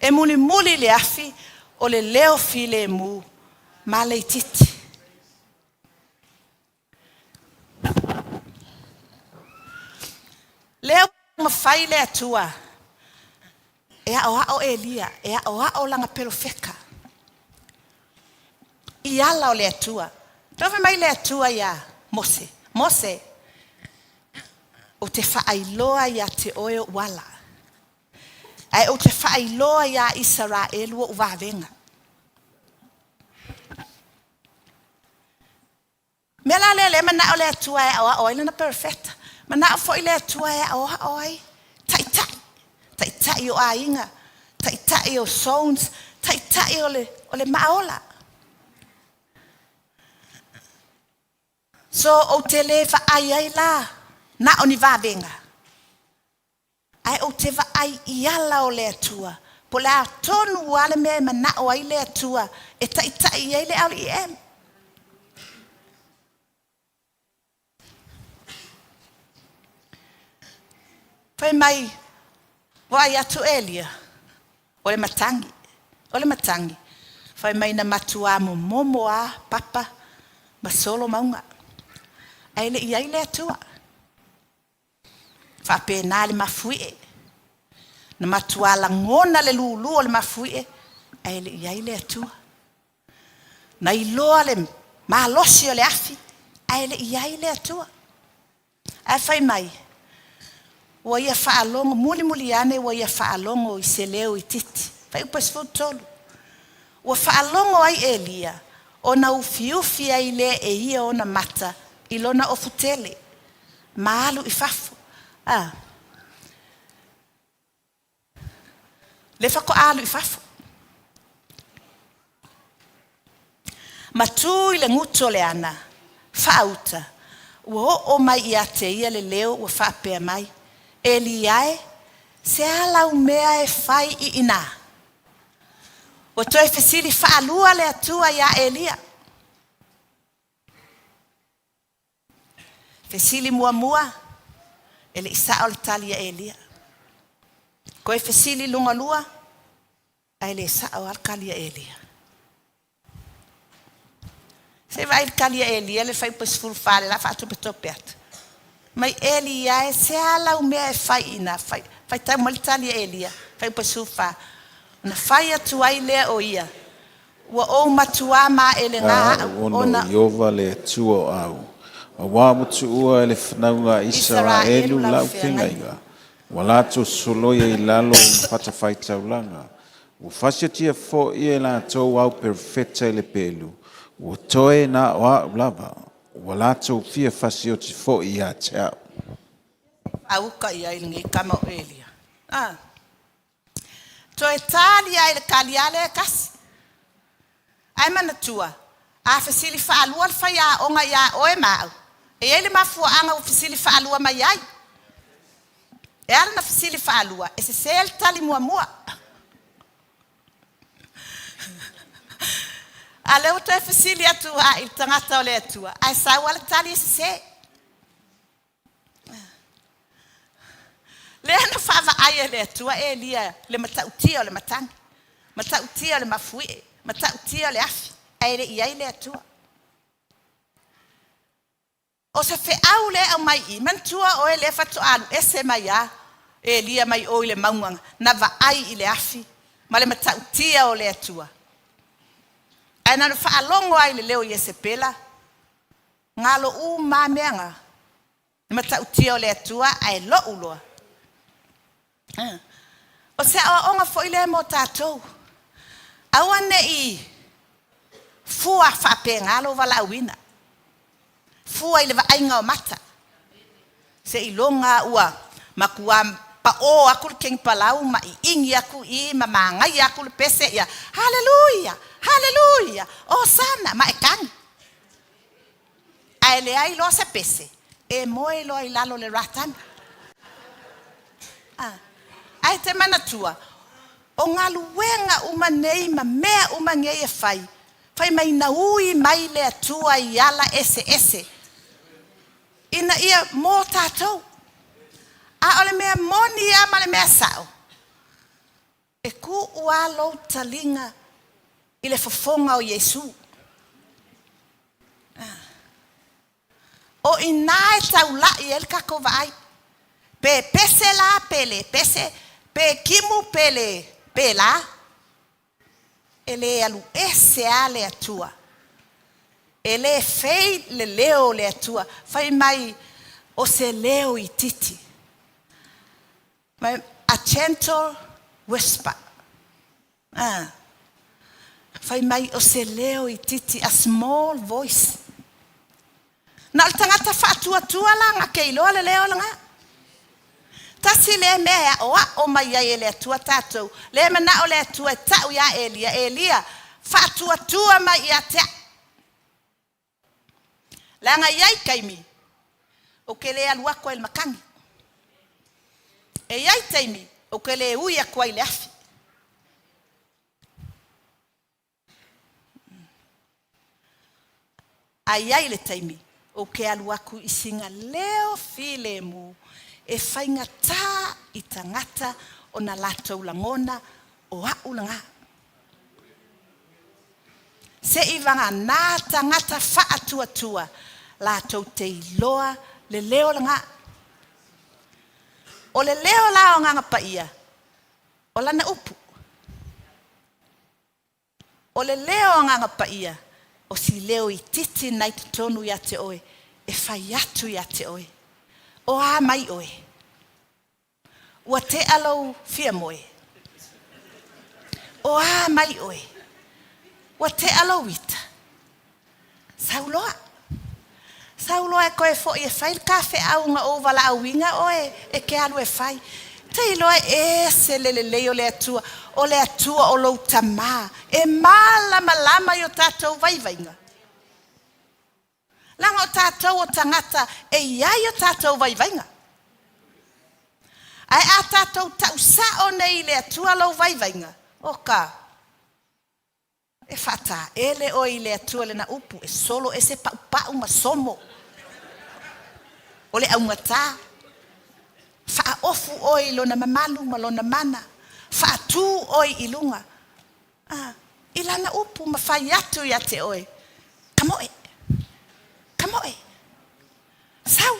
E muli le afi o le leo file mu ma le titi. Leo mawhai le atua. E o Elia. E o langa perofeka. I ala o le atua. Tove mai le atua ia Mose. Mose. O te whaailoa ia te oe wala. Ai o te whaailoa ia Israel o wavenga. Mela le mana o le atua e o oile na perfecta. Mana o fo le atua e o oi. Tai o ainga. Tai o sounds. Tai o le maola. So o te le whaai la. Na o ni wavenga. Ai o te vai I ala o le atua. Po le a tonu wale me mana o ai le atua. E tai ai le ali em. Pai mai. Wai atu Elia. O le matangi. O le matangi. Pai mai na matua momo a papa. Ma solo maunga. Ai le iai le atua. Whapena le mafuie. Na matua la ngona le lulu o le mafuie. Ai le iai le atua. Na iloa le malosi o le afi. Ai le iai le atua. Ai whai mai. Wa ia whaalongo, muli ane wa ia whaalongo I se leo I titi. Whai upas tolu. Wa whaalongo ai Elia. O na ufiufi ai le e ia o na mata. Ilona o futele. Maalu I fafo. Le whako alu I fafo. Matu I le nguto le ana. Whaauta. Ua o mai I ate ia le leo ua whaapea mai. Eliae. Se ala umea e whai I ina. Ua toi fesili whaalua le atua ia Elia. Fesili mua. Ele isa o le tali a Elia. Koe fesili lunga lua. Ele isa o alkali a Elia. Se vai alkali a Elia. Le fai pas fulfare. La fa tope atu. Mai Elia e se ala o mea e fai ina. Fai tai mali tali a Elia. Fai pas fulfare. Na fai atu ai lea o ia. Ua o matua ma ele ngā. Ono Iova le tuo au. Wa mutu ua ele whanaunga Israelu lau whengaiga. Wa lato soloia I lalo pata whai taulanga. Wa whasiatia fo I la tō au perfecta ele pelu. Wa toe na wa lava. Wa lato fia whasioti fo I a te au. Auka I ngi kama o Elia. Toe tali ai le kaliale kasi. Ai mana tua. A fasili whaalua le whai a onga ia oe mau. E ele mafua anga o fasili whaalua mai ai. E ala na fasili whaalua. E se sel tali mua. A leo toi fasili atua I tangata o le atua. Ai sa wala tali e se se. Le ana whaava ai le atua e lia le matautia o le matangi. Matautia o le mafui. Matautia o le afi. Ai le iai le atua. O se fe au le au mai I mantua o le fatu alu ese mai a e lia mai o le maunga na va ai I le afi ma le matautia o le atua. Ai na fa alongo ai le leo se pela ngalo u mamenga le matautia o le atua ai lo uloa. O se o onga fo ile mo tatou. Awane I fua fa pe ngalo vala wina. Fua ile va ainga o mata. Se ilonga ua makua pa o aku le king palau ma I ingi aku I ma mangai aku le pese ia. Hallelujah, hallelujah. O sana ma e kangi. Ai le ai lo se pese. E moe lo I lalo le ratana. Ai te mana tua. O ngā luenga uma nei ma mea uma ngei e whai. Whai mai na ui mai le atua I ala ese ese. Ina ia mō tātou. A ole mea moni a ma le mea sao. E ku ua lo talinga I le fofonga o Yesu. O ina e tau lai el kako vai. Pe pese la pele, pese, pe kimu pele, pela. Ele alu ese a le atua. Ele fei le leo le atua. Fai mai o se leo I titi. A gentle whisper. Fai mai o se leo I titi, a small voice. Na o tangata whaatua langa ke iloa le leo langa. Tasi le mea o mai ai le atua tātou. Le mana o le atua tau ia Elia. Elia, whaatua mai ia tea. Langa iai kaimi. O ke le alua koe le makangi. E iai taimi. O ke le uia koe le afi. A iai le taimi. O ke alua ku I singa leo file mu. E whainga tā I tangata o na lātou langona o au langa. Se I wanga nā tangata whaatua lātou te iloa le leo langa. O le leo la o nganga paia. O lana upu. O le leo o nganga paia. O si leo I titi nai tonu ia te oe. E whai atu ia te oe. O a mai oe. Ua te alau fia moe. O a mai oe. Ua te alau ita. Sauloa. Sauloa e koe fo I e whai kafe au nga o wala au inga oe. E ke alu e whai. Te iloa e se leo le atua. O le atua o lou tamā. E malama I o tātou vaivainga. Langa o tātou o tangata e iai o tātou vaivainga. Ai a tātou tau sa o nei le atua lau vaivainga. O ka. E whata, ele o I le atua le na upu. E solo e se pau ma somo. O le au ngata. Wha ofu o I lona mamalu ma lona mana. Wha tu o I ilunga. I lana upu ma whai atu ia te oe. Kamoe. Kamoe. Sau.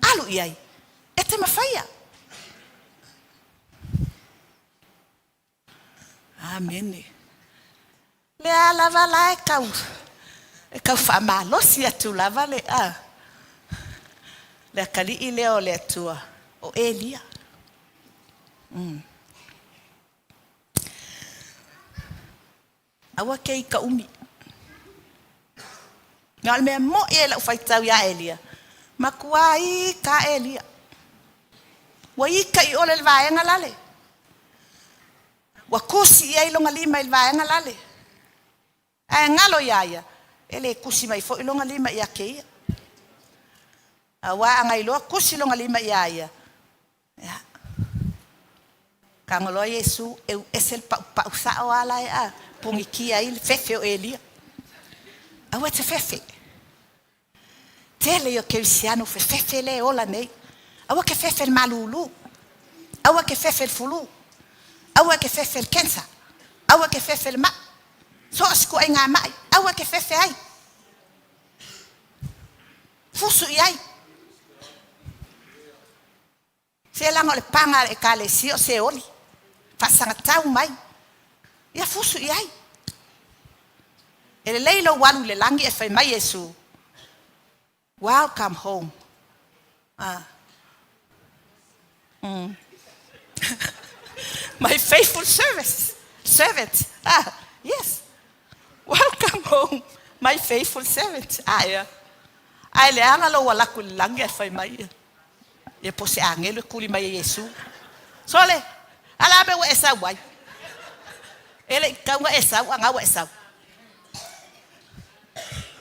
Alu iai. E te mawhaia. Amene. Le a lava la e kau. E kau whamalosi atu lava le a. Le a kali I leo le atua. O Elia. Awa kei ka umi. Ngā mea mo e lau whaitau ia Elia. Makua I ka Elia. Wa I ka I ole le vaenga lale. Wa kusi ia ilonga lima il vaenga lale. A ngalo iaia. Ele kusi mai fo ilonga lima ia keia. A wa anga iloa kusi ilonga lima iaia. Ya. Kangolo Yesu eu esel pa sa o ala a pungi kia il fefe o Elia. A wa te fefe. Tele yo ke siano fefe le ola nei. A wa ke fefe el malulu. A wa ke fefe el fulu. Awa ke fefe el kensa. Awa ke fefe el ma. So asku ai ngā mai. Awa ke fefe ai. Fusu I ai. Se lango le panga e ka le si o se oli. Fasanga tau mai. Ia fusu I ai. Ele leilo walu le langi e fai mai Yesu. Welcome home. My faithful servant. Yes. Welcome home, my faithful servant. Yeah. Ai le anga lo wala ku langi e fai mai. E po se angelo kuli mai Yesu. Sole, ala be wa esa wai. Ele ka wa esa wa nga wa esa.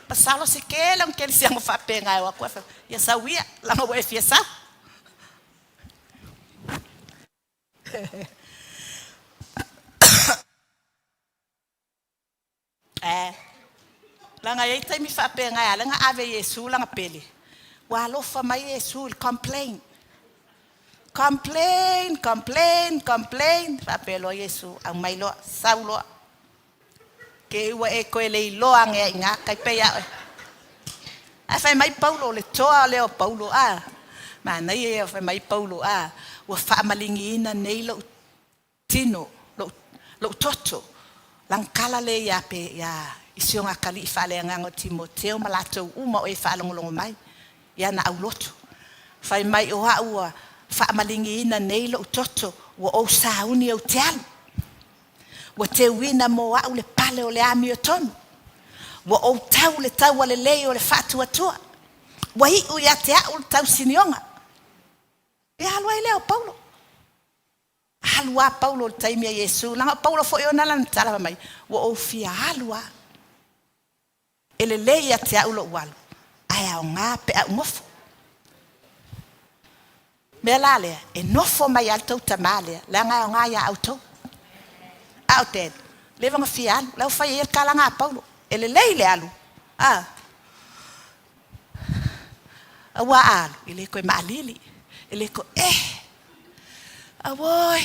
Pasalo se ke lang ke se mo fa pe nga wa ko fa. Ya sa wi la mo wa fiesa. Langa ye tai mi fa pe nga langa ave Yesu langa pele. Wa lo fa mai Yesu complain. Complain. Fa pe lo Yesu ang mai lo saulo. Ke wa e ko le lo anga nga kai pe ya. A fa mai Paulo le toa le o Paulo a. Ma na ye fa mai Paulo a. Wa fa malingi na nei lo tino lo toto. Lang kala le ya pe ya. Isionga kali ifale ngango Timoteo malato uma o ifale ngolongo mai ya na auloto fai mai o haua fa malingi ina neilo utoto wa o sauni o tial wa te wina mo au le pale o le ami o tonu wa o tau le tau le leo le fatu atua wa hi u ya te au tau sinionga e halwa leo Paulo halwa Paulo taimia Yesu langa Paulo fo yo nala ntala mai wa o fia halwa ele leia te aulo walu aya nga pe ngofo melale e nofo mai alto tamale la nga ya auto auted leva nga fial la fa yer kala nga Paulo ele leile alu awa alu ele ko malili ele ko awoy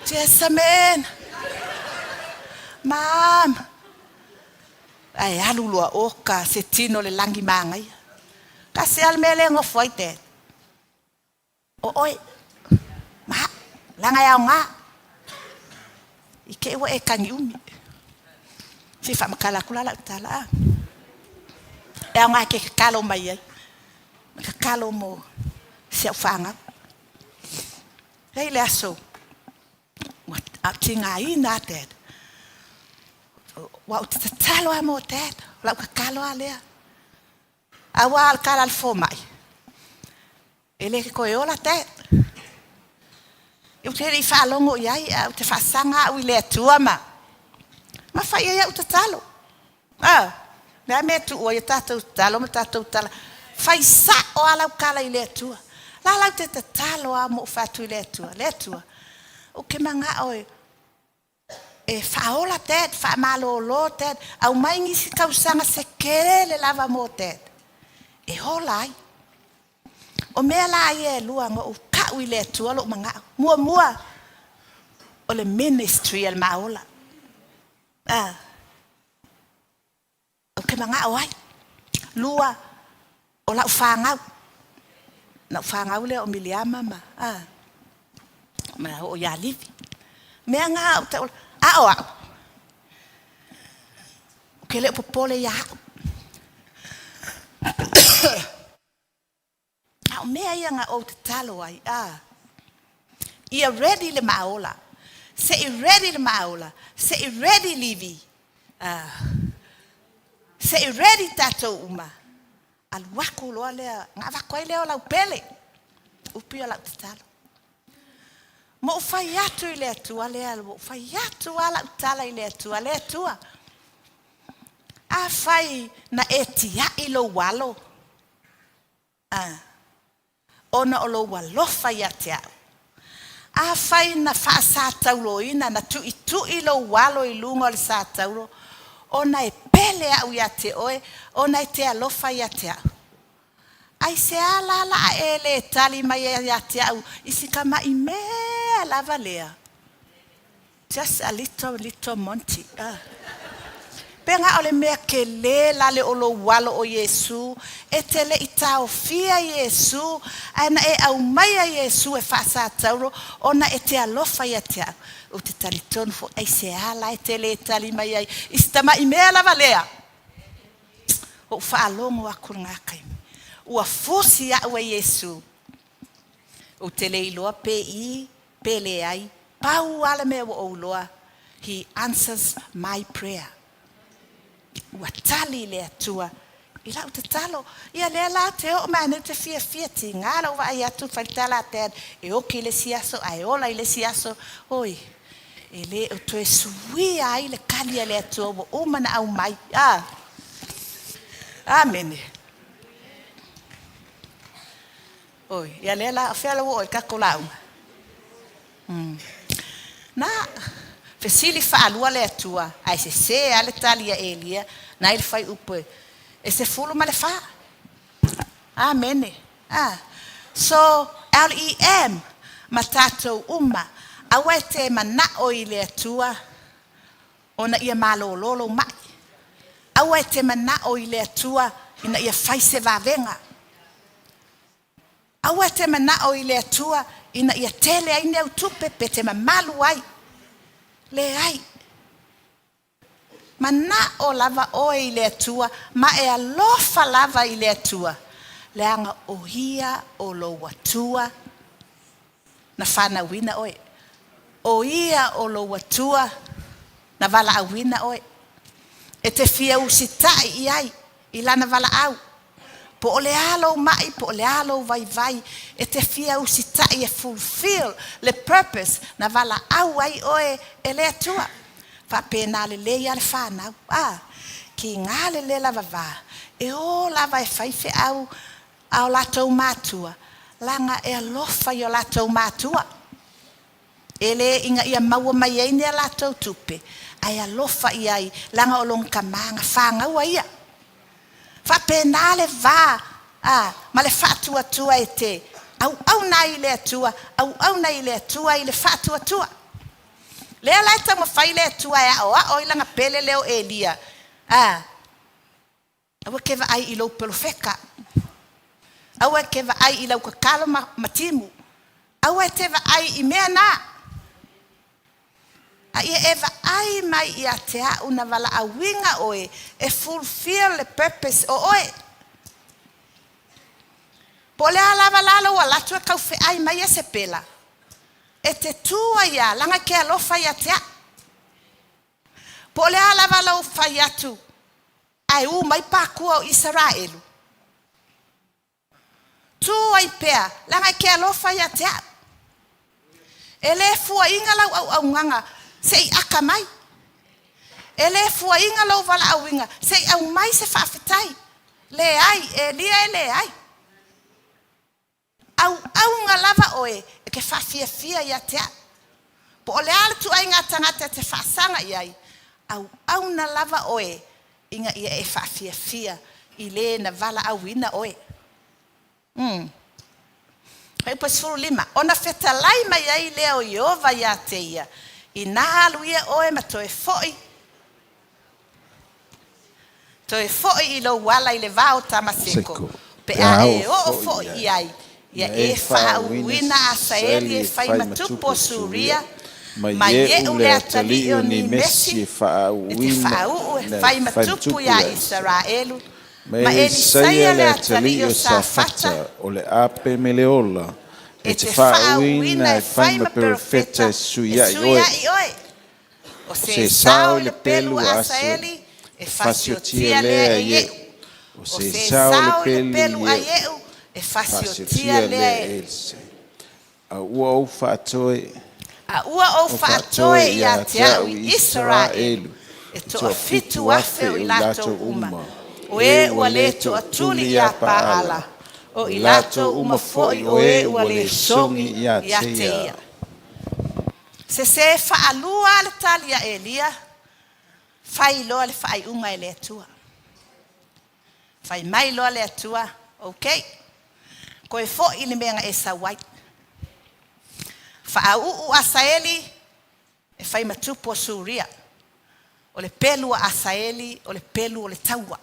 Jesamen Mam. Ai alu lua oka se tino le langi mangai. Ka se almele ngo foite. Oi. Ma langa ya nga. Ike wa e kangiumi. Si fa makala kula la tala. E nga ke kalo mai ai. Ka kalo mo se fanga. Hei le aso. Wat atinga ina ted. Wa uta talo amo ted la ka kalo alea awal kala al fomai ele ko yola ted eu te ri fa longo yai au te fa sanga u le tua ma fa ia uta talo na me tu o tatu talo ma tatu tala fai sa o ala kala ile tua la te talo amo fa tu le tua o ke manga oi e faola ted fa malolo ted au mai ngisi kausanga se kele lava mo ted e holai o mela ye luanga o ka wile tu lo manga mua o le ministry al maola o ke manga oi lua o la fanga le o miliama ma o ya livi me nga que le popole ya me ia nga o talo ai ia ready le maola se ready le maola se ready livi se ready tato uma al wako lo le nga va ko le o pele upia la talo mo fai atu ile tua le albo fai atu ala tala ile tua le tua a fai na etia ilo walo ona olo walo fai atia a fai na fa sa taulo ina na tu itu ilo walo ilungo le sa taulo ona e pele au ya te oe ona te alo fai atia ai se ala la ele tali mai ya te au isikama ime la valea just a little monty penga ole me ke le la le olo walo o Yesu etele ita ofia Yesu ana e au mai Yesu e fasa tauro ona ete alofa ya te o te taliton fo ai se ala etele tali mai ai istama imela valea o fa longo akunga kai o fosi ya o Yesu o tele ilo pele ai pau ala me o loa he answers my prayer watali le atua I lau te talo. Ia lea la te o mai ne te fia ti ngara wa ai atu whaitala te e oki le siaso, ai ola i le siaso. Oi, e le o toe suia ai le kalia le atu o umana au mai. Amen. Oi, ia lea la awhela o i kako launga. Na, fesili whaalua le atua, ai se ale talia elia, na ili whai upe. E se fulu ma le wha. Amen. So, LEM, ma tātou uma, awa e te mana o i le atua, ona ia malo lolo mai. Awa e te mana o i le atua, ina ia whai se vavenga. Awa e te mana o i le atua, ina ia tele ai neu tupe pe te mamalu ai. Le ai. Mana o lava o i le atua, ma e alofa lava i le atua. Le anga o hia o lo watua, na whana wina oe. O ia o lo watua, na vala a wina oe. E te fia usitai i ai, i lana vala au. Po o le alo mai, po o le alo vai, e te fia usitai e fulfill le purpose, na vala au ai oe e le atua. Fa pena le le ale whanau. Ki ngā le lava vā. E o lava e whaife au latou mātua. Langa e alofa i o latou mātua. E le inga ia maua mai ei nea latou tupe. Ai alofa i ai. Langa o long kamanga whangau a ia. Fa pena le vā. Ma le whātua tua e te. Au nai le atua. Au nai le atua i le whātua tua. Lea lai tamo whai le tua e o ilanga pele leo Elia. Awa kewa ai i lau pelofeka. Awa kewa ai i lau kakalo matimu. Awa tewa ai i mea nā. A ia ewa ai mai i a te au na wala a winga oe. E fulfill the purpose o oe. Po lea lava lalo wa latu e kau fe ai mai e se pela. E te tua ia, langa ke alofa ia te a. Po le alava lau whai atu, ai mai pākua o Israelu. Tua i pea, langa ke alofa ia te a. E le fua inga lau au nganga, se i aka mai. E le fua inga lau wala au inga, se i au mai se whawhitai. Le ai, e lia e le ai. Au nga lava oe, e ke whawhia ia te a. Po o le ala tu ai ngā tangata te whaasanga i ai. Au na lava oe, inga ia e whawhia i le na wala au ina oe. Hei pasfuru lima, ona whetalai mai ai leo Iova ia te ia. I nā alu ia oe ma toe foi. Toe foi i lo wala i le vao tamaseko. Pe a e o foi i ai. Ia e whaauina a Saeli e whai matupo suria, ma ie ule atali o ni mesi e te whaau e whai matupu ia Israelu, ma Elisaia le atali o Safata, o le ape me le ola, e te whaauina e whai ma profeta e suia i oe. O se sao le pelu a Saeli e whasiotia lea e ieu. O se sao le pelu a ieu, e whasiotia lea e. A ua o whaatoe. A ua o whaatoe i a te au i Israelu. E toa fitu afe o i lato uma. O e ua le toa tuli i a paala. O i lato uma foi o e ua le songi i a te ia. Se whaalua le talia e lia. Whai loa le whai unga e le atua. Whai mai loa le atua. Okay. Koe fo i le mea e sa wai. Whaau a Saeli e whai matupo suria. O le pelu a Saeli, o le pelu o le taua.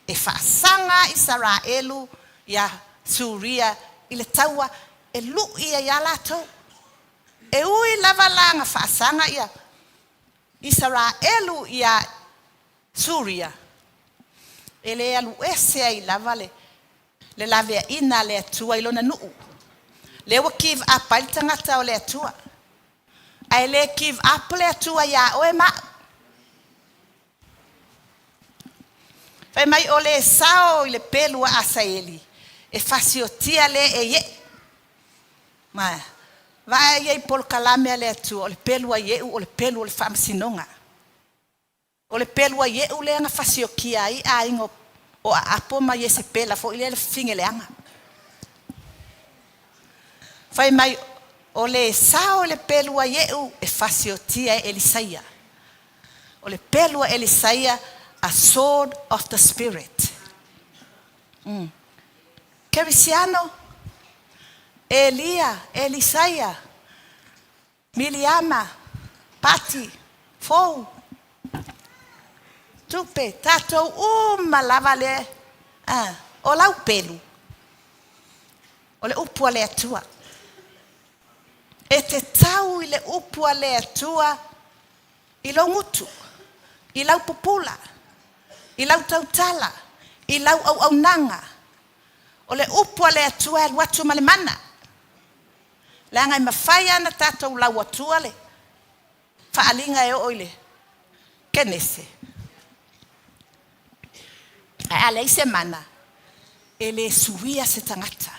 E whaasanga Israelu ia suria i le taua e lu ia ia lato. E ui lava langa whaasanga ia Israelu ia suria. E le alu esea i lava le lavea ina le atua ilona nuu. Le wa give up ai tangata o le atua. Ai le give up le atua ia oe ma. Fai mai o le sao i le pelu a Asaeli. E fasiotia le e ye. Ma, vai ye pol kalame le atu o le pelu a ye o le pelu o le whaamasinonga. O le pelu a ye o le anga fasiokia ai a ingo o a apo ma ye se pela fo i le finge le anga. Fai mai o le sao le pelu a ye o e fasiotia e Elisaia. O le pelu a Elisaia a sword of the spirit. Kerisiano, Elia, Elisaia, Miliama, Pati, Fou, Tupe, tatou lava le o lau pelu. O le upua le atua. E te tau i le upua le atua i lau ngutu, i lau pupula, i lau tautala, i lau au nanga. O le upua le atua e watu ma le mana. Le angai mawhai ana tātou lau atua le. Whaalinga e oile. Kenese. Ai ale i se mana. E le suia se tangata.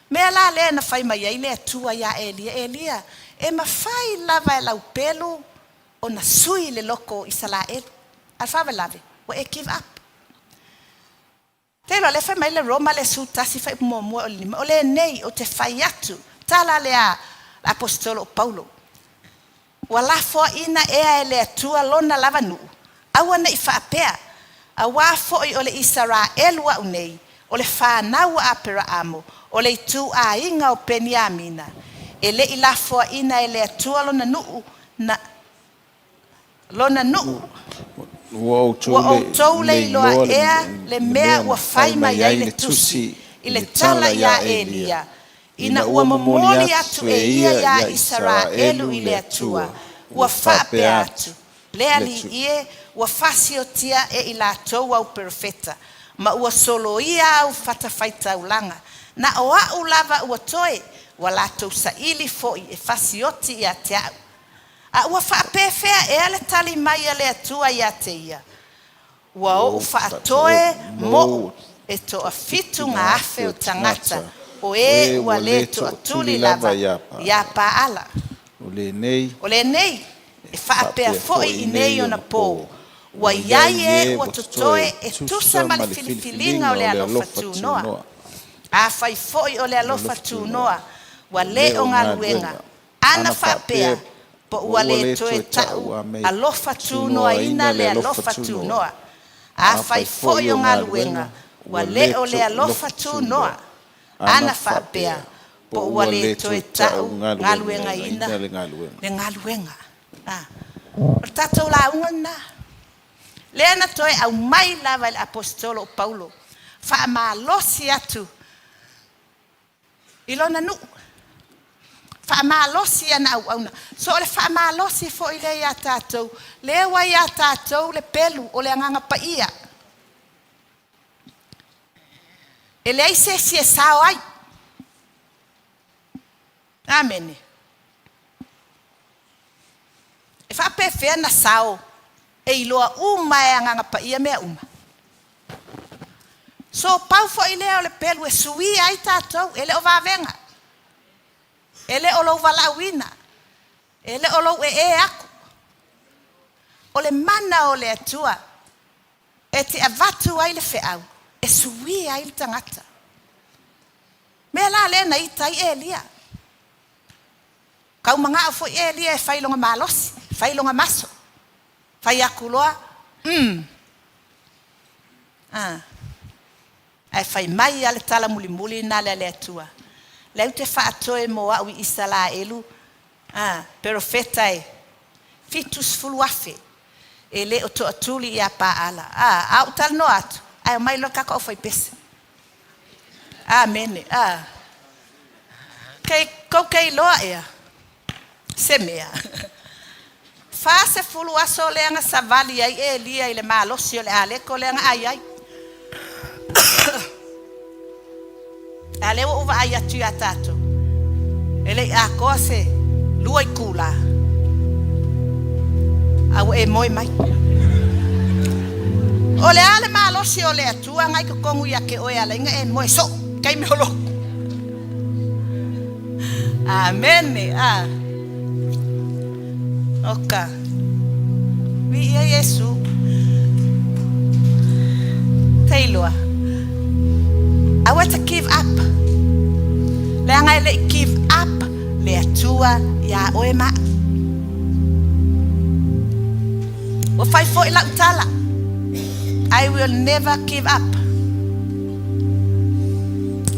Mea la le na whai mai le atua ia Elia. Elia, e mawhai lava e lau pelu o na sui le loko i Salaelu. Alfawe lave. Wa e give up. Telo le fai mai le Roma le su tasi fai mua o lima. O le nei o te fai atu. Tala le a apostolo Paulo. Wa la fo ina ea e le atua lona lava nuu. Awa na i whaapea. A wafo i o le Israelu wa unei. O le whanau a pera amo. O le tu a inga o Peniamina. E le i la fo ina e le atua lona nuu. Lona nuu. Wa o tau le iloa ea le mea ua whai mai ai le tusi i le tala ia Elia. Ina ua momoli atu e ia Israelu i le atua. Ua whape atu. Lea li ie ua fasiotia e i la tau au perfeta. Ma ua solo ia au whatawhaita ulanga. Na o au lava ua toe wa la tau sa ili foi e fasioti ia te au. A ua whaapewhea e ale tali mai ale atua ia te ia. Ua o whaatoe mo e to a fitu ngā afe o tangata. O e ua le to a tuli lava ia paala. O le nei e whaapea foi i nei o na pō. Ua iai e ua totoe e tusa ma le filifilinga o le alofa tū noa. A whai foi o le alofa tū noa. Ua le o ngā luenga. Ana whaapea. Po ua le toe tau alofa tū noa ina le alofa tū noa. A whai foi o ngā luenga. Ua le o le alofa tū noa. Ana whaapea. Po ua le toe tau ngā luenga ina le ngā luenga. O tatou la unga na. Le ana toe au mai lava le apostolo Paulo. Wha ma losi atu. Ilona nu. Whaamalosi ana au auna. So le whaamalosi fo i le ia tātou. Le wa ia tātou le pelu o le anganga pa ia. E le aise si e sao ai. Amene. E whapewhea na sao. E iloa uma e anganga pa ia mea uma. So pau fo i lea o le pelu e sui ai tātou. E le o wawenga. Ele o lo walawina. Ele o lo e aku. O le mana o le atua. E te avatu ai le feau. E sui ai le tangata. Mea la lena i tai Elia. Kau mga o fo Elia e whailonga malosi. Whailonga maso. Whai aku loa. Ai whai mai ale tala muli muli na le atua. Leu te whaatoe mo au i Israelu, profeta e, fitus fuluafe, e le o to atuli i a paala. Au tal no atu, ai mai lo kako o fai pese. Amene, Kau kei loa ea, se mea. Fa se fuluaso leanga savali ai e lia i le malosi o le aleko leanga ai. Ale o va ai atu atato. Ele a cose lua i kula. Au e moi mai. O le ale malo losi o le atua ngai ko kongu ya ke oe ala inga e moe so kai me holo. Amen. Oka. Vi ia Yesu. Taylor. I want to give up. Le ngai le give up le atua ya oe ma. O fai fo ila utala. I will never give up.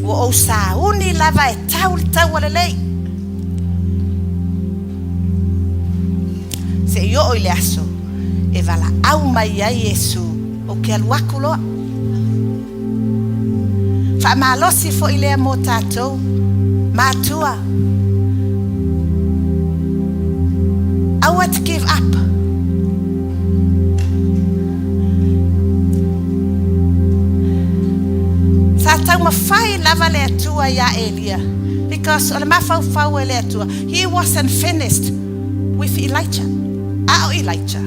Wo o sa uni lava e tau le lei. Se io o le aso e vala au mai ai Yesu o ke aluaku loa. Fa malosi fo ile mo tatou matua. I want to give up. Sa tau mawhai lava le atua ya Elia. Because o le mawhau le atua, he wasn't finished with Elijah. Elijah.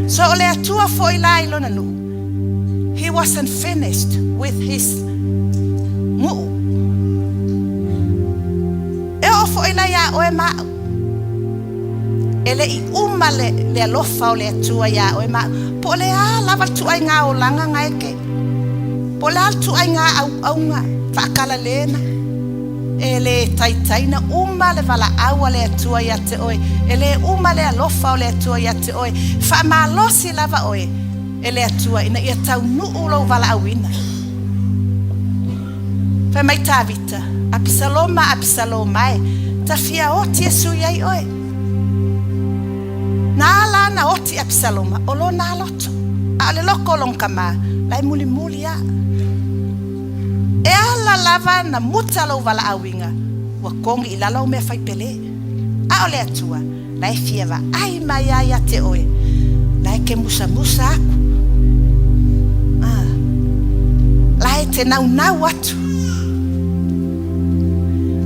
So o le atua fo ilai lona nu. He wasn't finished with his nguu. E o fo ilai ya oe mao. Ele I uma le alofa o le atua ya oe mao. Po le a lava tuai ngā o langa ngai ke. Po le al tuai ngā au ngā. Whaakala lena. Ele taitaina uma le vala aua le atua ya te oe. Ele uma le alofa o le atua ya te oe. Wha malosi lava oe. Ele atua ina ia tau nuu lau vala awina. Wha mai tāwita. Apisaloma e. Ta fia oti Yesu iai oe. Nā lana oti Apisaloma. Olo nā loto. A le loko longkama. Lai muli a. E ala lava na muta lau vala awinga. Wa kongi ilalau mea fai pele. A ole atua. Lai fieva ai mai ai a te oe. Lai ke musa aku. Lai te nau atu.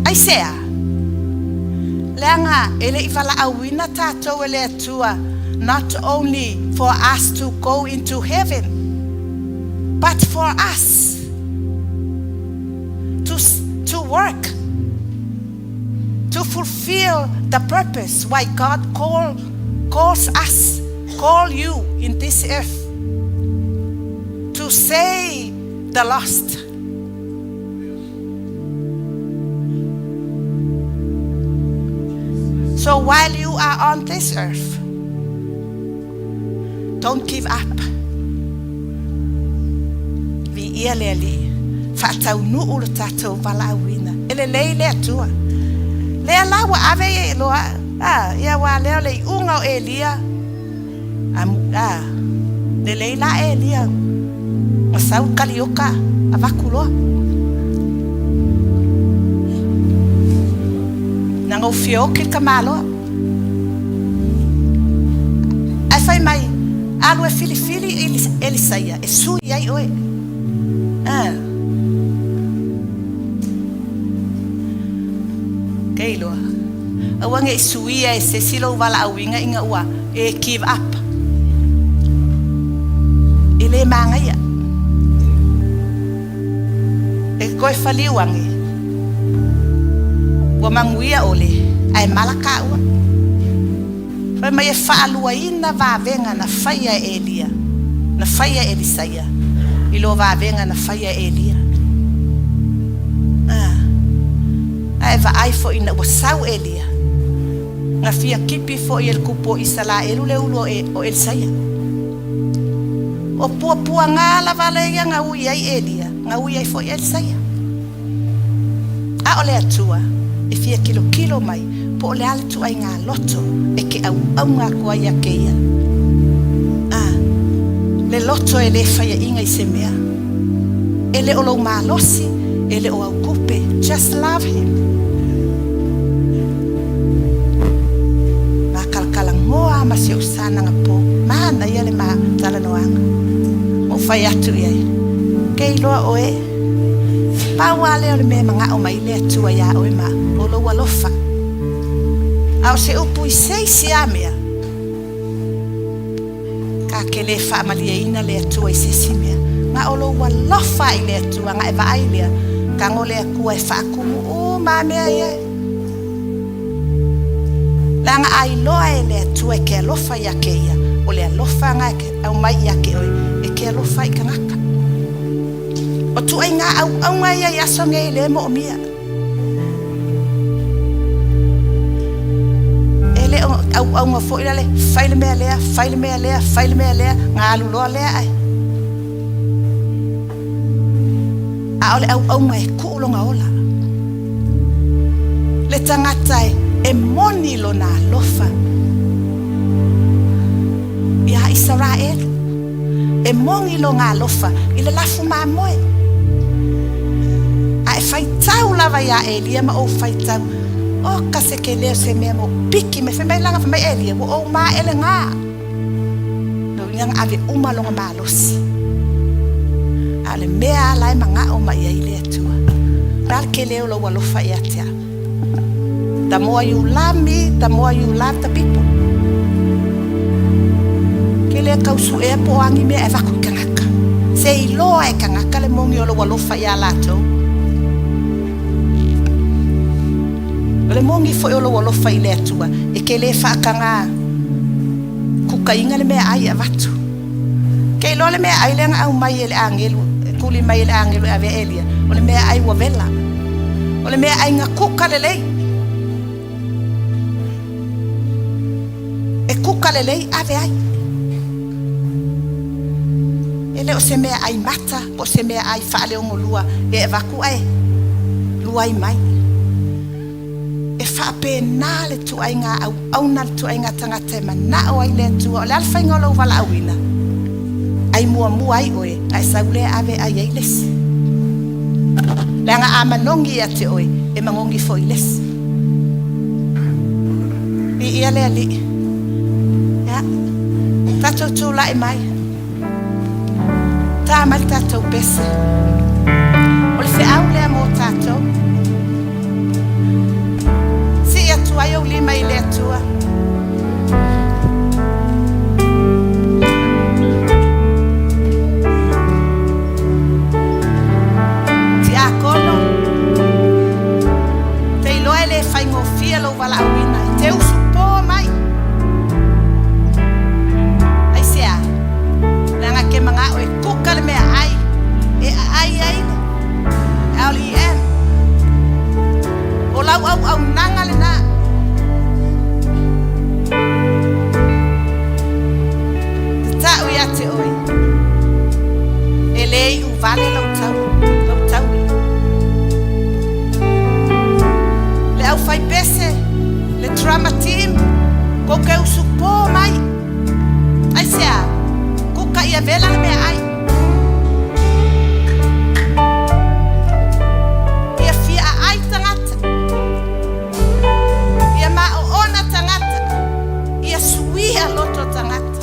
Ai sea. Leanga ele I vala awina tatou ele atua. Not only for us to go into heaven, but for us to work, to fulfill the purpose why God calls us, call you in this earth, to save the lost. So while you are on this earth, don't give up. Vi ia le ali. Fatau nu ulu tatou vala awina. Ele le atua. Le alawa ave e loa. Ia wa leo le unga o Elia. Le la Elia. Masau kalioka. Avakuloa. Nanga ufio ke kamaloa. Ai fai mai. Alu e filifili Elisaia. E sui ai oe. Keiloa. Awange I suia e se silo wala awinga inga ua. E give up. Ile manga ia. E koe fali wange. Wa manguia ole. Ai malaka ua. Fai mai e whaalua ina vavenga na whaia Elia. Na whaia Elisaia. Ilo vavenga na whaia Elia. Eva ai fo ina wasau Elia. Nga fia kipi fo I el kupo isala elu le ulo o Elisaia. O pua ngā lava leia nga ui ai Elia. Nga ui ai fo Elisaia. A ole atua. E fia kilo mai. Po ole ale tu ai ngā loto. E ke au ngā kua ia keia. Le loto e le whaia inga I se mea. E le olo malosi. E le o au kupe. Just love him. Moa ma se usana ngapo mana ia le ma tala noanga o fai atu ia kei loa oe pa wale o le me manga o mai le atua ia oe ma o lo walofa au se upu I sei si amea ke le fa maliaina le atua I sesimea nga olo wa lofa I le atua nga eva ailea ka ngole akua e fa akumu o mamea ia la nga ai loa e le atua ke lofa ia ke ia o le lofa nga au mai ia ke oi e ke lofa I kangaka o tu ai nga au nga ia songe le mo mia au nga fo ile faile me lea nga lu lo lea ai a ole au nga ku lo nga ola le tangata e moni lo na lofa ya Israel e moni lo nga lofa ile la fuma moe ai fai tau lava ya Elia ma o fai tau o kase ke leo se me mo piki me fai langa fai Elia o ma ele nga no yang ave uma longa malos ale mea lai manga o ma ia ile tua dal ke leo lo walo fai atia the more you love me the more you love the people ke le kausu e po angi me e vaku kanaka se ilo e kanaka le mongi o lo walo fai ala to le mongi fo o lo walo fai le tua e ke le fa kanga kuka inga le me ai avatu ke lo le me ai le au mai le angelu kuli mai le angelu ave Elia o le me ai wa vela o le me ai nga kuka le lei e kuka le lei ave ai ele o se me ai mata o se me ai fa le ngolua e vaku ai luai mai e fa pe na le tu ai nga au na tu ai nga tanga te mana o ai le tu o le alfa ngolo vala awina ai mua ai oe ai saule ave ai les langa ama nongi ate oe e mangongi foi les I ia le ali ya tato tu la e mai ta mal tato pese o le fe au le mo tato tu ai o lima I le tua ti akono te ilo ele fai ngofia lo vala awina te usupo mai ai sea langa ke manga o e kuka le me ai e ai ali en o lau au nanga le na te oi elei u vale lo tau le au fai pese le drama team ko ke u supo mai ai sea ko ka ia vela me ai ia fia ai tangata ia ma ona tangata ia suia loto tangata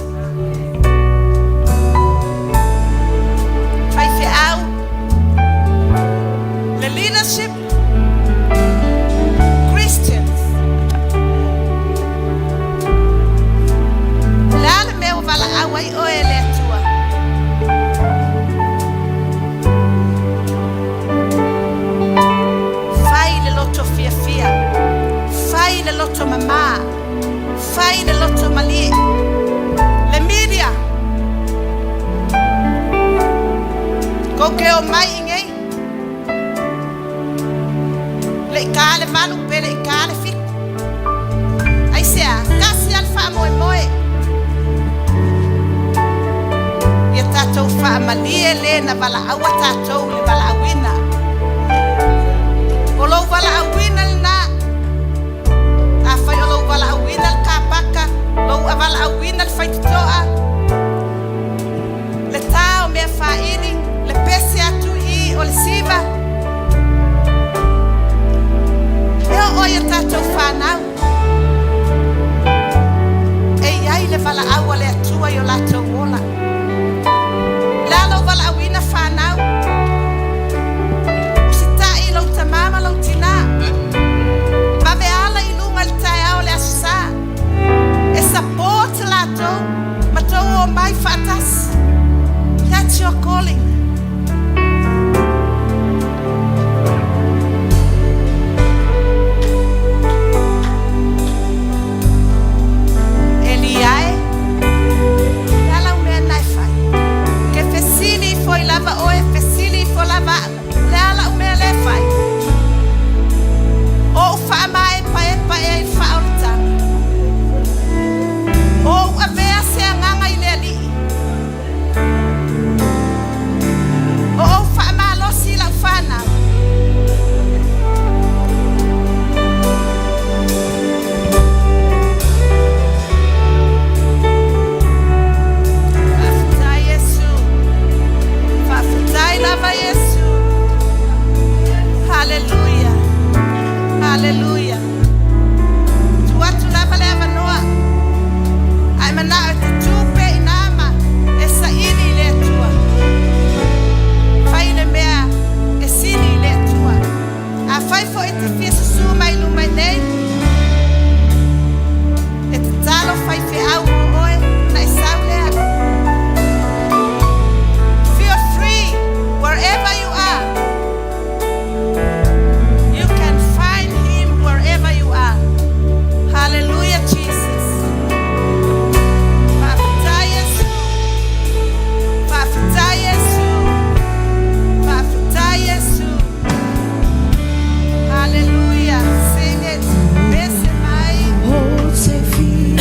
leadership Christians la me vala awai o ele tua fai le lotto fia fai le lotto mamma fai le lotto mali le media ko ke o mai ngai le kale malu pele kale fik ai sea kasi alfa moe ia tatou fa malie le na vala awa tatou le vala awina o lo vala awina na a fai o lo vala awina ka paka lo vala awina fai toa le tao me fa ini le pese atu I o le siva oia tatou whanau e iai le vala aua le atua I o latou ola lalo vala awina whanau o si tai lau tamama lau tina your calling. Eliai, lala umea nai fai. Ke fesili foi lava oe, fesili foi lava lala umea le fai. O ufa mai pa e fa ortang. O avea se nganga ile ali. O fa ma lo si la fana. Lava Yesu. Hallelujah. Hallelujah. Tuatu lava leva noa. Ai mana te tupe inama. Esa ini le tua. Fai le mea. Esini le tua. A fai fo ete fiesu suma ilu mai nei. Ete talo fai fe au oe. Na isau lea. Wherever you are, you can find him wherever you are. Hallelujah, Jesus. Fafta Yesu. Fafta Yesu. Fafta Yesu. Hallelujah. Sing it. Bese mai. Oh, te fia.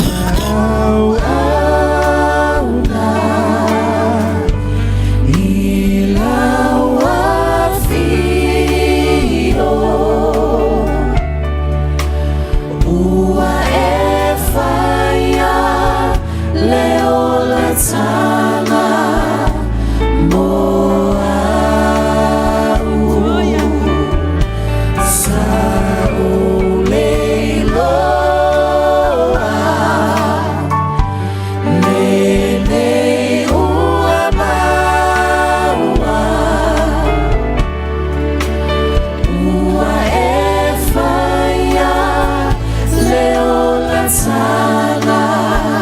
Sana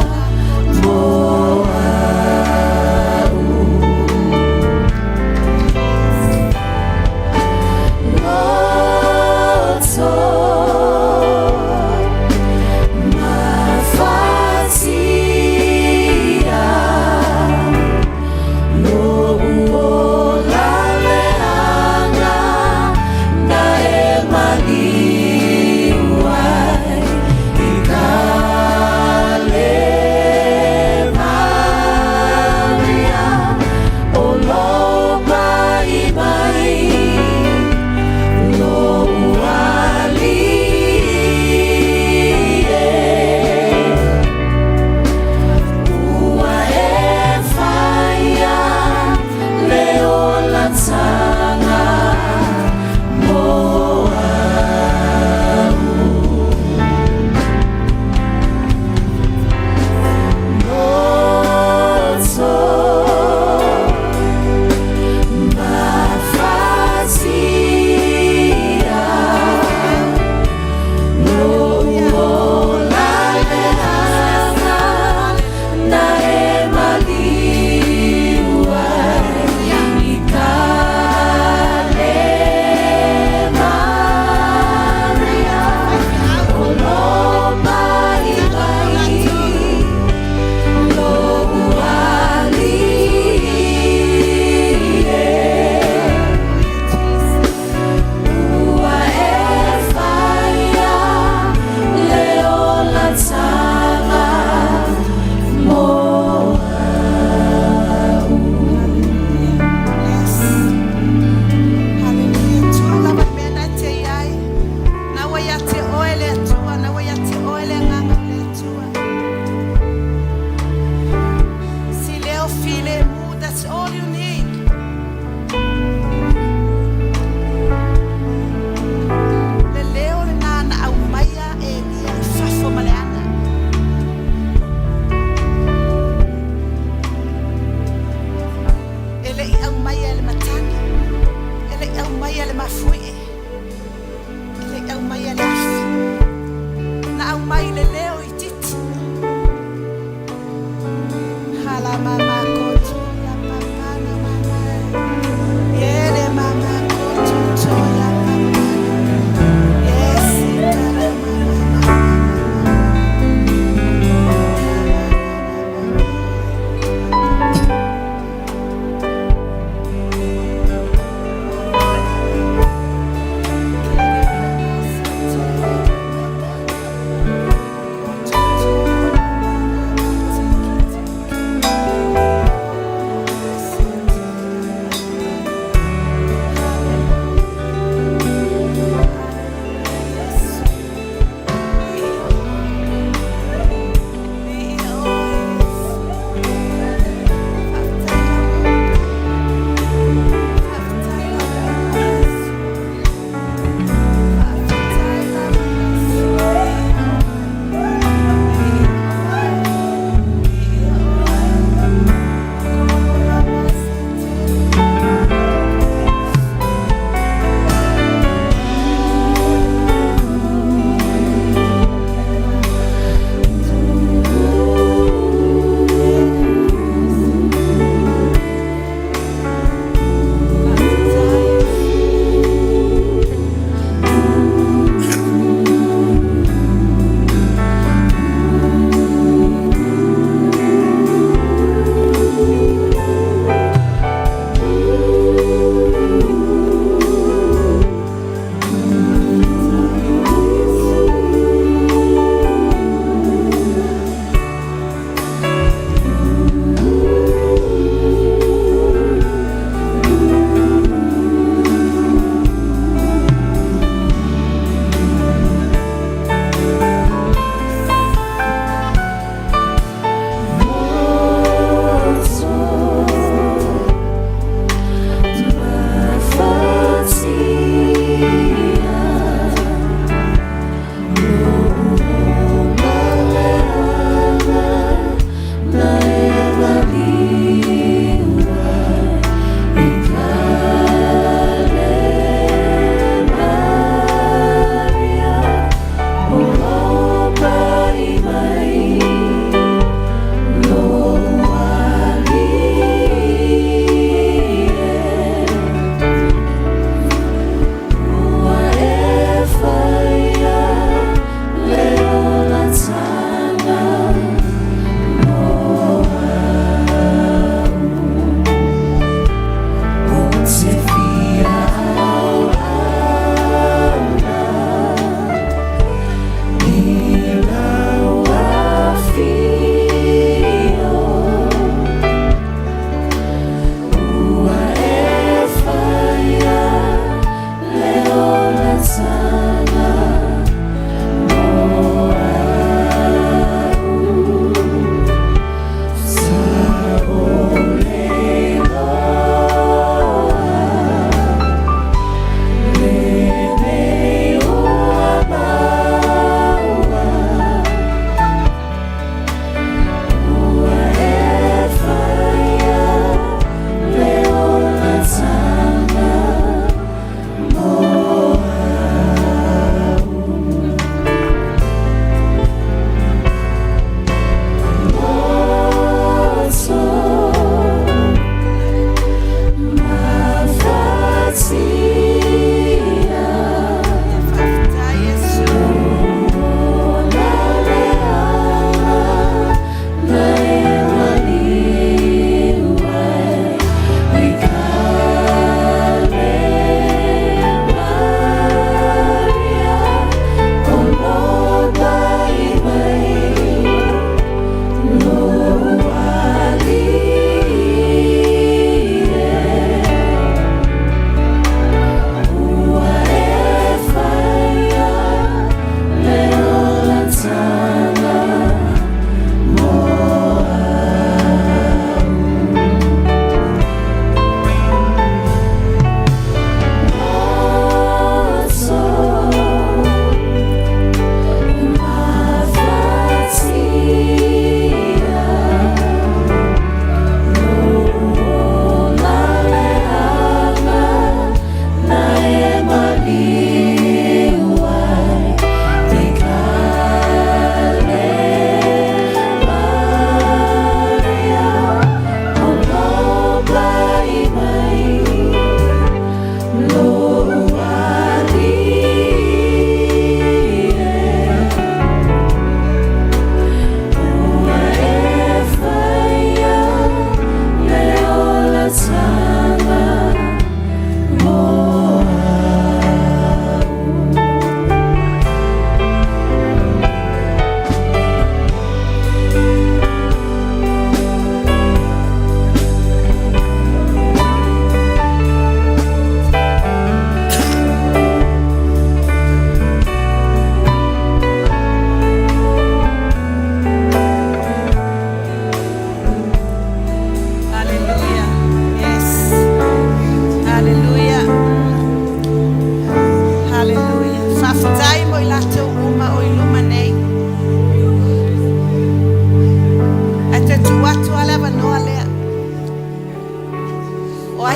moa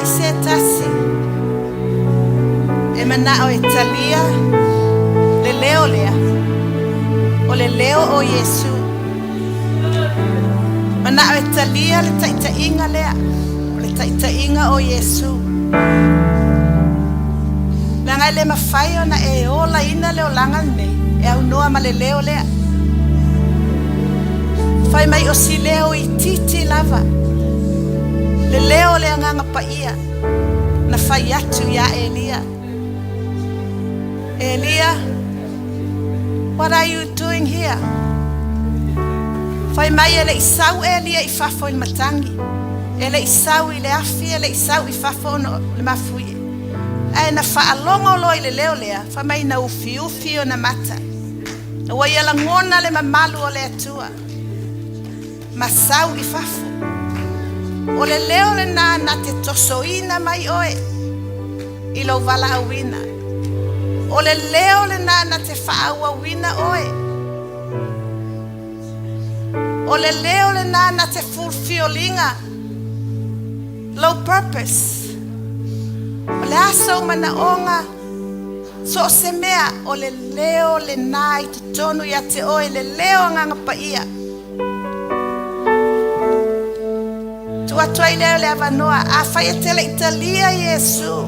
i se tasi. E mana o e talia le leo lea. O le leo o Yesu. Mana o e talia le taita inga lea. O le taita inga o Yesu. Langa le mawhai o na e ola ina leo langa nei. E au noa ma le leo lea. Whai mai o si leo i titi lava. Le leo lea nganga pa ia. Na whai atu ya Elia. Elia, what are you doing here? Whai mai ele isau Elia i fafo i matangi. Ele isau i le afi, ele isau i fafo no le mafui. Ai na whaalongo lo i le leo lea. Whai mai na ufi ufi o na mata. Na wai ala ngona le mamalu o le atua. Masau i fafo. O le leo le na te tosoina mai oe. I lo vala awina. O le leo le na te whaaua wina oe. O le leo le na te fulfillinga. Low purpose. O le aso mana onga. So se mea o le leo le na i te tonu ya te oe. Le leo nganga pa ia. Tua toi leo le avanoa. A whai e tele Italia Yesu.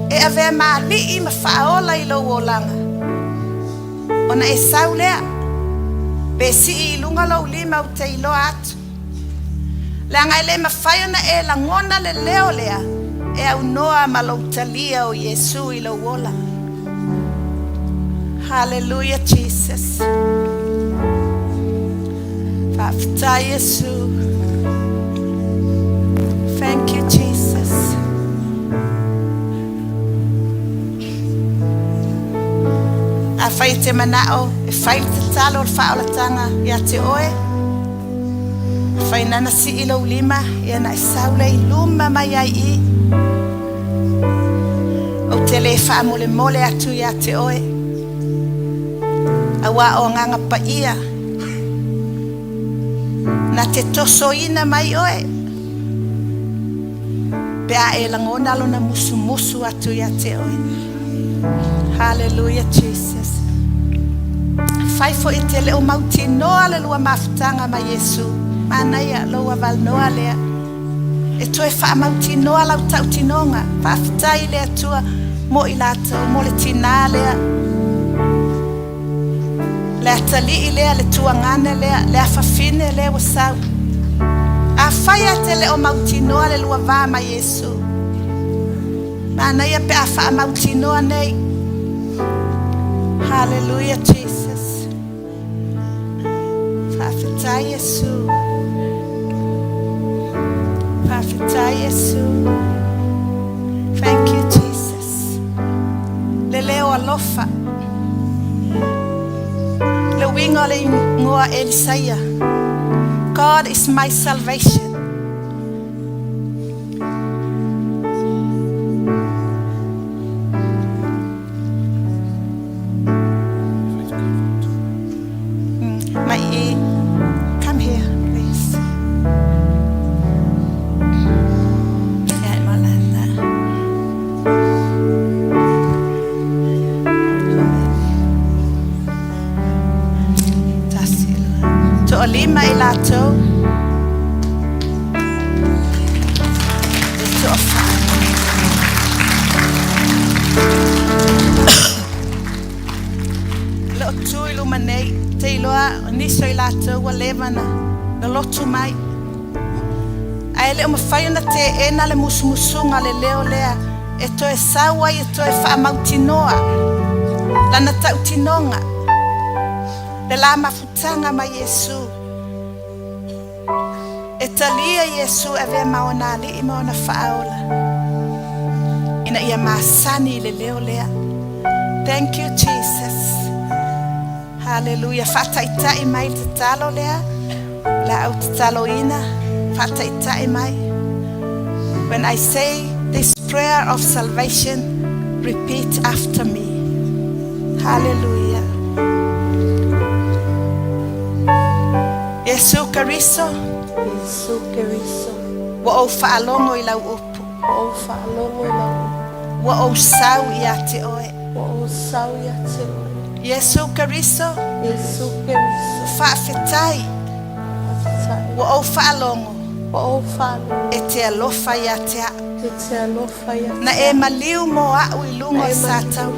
E ave maali i ma whaola i lo wolanga. Ona e sau lea. Be si i lunga lo lima u te ilo atu. Langa ele ma whaiona e la ngona le leo lea. E au noa ma lo talia o Yesu i lo wola. Hallelujah Jesus. Whafta Yesu. Thank you Jesus. A whai te manao, e whai te talo o whaolatanga ia te oe. A whai nana si ilo lima, ia na e saule i luma mai ai i. O te le wha mole mole atu ia te oe. A wā o nganga pa ia. Na te toso ina mai oe. Pea e langona lona musu musu atu ia te oe. Hallelujah Jesus. Fai fo i te leo mauti noa le lua mafutanga ma Yesu. Mana ia loa val noa lea. E toe wha mauti noa lau tau tinonga. Whaafutai lea tua mo i lato, mo le tina lea. Lea tali i lea le tua ngane lea, lea fafine lea wasau. A fai a te leo mauti noa le lua va ma Yesu. Mana ia pe a wha mauti noa nei. Hallelujah Jesus. Whaafutai Yesu. Whaafutai Yesu. Thank you Jesus. Le leo alofa. Le wingo le ngoa Elisaia. God is my salvation. Come here, please. To olima i lato. To ofa. Lo tu ilumanei. Te iloa niso i lato wa levana. Na lotu mai. Ai leo mawhaiona te ena le musumusunga le leo lea. E to e sawa e to e wha mautinoa. Lana tau tinonga. Le la mafutanga ma Yesu. E talia Yesu e vea maona li i maona whaola. Ina ia maasani le leo lea. Thank you Jesus. Hallelujah. Fata itai mai te talo lea. La au te talo ina. Fata itai mai. When I say this prayer of salvation, repeat after me. Hallelujah. Yesu Kariso. Yesu Keriso. Wa o whaalongo I lau upu. O whaalongo I lau upu. Wa o sau I a te oe. Wa o sau I a te oe. Yesu Karisto. Yesu Keriso. Whaafetai. Wa o whaalongo. Wa o whaalongo. E te alofa I a te a. E te alofa I a te a. Na e maliu mo au I lunga sa tau.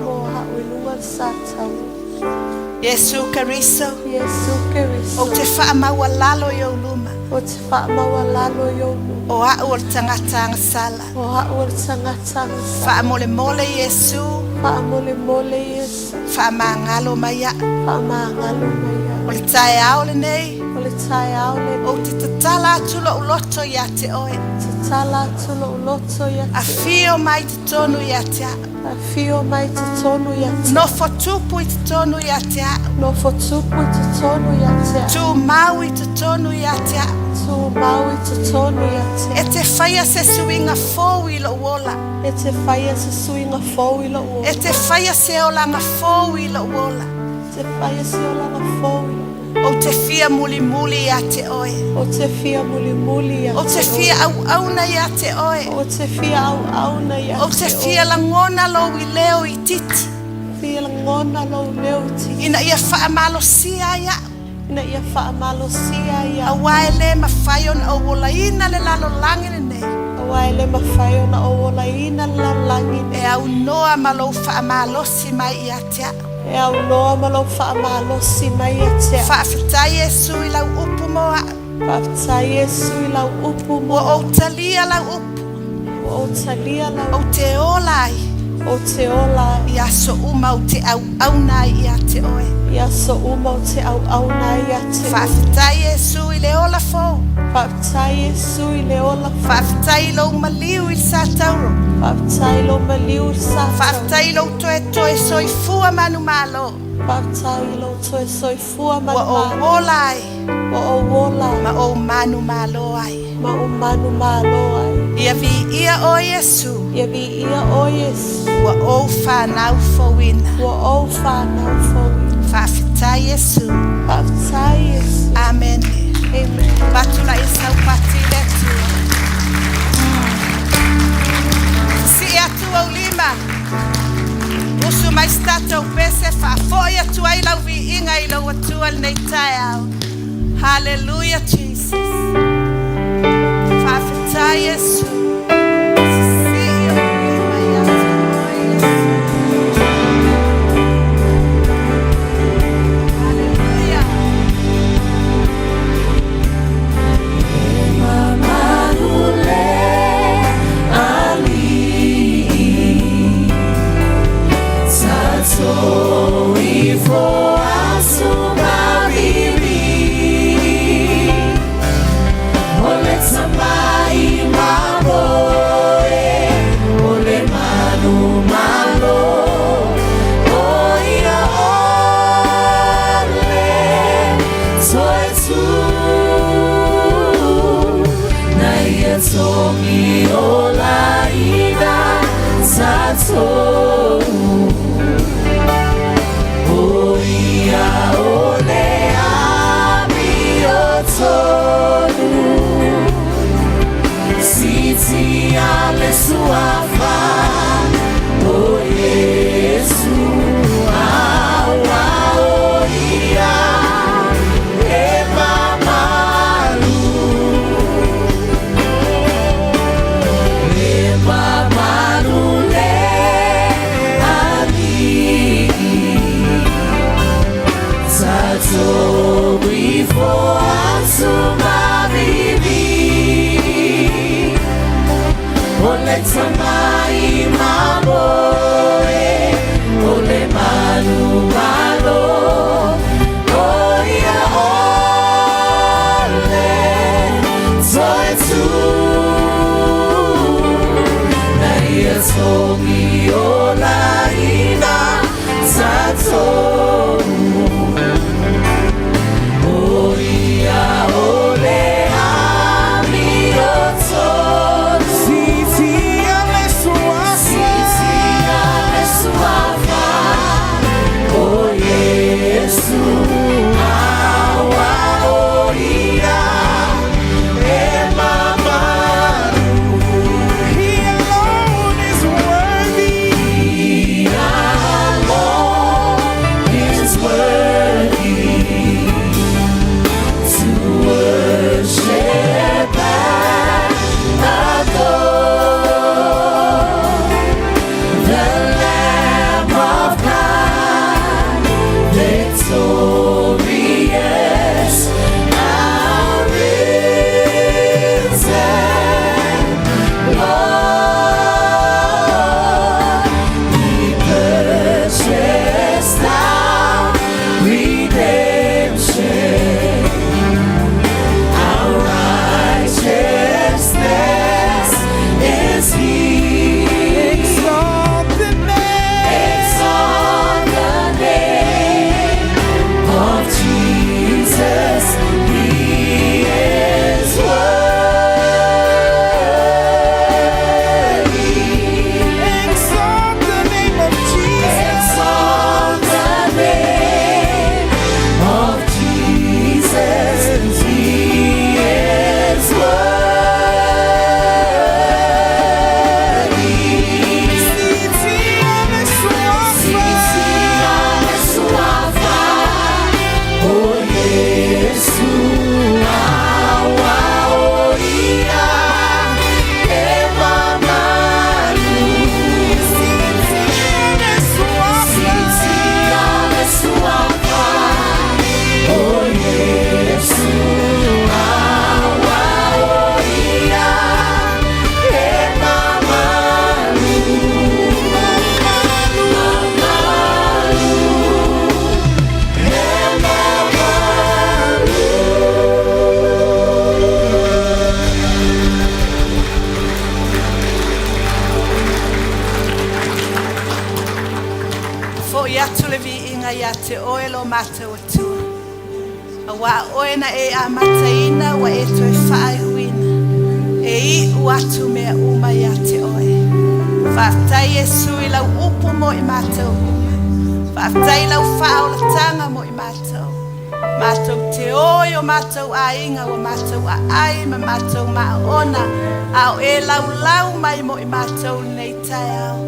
Yesu Karisto. Yesu Keriso. O te whaamaua lalo I o luma. O te whaamaua lalo I o luma. O au o tangata sala. O au o tangata sala. Whaamole mole Yesu. Whaamole mole Yesu. Whaamangalo maya. Whaamangalo maya. O le tae ao le nei. O le tae ao le nei. O te tatala atula uloto I a te oe. Te tala atula uloto I a te oe. A fio mai te tonu I a te a. A fio mai te tonu I a te a. No fotupu I te tonu I a te a. No fotupu I te tonu I a te a. Tu mau I te tonu I a te a. Tu mau I te tonu I a te a. E te whaia se suinga fōu I lo wola. E te whaia se suinga fōu I lo wola. E te whaia se o langa fōu I lo wola. Te whaia se o langa fōu I lo wola. O te fia muli muli I a te oe. O te fia muli muli I a te oe. O te fia au auna I a te oe. O te fia au auna I a te oe. O te fia langona lo I leo I titi. Fia langona lo leo I titi. Ina ia whaamalo sia ia. Ina ia whaamalo sia ia. A waele ma whaion o wola ina le lalo langine nei. A waele ma whaion o wola ina le lalo langine. E au noa ma lo whaamalo si mai I a te a. E au noa ma lo whaamalo si mai a te a. Whaafetai Yesu I lau upu moa. Whaafetai Yesu I lau upu moa. O talia lau upu. O talia lau. O te olai. O te ola. Ia so uma o te au aunai I a te oe. Ia so uma o te au aunai I a te oe. Whaafetai Yesu I le ola fōu. Whaafetai Yesu I le ola fōu. Whaafetai lo maliu I sa tauro. Whaafetai lo maliu I sa tauro. Whaafetai lo toe soi fua manu malo. Whaafetai lo toe soi fua manu malo. Wa o olai. Wa o olai. Ma o manu malo ai. Ma o manu malo ai. Ia vi ia o Yesu. Ia vi ia o Yesu. Wa o whanau fōwina. Wa o whanau fōwina. Whaafetai Yesu. Whaafetai Yesu. Amen. Amen. Batula e sau pati le tua. Si atu au lima. Usu mai stata o pese whaafoia tu ai lau vi inga I lau atua nei tae au. Hallelujah Jesus. Whaafetai Yesu. Te oelo mātou atua. A wā oena e a mataina wa e toi whae huina. E I uatu mea uma ia te oe. Whaftai e sui lau upu mo I mātou uma. Whaftai lau whaolatanga mo I mātou. Mātou te oi o mātou a inga wa mātou a ai ma mātou maa ona. Au e lau mai mo I mātou nei tai au.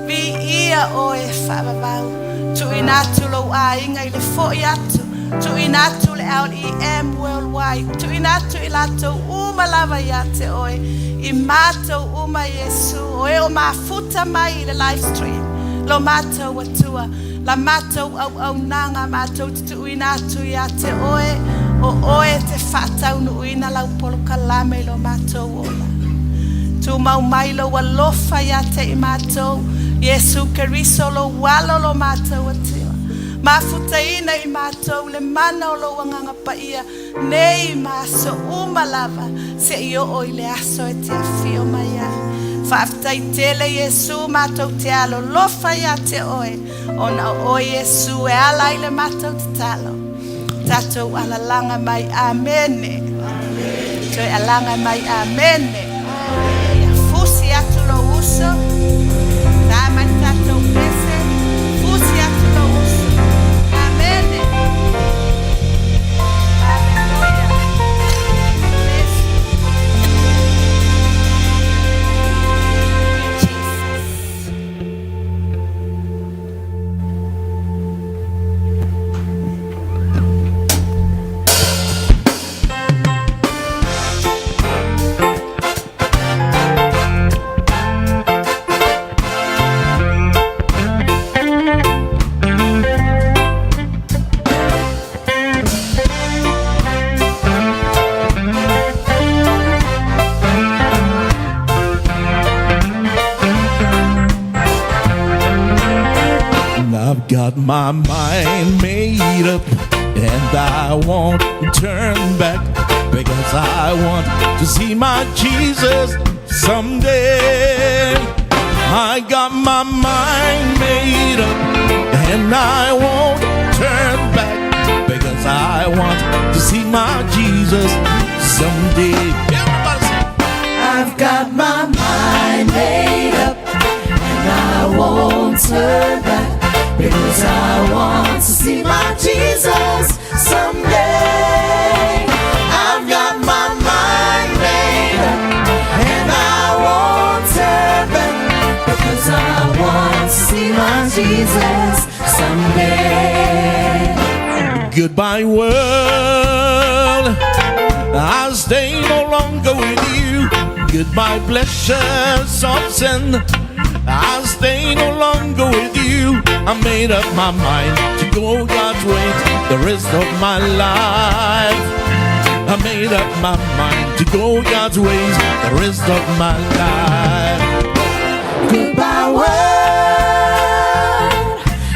Vi ia oe whaavavau. Tu inatu lo a inga I le fo'i atu. Tu inatu le L.E.M. worldwide. Tu inatu I lato uma lava ia te oe. I mātou uma Yesu. Oe o mafuta mai I le live stream. Lo mātou atua. La mātou au nanga mātou tu inatu ia te oe. O oe te whatau nu ina lau polo kalame lo mātou ola. Tu mau mai lo walofa ia te I mātou. Yesu keriso lo walo lo mātou atua. Mafuta ina I mātou le mana o lo wanganga paia. Nei māso umalava se I o I le aso e te awhio mai ai. Whaftai tele Yesu mātou te alo lofa ia te oe. Ona o Yesu e ala I le mātou te talo. Tatou ala langa mai amene. Toi alanga mai amene. Ia fusi atu lo uso. Mai tatou pese, fusi atu lo uso. Amene. Aleluia. Got my mind made up and I won't turn back because I want to see my Jesus someday. I got my mind made up and I won't turn back because I want to see my Jesus someday. Everybody say, I've got my mind made up and I won't turn back. Because I want to see my Jesus someday. I've got my mind made up and I won't turn back. Because I want to see my Jesus someday. Goodbye world, I'll stay no longer with you. Goodbye pleasures of sin, I'll stay no longer with you. I made up my mind to go God's way the rest of my life. I made up my mind to go God's ways the rest of my life. Goodbye world,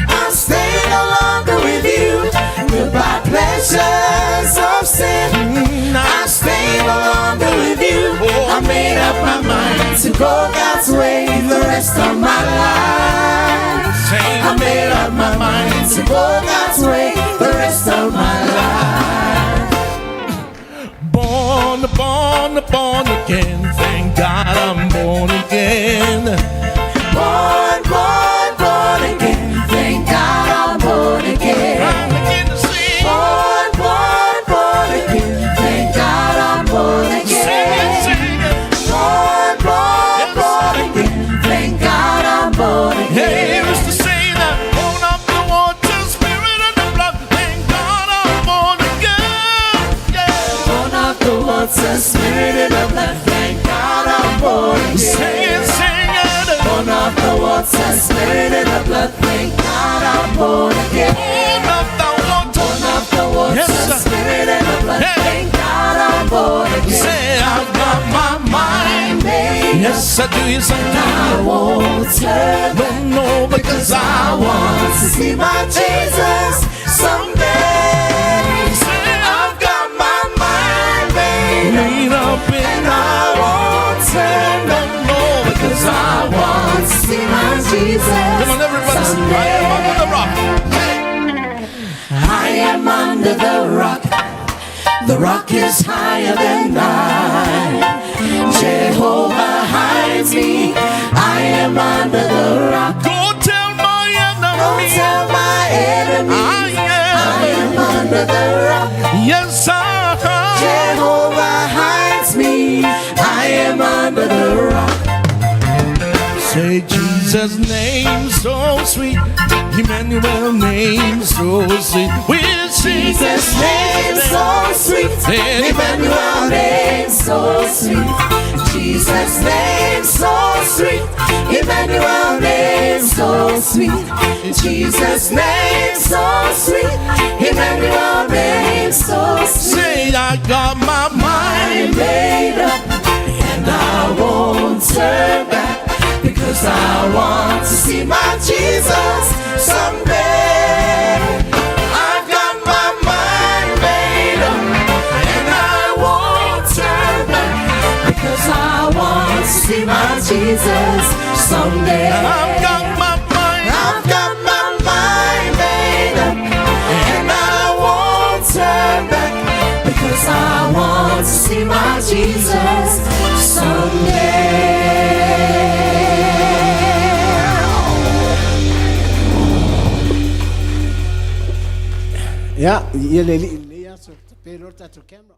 I'll stay no longer with you. Goodbye pleasures of sin, I'll stay no longer with you. I made up my mind to go God's way the rest of my life. I made up my mind to go God's way the rest of my life. Born, born, born again. Thank God I'm born again. Born, born, born again. Thank God I'm born again. I begin to sing. Born, born, born again. Thank God I'm born again. Sing it, sing it. Born, born, born again. Thank God I'm born again. Hey, it's the saying that born of the water, spirit and the blood. Thank God I'm born again. water, Spirit in the blood. Thank God I'm born again. Sing it. Born of the water, Spirit in the blood. Thank God I'm born again. Born of the water, Yes, sir. Spirit in the blood. Hey. Thank God I'm born again. Say, I've got my mind made. Yes, I do. Yes, I do. I won't turn back. No, because I want to see my Jesus someday. I've got my mind made up, and I won't turn back. No, because I want to see my Jesus Come on, everybody. someday. I am under the rock. I am under the rock. The rock is higher than I. Jehovah hides me. I am under the rock. Go tell my enemy. Don't tell my enemy. I am under the rock. Yes, Jehovah hides me. I am under the rock. Say Jesus' name so sweet. Emmanuel name so sweet. With Jesus' name so sweet. Emmanuel name so sweet. Jesus' name so sweet. Emmanuel name so sweet. Jesus' name so sweet. Emmanuel name so sweet. Say I got my mind made up, and I won't turn back, because I want to see my Jesus someday. I've got my mind made up, and I won't turn back, because I want to see my Jesus someday. I've got my mind made up, and I won't turn back, because I want to see my Jesus someday. Ja, jullie, ja, zo, de camera.